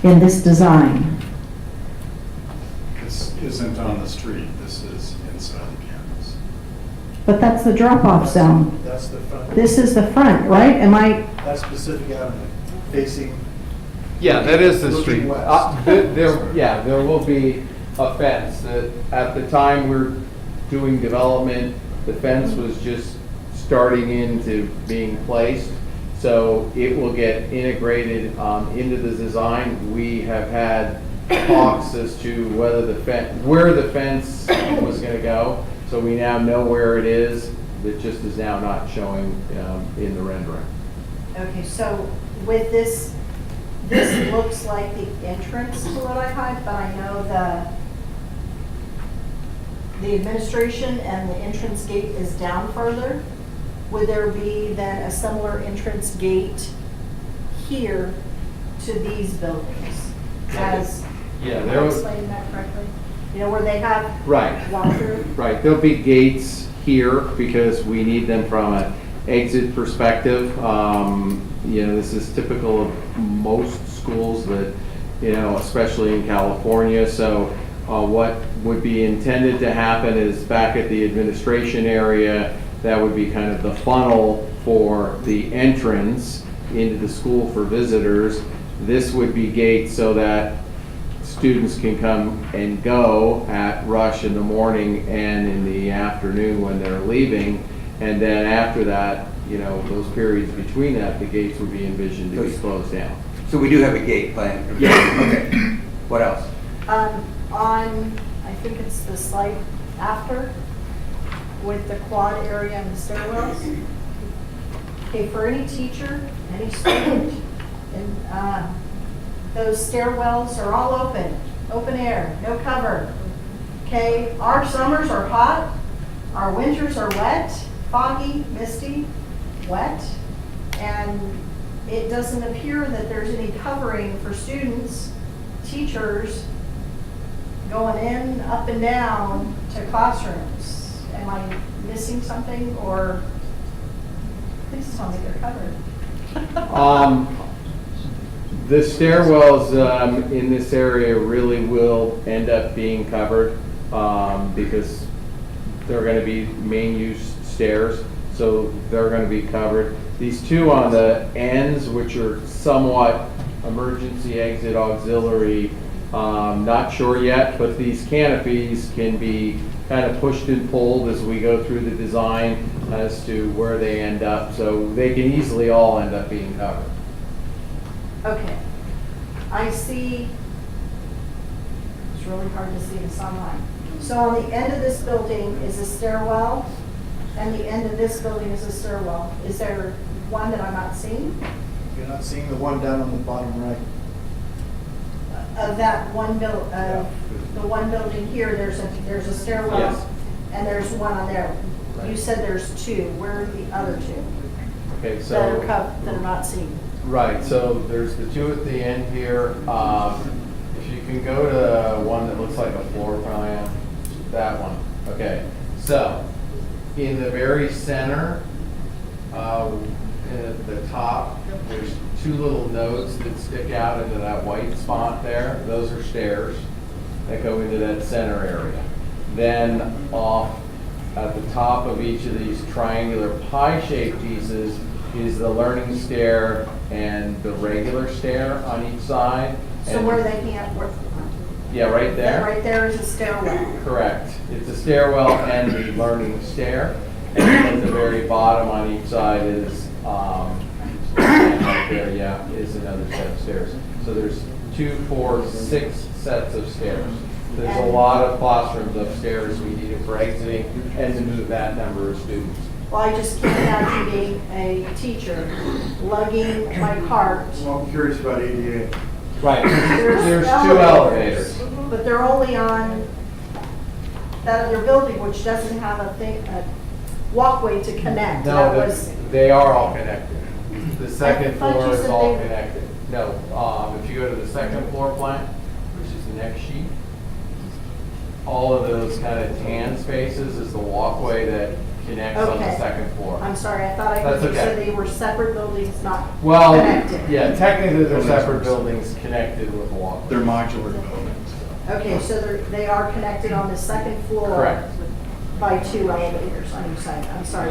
in this design? This isn't on the street, this is inside the campus. But that's the drop-off zone. That's the front. This is the front, right? Am I? That's Pacific Avenue, facing. Yeah, that is the looking street. west. There will be a fence. At the time we're doing development, the fence was just starting into being placed. So it will get integrated into the design. We have had talks as to where the fence was going to go. So we now know where it is. It just is now not showing in the rendering. Okay, so with this looks like the entrance to Lodi High, but I know the administration and the entrance gate is down further. Would there be then a similar entrance gate here to these buildings? Am I explaining that correctly? You know, where they have walk-through? Right, there'll be gates here because we need them from an exit perspective. This is typical of most schools that, especially in California. So what would be intended to happen is back at the administration area, that would be kind of the funnel for the entrance into the school for visitors. This would be gates so that students can come and go at rush in the morning and in the afternoon when they're leaving. And then after that, those periods between that, the gates would be envisioned to be closed down. So we do have a gate plan? Yeah. Okay. What else? I think it's the slide after, with the quad area and the stairwells. Okay, for any teacher, any student, and those stairwells are all open air, no cover. Okay, our summers are hot, our winters are wet, foggy, misty, wet, and it doesn't appear that there's any covering for students, teachers, going in, up and down to classrooms. Am I missing something, or please tell me they're covered? The stairwells in this area really will end up being covered because they're going to be main use stairs, so they're going to be covered. These two on the ends, which are somewhat emergency exit auxiliary, not sure yet, but these canopies can be kind of pushed and pulled as we go through the design as to where they end up, so they can easily all end up being covered. Okay. I see, it's really hard to see this online. So on the end of this building is a stairwell, and the end of this building is a stairwell. Is there one that I'm not seeing? You're not seeing the one down on the bottom right. Of that one the one building here, there's a stairwell, Yes. and there's one on there. Right. You said there's two. Where are the other two Okay, so. that are not seen? Right, so there's the two at the end here. If you can go to one that looks like a floor plan, that one. Okay, so in the very center, at the top, there's two little nodes that stick out into that white spot there. Those are stairs that go into that center area. Then off at the top of each of these triangular pie-shaped pieces is the learning stair and the regular stair on each side. So where they can't work? Yeah, right there. Right there is a stairwell. Correct. It's a stairwell and the learning stair. And at the very bottom on each side is, right there, yeah, is another set of stairs. So there's 2, 4, 6 sets of stairs. There's a lot of classrooms upstairs we needed for exiting and to move that number of students. Well, I just can't imagine being a teacher, lugging my cart. Well, I'm curious about ADA. Right, there's 2 elevators. But they're only on that other building, which doesn't have a walkway to connect. No, That was, they are all connected. The second I thought floor you is said all they- connected. No, if you go to the second floor plan, which is the next sheet, all of those kind of tan spaces is the walkway that connects on the Okay. second floor. I'm sorry, I thought I That's heard you say okay. they were separate buildings, not Well, connected. yeah, technically they're separate buildings connected with a walkway. They're modular buildings. Okay, so they are connected on the second floor. Correct. By 2 elevators on each side. I'm sorry,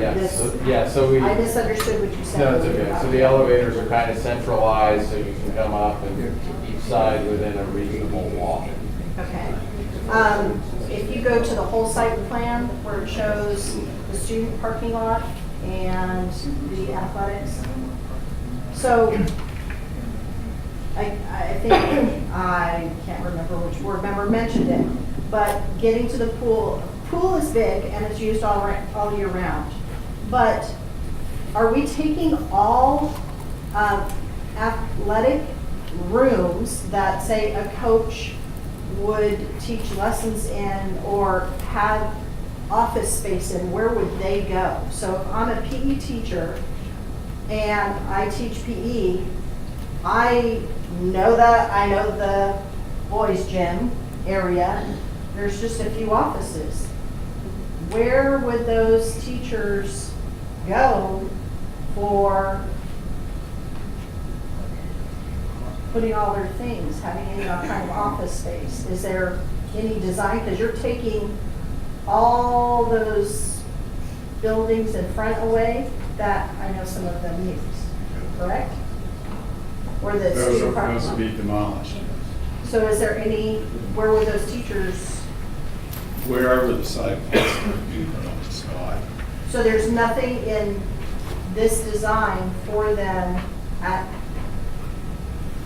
So we. I misunderstood what you said. No, it's okay. So the elevators are kind of centralized, so you can come up and each side within a reasonable walk. Okay. If you go to the whole site plan where it shows the student parking lot and the athletics. So I think, I can't remember which board member mentioned it, but getting to the pool is big and it's used all year round. But are we taking all athletic rooms that, say, a coach would teach lessons in or have office space in, where would they go? So if I'm a PE teacher and I teach PE, I know the boys' gym area. There's just a few offices. Where would those teachers go for putting all their things, having any kind of office space? Is there any design? Because you're taking all those buildings in front away that I know some of them use, correct? Or the student parking Those lot. would be demolished. So is there any, where would those teachers, Wherever the site is, you put on the side. so there's nothing in this design for them at,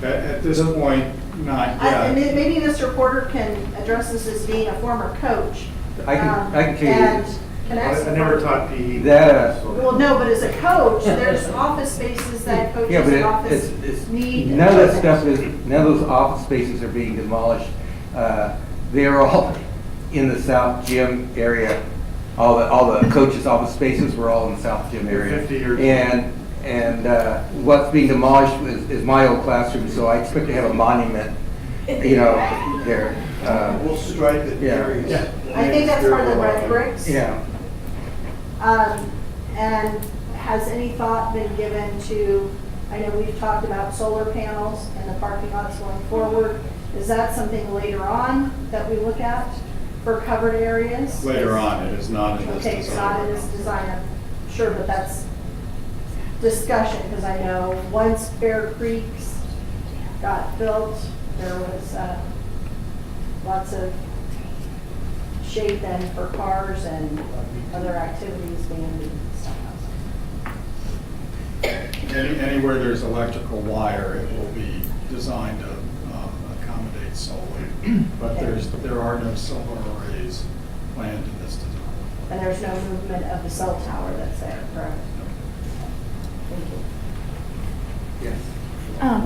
At this point, not yet. maybe Mr. Porter can address this as being a former coach. I can tell you. And can ask. I never taught PE. That, Well, no, but as a coach, there's office spaces that coaches yeah, but and office it's, need. none of that stuff is, none of those office spaces are being demolished. They're all in the south gym area. All the coaches' office spaces were all in the south gym area. 50 years. And what's being demolished is my old classroom, so I expect to have a monument, there. We'll stripe it. Yeah. areas. I think that's part of the red bricks. Yeah. And has any thought been given to, I know we've talked about solar panels in the parking lots going forward. Is that something later on that we look at? for covered areas? Later on, it is not in this Okay, it's not in design. this design, I'm sure, but that's discussion, because I know once Bear Creeks got built, there was lots of shade then for cars and other activities being stuff. Anywhere there's electrical wire, it will be designed to accommodate solar. But there are no solar arrays planned in this design. And there's no movement of the cell tower that's there, correct? Thank you. Yes.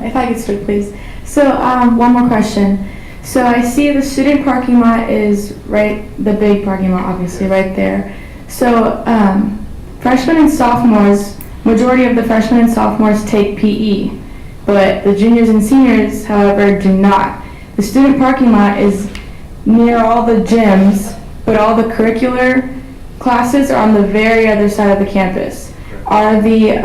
If I could speak, please. So, one more question. So I see the student parking lot is right, the big parking lot, obviously, right there. So, freshmen and sophomores, majority of the freshmen and sophomores take PE, but the juniors and seniors, however, do not. The student parking lot is near all the gyms, but all the curricular classes are on the very other side of the campus. Are the,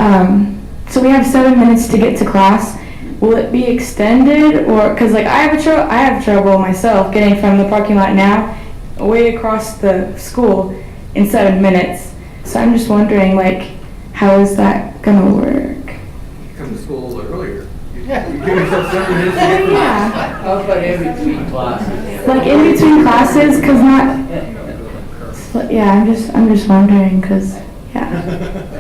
so we have 7 minutes to get to class. Will it be extended, or, cause like I have trouble myself getting from the parking lot now way across the school in 7 minutes. So I'm just wondering, like, how is that gonna work? You come to school a little earlier. Yeah. You give yourself 7 minutes to get to Yeah. How about in between classes? Like in between classes, cause not, yeah, I'm just wondering, cause, yeah. That's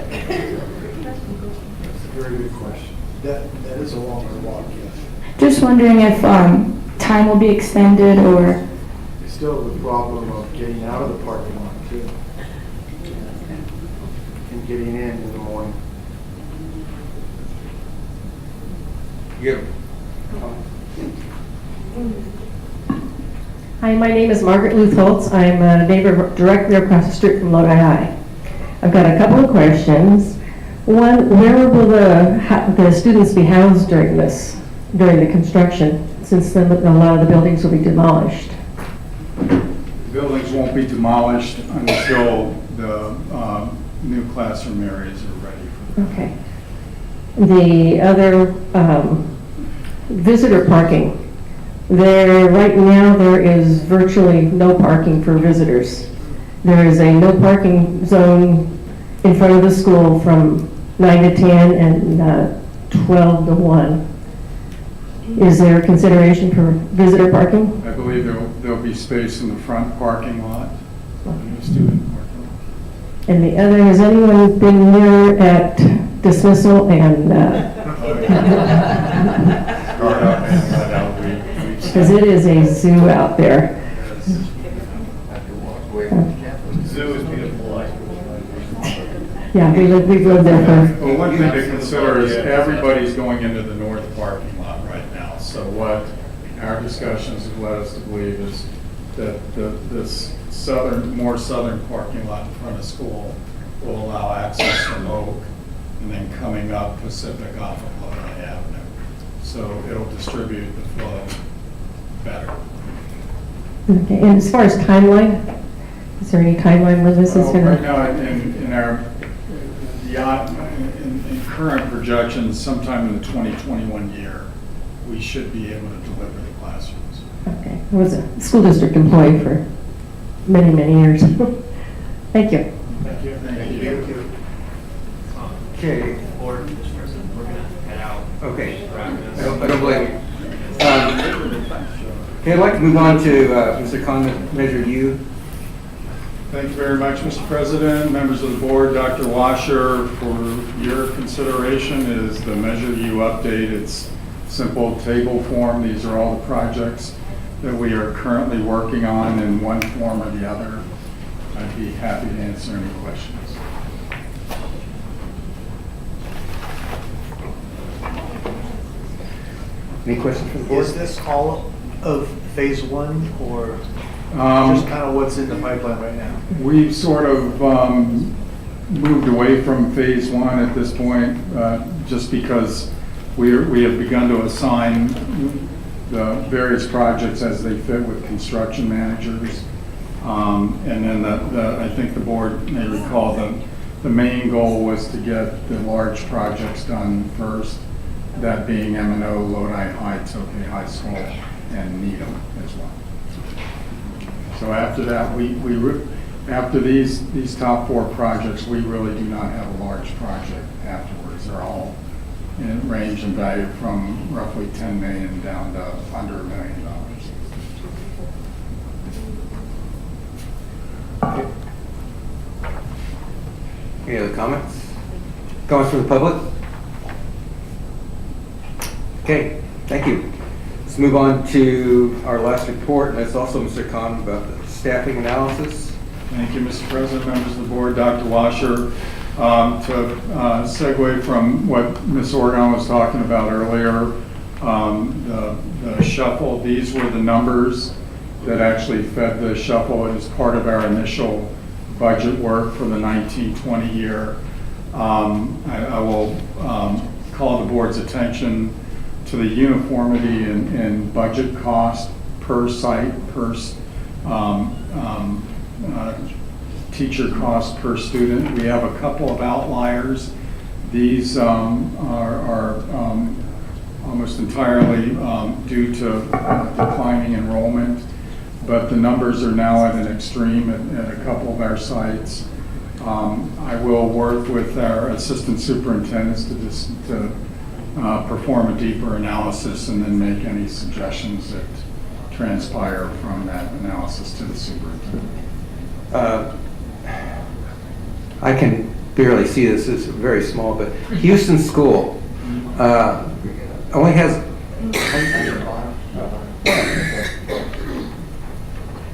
a very good question. That is a longer walk, yes. Just wondering if, time will be extended or, There's still the problem of getting out of the parking lot too. And getting in the morning. You. Hi, my name is Margaret Lutholtz. I'm a neighbor directly across the street from Lodi High. I've got a couple of questions. One, where will the students be housed during the construction, since then a lot of the buildings will be demolished? Buildings won't be demolished until the new classroom areas are ready for that. Okay. The other, visitor parking. Right now, there is virtually no parking for visitors. There is a no parking zone in front of the school from 9 to 10 and 12 to 1. Is there consideration for visitor parking? I believe there'll be space in the front parking lot, in the student parking lot. And the other, has anyone been here at dismissal and, because it is a zoo out there. Zoo is beautiful. Yeah, we've lived there for. Well, one thing to consider is everybody's going into the north parking lot right now. So what our discussions have led us to believe is that this more southern parking lot in front of school will allow access from Oak and then coming up Pacific off of Lodi Avenue. So it'll distribute the flow better. Okay, and as far as timeline, is there any timeline when this is Well, going right to? now, in our in current projections, sometime in the 2021 year, we should be able to deliver the classrooms. Okay, I was a school district employee for many, many years. Thank you. Thank you. Thank you. Okay. Board, Mr. President, we're gonna head out. Okay. I don't blame you. Okay, I'd like to move on to Mr. Conlon, Measure U. Thank you very much, Mr. President, members of the board, Dr. Washer. For your consideration is the Measure U update. It's simple table form. These are all the projects that we are currently working on in one form or the other. I'd be happy to answer any questions. Any questions from the board? Is this all of phase one, or just kind of what's in the pipeline right now? We've sort of moved away from phase one at this point, just because we have begun to assign the various projects as they fit with construction managers. And then I think the board may recall the main goal was to get the large projects done first, that being M&O, Lodi High, Tokay High School, and Needham as well. So after that, after these top 4 projects, we really do not have a large project afterwards. They're all in range in value from roughly $10 million down to under $1 million. Any other comments? Comments from the public? Okay, thank you. Let's move on to our last report, and that's also Mr. Khan about the staffing analysis. Thank you, Mr. President, members of the board, Dr. Washer. To segue from what Ms. Orgon was talking about earlier, the shuffle, these were the numbers that actually fed the shuffle as part of our initial budget work for the 1920 year. I will call the board's attention to the uniformity in budget cost per site, per teacher cost per student. We have a couple of outliers. These are almost entirely due to declining enrollment, but the numbers are now at an extreme at a couple of our sites. I will work with our assistant superintendents to perform a deeper analysis and then make any suggestions that transpire from that analysis to the superintendent. I can barely see this, it's very small, but Houston School only has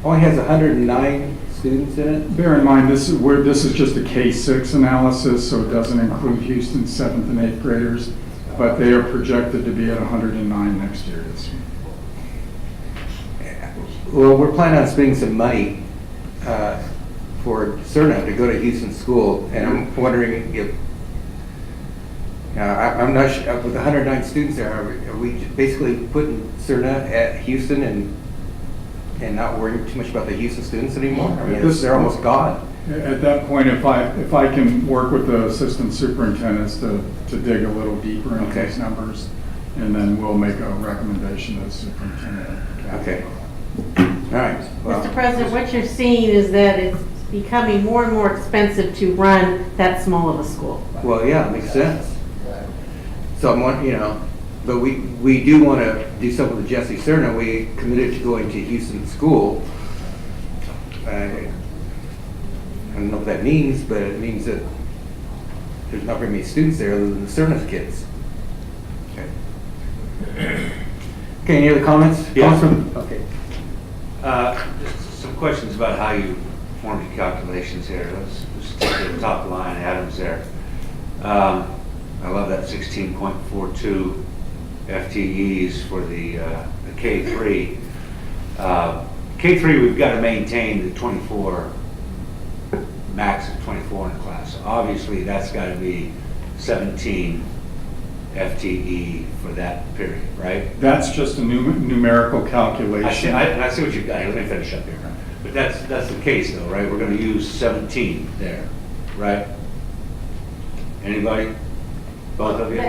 109 students in it. Bear in mind, this is just a K-6 analysis, so it doesn't include Houston's 7th and 8th graders, but they are projected to be at 109 next year. Well, we're planning on spending some money for Cerna to go to Houston School, and I'm wondering if, I'm not sure, with 109 students there, are we basically putting Cerna at Houston and not worrying too much about the Houston students anymore? I mean, they're almost gone. At that point, if I can work with the assistant superintendents to dig a little deeper into these numbers, and then we'll make a recommendation to the superintendent. Okay. All right. Well, Mr. President, what you're seeing is that it's becoming more and more expensive to run that small of a school. well, yeah, it makes sense. So I'm wondering, but we do want to do something with Jesse Cerna. We committed to going to Houston School. I don't know what that means, but it means that there's not very many students there other than the Cerna's kids. Okay, any other comments? Yeah. Okay. Just some questions about how you form your calculations here. Let's take the top line items there. I love that 16.42 FTEs for the K3. K3, we've got to maintain the 24, max of 24 in the class. So obviously, that's got to be 17 FTE for that period, right? That's just a numerical calculation. I see what you've got here. Let me finish up here. But that's the case, though, right? We're going to use 17 there, right? Anybody? Both of you?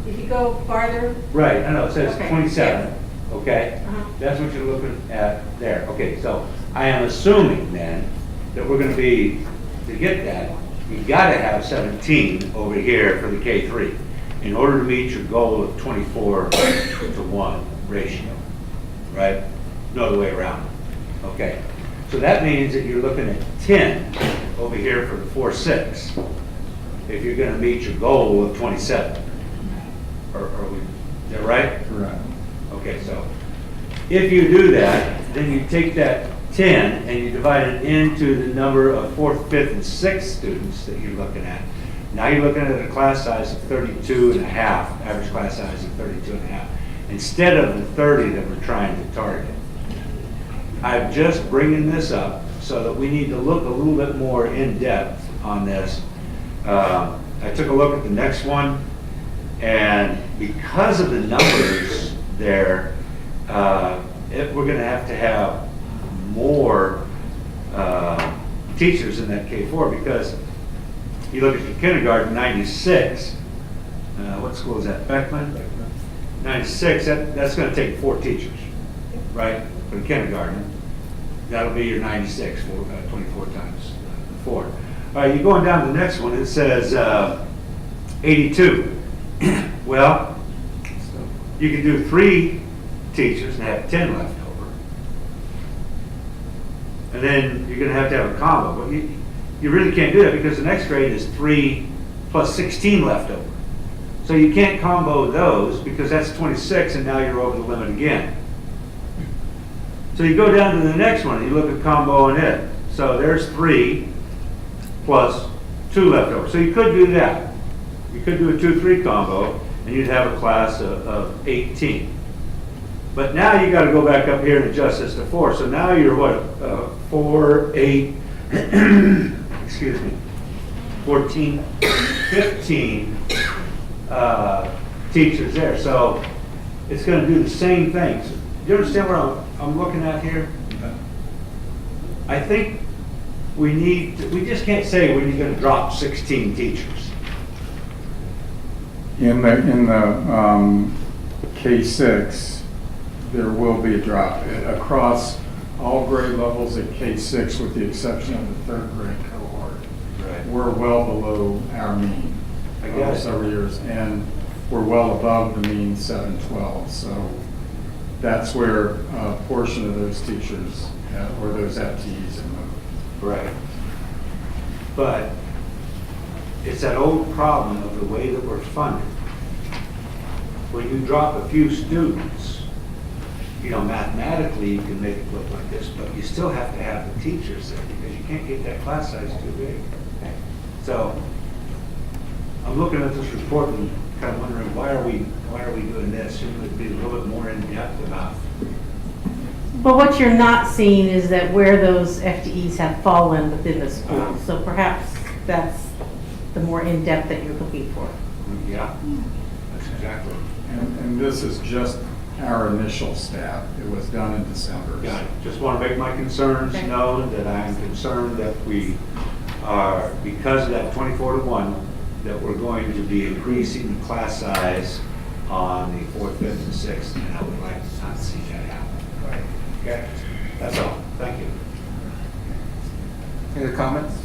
If you go farther. Right, I know, it says Okay. 27, okay? That's what you're looking at there. Okay, so I am assuming then that we're gonna be, to get that, you gotta have 17 over here for the K3 in order to meet your goal of 24 to 1 ratio, right? No other way around, okay? So that means that you're looking at 10 over here for the 4-6 if you're gonna meet your goal of 27. Are we, is that right? Correct. Okay, so if you do that, then you take that 10 and you divide it into the number of 4th, 5th, and 6th students that you're looking at. Now you're looking at a class size of 32 and a half, average class size of 32 and a half, instead of the 30 that we're trying to target. I'm just bringing this up so that we need to look a little bit more in depth on this. I took a look at the next one. And because of the numbers there, we're going to have more teachers in that K4 because you look at the kindergarten, 96. What school is that? Beckman? 96. That's going to take 4 teachers, right, for the kindergarten. That'll be your 96, 24 times 4. All right, you're going down to the next one. It says 82. Well, you can do 3 teachers and have 10 left over. And then you're going to have a combo. But you really can't do that because the next grade is 3 plus 16 left over. So you can't combo those because that's 26 and now you're over the limit again. So you go down to the next one and you look at comboing it. So there's 3 plus 2 left over. So you could do that. You could do a 2-3 combo and you'd have a class of 18. But now you got to go back up here and adjust this to 4. So now you're what? 4, 8, excuse me, 14, 15 teachers there. So it's going to do the same things. Do you understand what I'm looking at here? I think we just can't say we're going to drop 16 teachers. In the K-6, there will be a drop across all grade levels at K-6 with the exception of the 3rd grade cohort. Right. We're well below our mean several years, and we're well above the mean 7-12. So that's where a portion of those teachers or those FTEs are moved. Right. But it's that old problem of the way that we're funded. When you drop a few students, mathematically you can make it look like this, but you still have to have the teachers there because you can't get that class size too big. So I'm looking at this report and kind of wondering why are we doing this? Shouldn't we be a little bit more in depth about? But what you're not seeing is that where those FTEs have fallen within the school. So perhaps that's the more in-depth that you're looking for. Yeah, that's exactly. And this is just our initial staff. It was done in December. Got it. Just want to make my concerns known that I'm concerned that we are, because of that 24-to-1, that we're going to be increasing the class size on the 4th, 5th, and 6th, and I would like to not see that happen. Right. Okay, that's all. Thank you. Any other comments?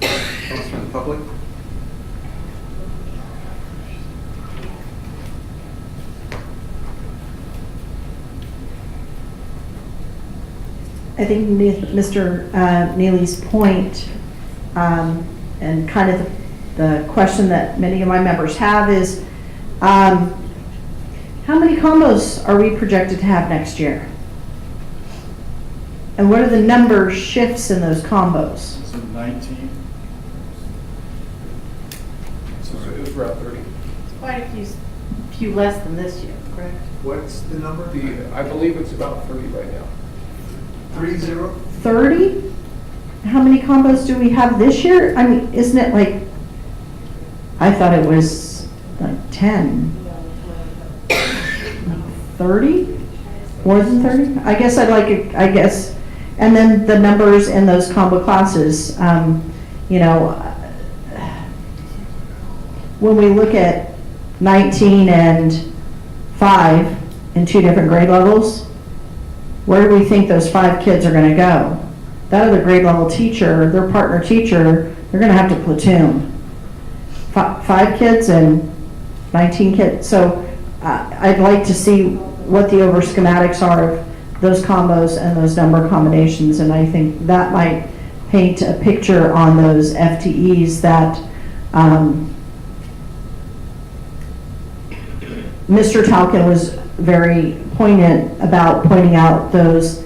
Comments from the public? I think Mr. Neely's point, and kind of the question that many of my members have is, how many combos are we projected to have next year? And what are the number shifts in those combos? Is it 19? So it was around 30. It's quite a few less than this year, correct? What's the number? I believe it's about 30 right now. 30? 30? How many combos do we have this year? I mean, isn't it like, I thought it was like 10. 30? More than 30? I guess I'd like it, and then the numbers in those combo classes, when we look at 19 and 5 in 2 different grade levels, where do we think those 5 kids are going to go? That other grade level teacher, their partner teacher, they're going to have to platoon. 5 kids and 19 kids. So I'd like to see what the over schematics are of those combos and those number combinations, and I think that might paint a picture on those FTEs that Mr. Talkin was very poignant about pointing out those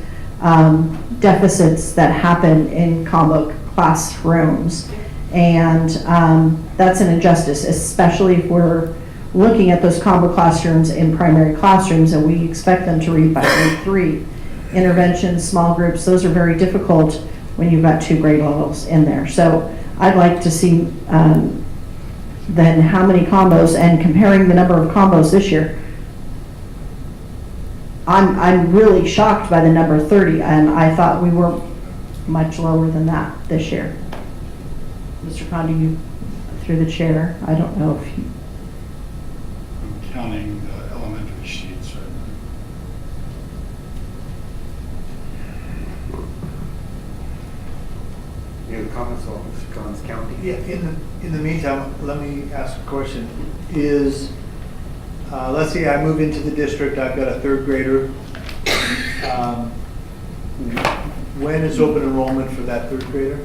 deficits that happen in combo classrooms. And that's an injustice, especially if we're looking at those combo classrooms in primary classrooms and we expect them to read by grade 3. Interventions, small groups, those are very difficult when you've got 2 grade levels in there. So I'd like to see then how many combos, and comparing the number of combos this year. I'm really shocked by the number 30, and I thought we were much lower than that this year. Mr. Condi, you through the chair. I don't know if you. I'm counting the elementary sheets right now. Any other comments on Mr. John's county? Yeah, in the meantime, let me ask a question. Is, let's say I move into the district, I've got a third grader. When is open enrollment for that third grader?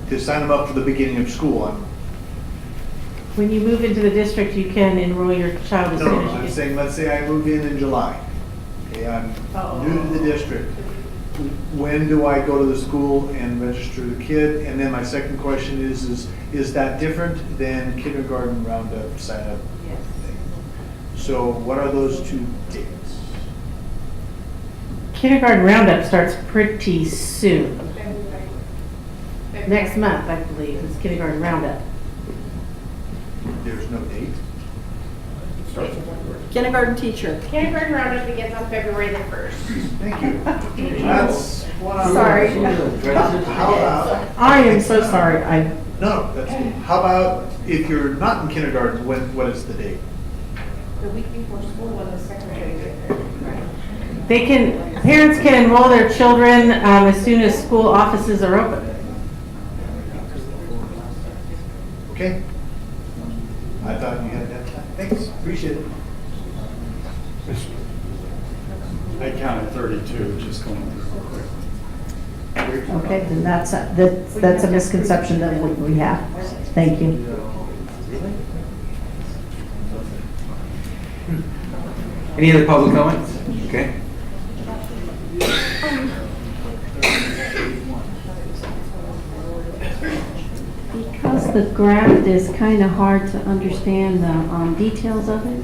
To sign them up for the beginning of school, When you move into the district, you can enroll your child as no, soon as you I'm get. saying, let's say I move in July. Okay, I'm new to the district. When do I go to the school and register the kid? And then my second question is that different than kindergarten roundup sign up? Yes. So what are those two dates? Kindergarten roundup starts pretty soon. Next month, I believe, is kindergarten roundup. There's no date? Kindergarten teacher. Kindergarten roundup begins on February the 1st. Thank you. That's what I'm. Sorry. How about? I am so sorry. No, that's good. How about if you're not in kindergarten, what is the date? The week before school when the second grade. Parents can enroll their children as soon as school offices are open. Okay. I thought you had that time. Thanks, appreciate it. I counted 32, just going through real quick. Okay, then that's a misconception that we have. Thank you. Any other public comments? Okay. Because the graph is kind of hard to understand the details of it,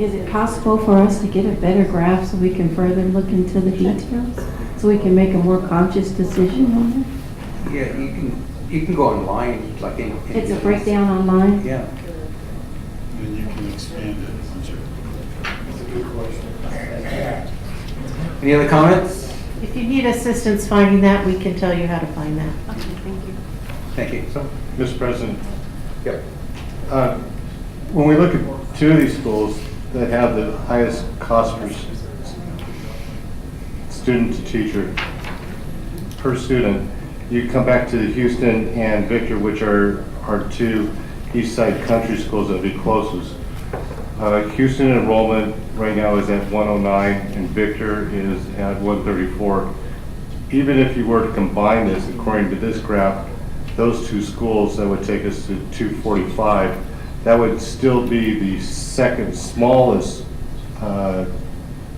is it possible for us to get a better graph so we can further look into the details? So we can make a more conscious decision on it? Yeah, you can go online, like in. It's a breakdown online? Yeah. And you can expand it once you're. That's a good question. Any other comments? If you need assistance finding that, we can tell you how to find that. Okay, thank you. Thank you. So, Mr. President, Yep. when we look at two of these schools that have the highest cost per student to teacher, per student, you come back to Houston and Victor, which are our two east side country schools that would be closest. Houston enrollment right now is at 109 and Victor is at 134. Even if you were to combine this, according to this graph, those two schools, that would take us to 245. That would still be the second smallest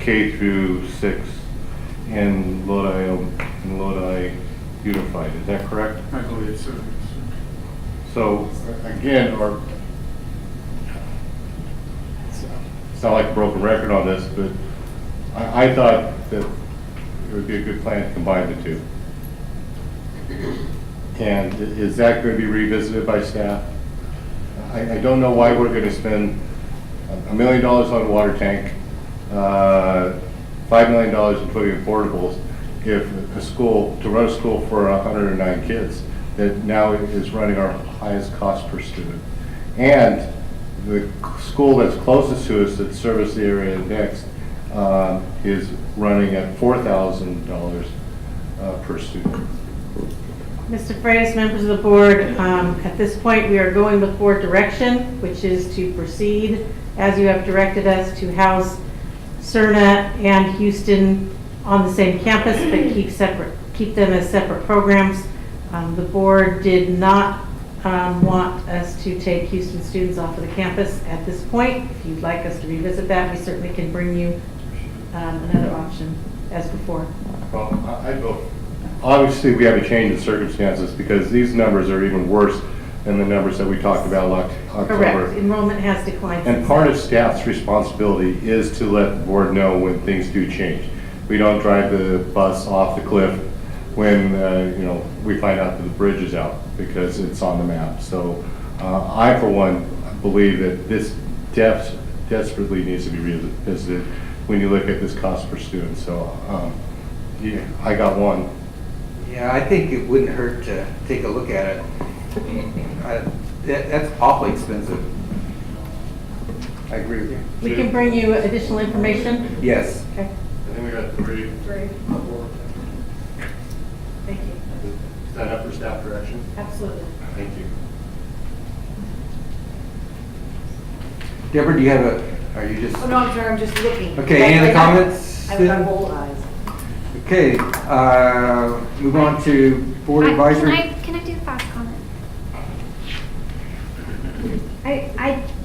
K through 6 in Lodi Unified. Is that correct? I believe so. So again, it's not like a broken record on this, but I thought that it would be a good plan to combine the two. And is that going to be revisited by staff? I don't know why we're going to spend $1 million on a water tank, $5 million in putting in portables, if a school, to run a school for 109 kids, that now is running our highest cost per student. And the school that's closest to us that serves the area next is running at $4,000 per student. Mr. Freitas, members of the board, at this point, we are going with board direction, which is to proceed as you have directed us to house Cerna and Houston on the same campus, but keep them as separate programs. The board did not want us to take Houston students off of the campus at this point. If you'd like us to revisit that, we certainly can bring you another option as before. Well, I'd vote. Obviously, we have a change in circumstances because these numbers are even worse than the numbers that we talked about last October. Correct. Enrollment has declined. And part of staff's responsibility is to let the board know when things do change. We don't drive the bus off the cliff when we find out that the bridge is out because it's on the map. So I, for one, believe that this desperately needs to be revisited when you look at this cost per student. So yeah, I got one. Yeah, I think it wouldn't hurt to take a look at it. That's awfully expensive. I agree with you. We can bring you additional information? Yes. Okay. And then we got 3. 3. 4. Thank you. Is that up for staff direction? Absolutely. Thank you. Deborah, do you have are you just? Oh, no, I'm sorry, I'm just looking. Okay, any other comments? I've got bold eyes. Okay, move on to board advisory. Can I do a fast comment?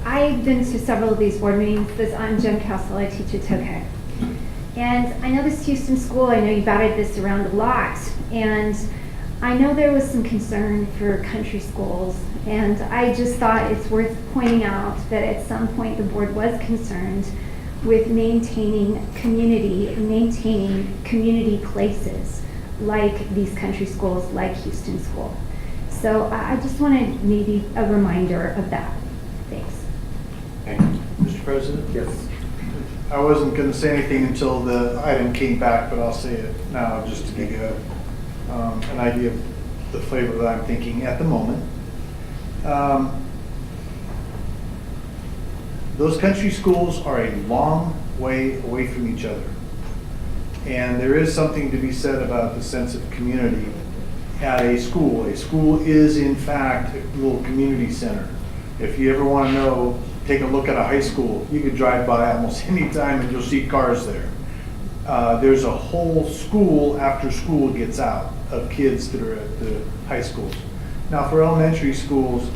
I've been to several of these board meetings. I'm Jen Castle, I teach at Tokay. And I know this Houston school, I know you batted this around a lot. And I know there was some concern for country schools. And I just thought it's worth pointing out that at some point the board was concerned with maintaining community places like these country schools, like Houston School. So I just wanted maybe a reminder of that. Thanks. Thank you. Mr. President? Yes. I wasn't going to say anything until the item came back, but I'll say it now just to give you an idea of the flavor that I'm thinking at the moment. Those country schools are a long way away from each other. And there is something to be said about the sense of community at a school. A school is, in fact, a little community center. If you ever want to know, take a look at a high school. You could drive by almost any time and you'll see cars there. There's a whole school after school gets out of kids that are at the high schools. Now, for elementary schools,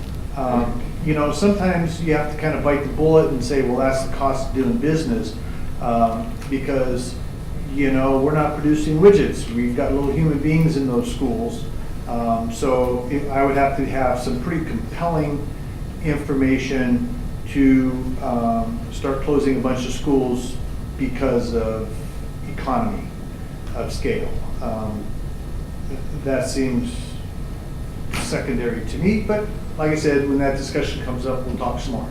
you know, sometimes you have to kind of bite the bullet and say, well, that's the cost of doing business, because, you know, we're not producing widgets. We've got little human beings in those schools. So I would have to have some pretty compelling information to start closing a bunch of schools because of economy of scale. That seems secondary to me, but like I said, when that discussion comes up, we'll talk some more.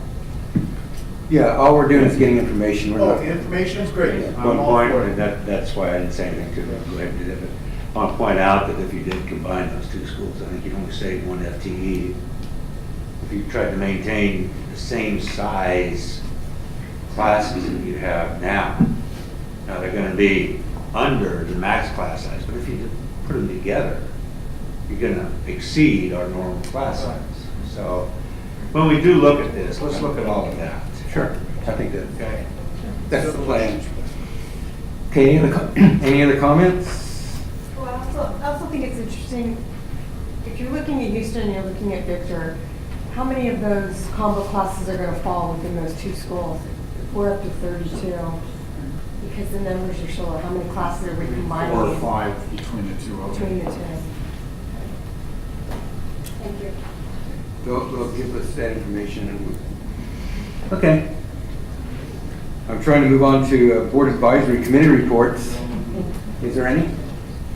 Yeah, all we're doing is getting information. We're not. The information is great. One point, and that's why I didn't say anything to them. Go ahead and do that. But I want to point out that if you did combine those two schools, I think you'd only save 1 FTE. If you tried to maintain the same size classes that you have now, now they're going to be under the max class size, but if you put them together, you're going to exceed our normal class size. So when we do look at this, let's look at all of that. Sure, I think that's the plan. Okay, any other comments? Well, I also think it's interesting, if you're looking at Houston and you're looking at Victor, how many of those combo classes are going to fall within those two schools? We're up to 32, because the numbers are showing how many classes are we combining? 4 or 5 between the two. Between the two. Thank you. They'll give us that information. Okay. I'm trying to move on to board advisory committee reports. Is there any?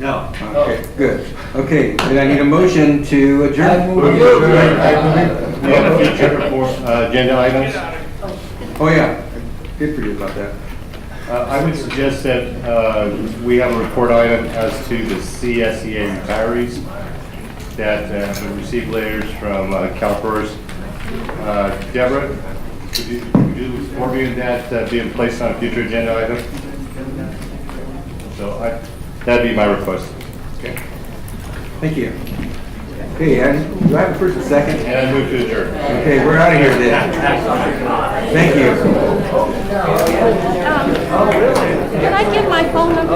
No. Okay, good. Okay, then I need a motion to adjourn. Any other future agenda items? Oh, yeah. Good for you about that. I would suggest that we have a report item as to the Csea retirees that we received letters from CalPERS. Deborah, could you inform me of that being placed on a future agenda item? So that'd be my request. Okay. Thank you. Okay, do I have a first and second? And I move to adjourn. Okay, we're out of here then. Thank you. Can I give my phone number?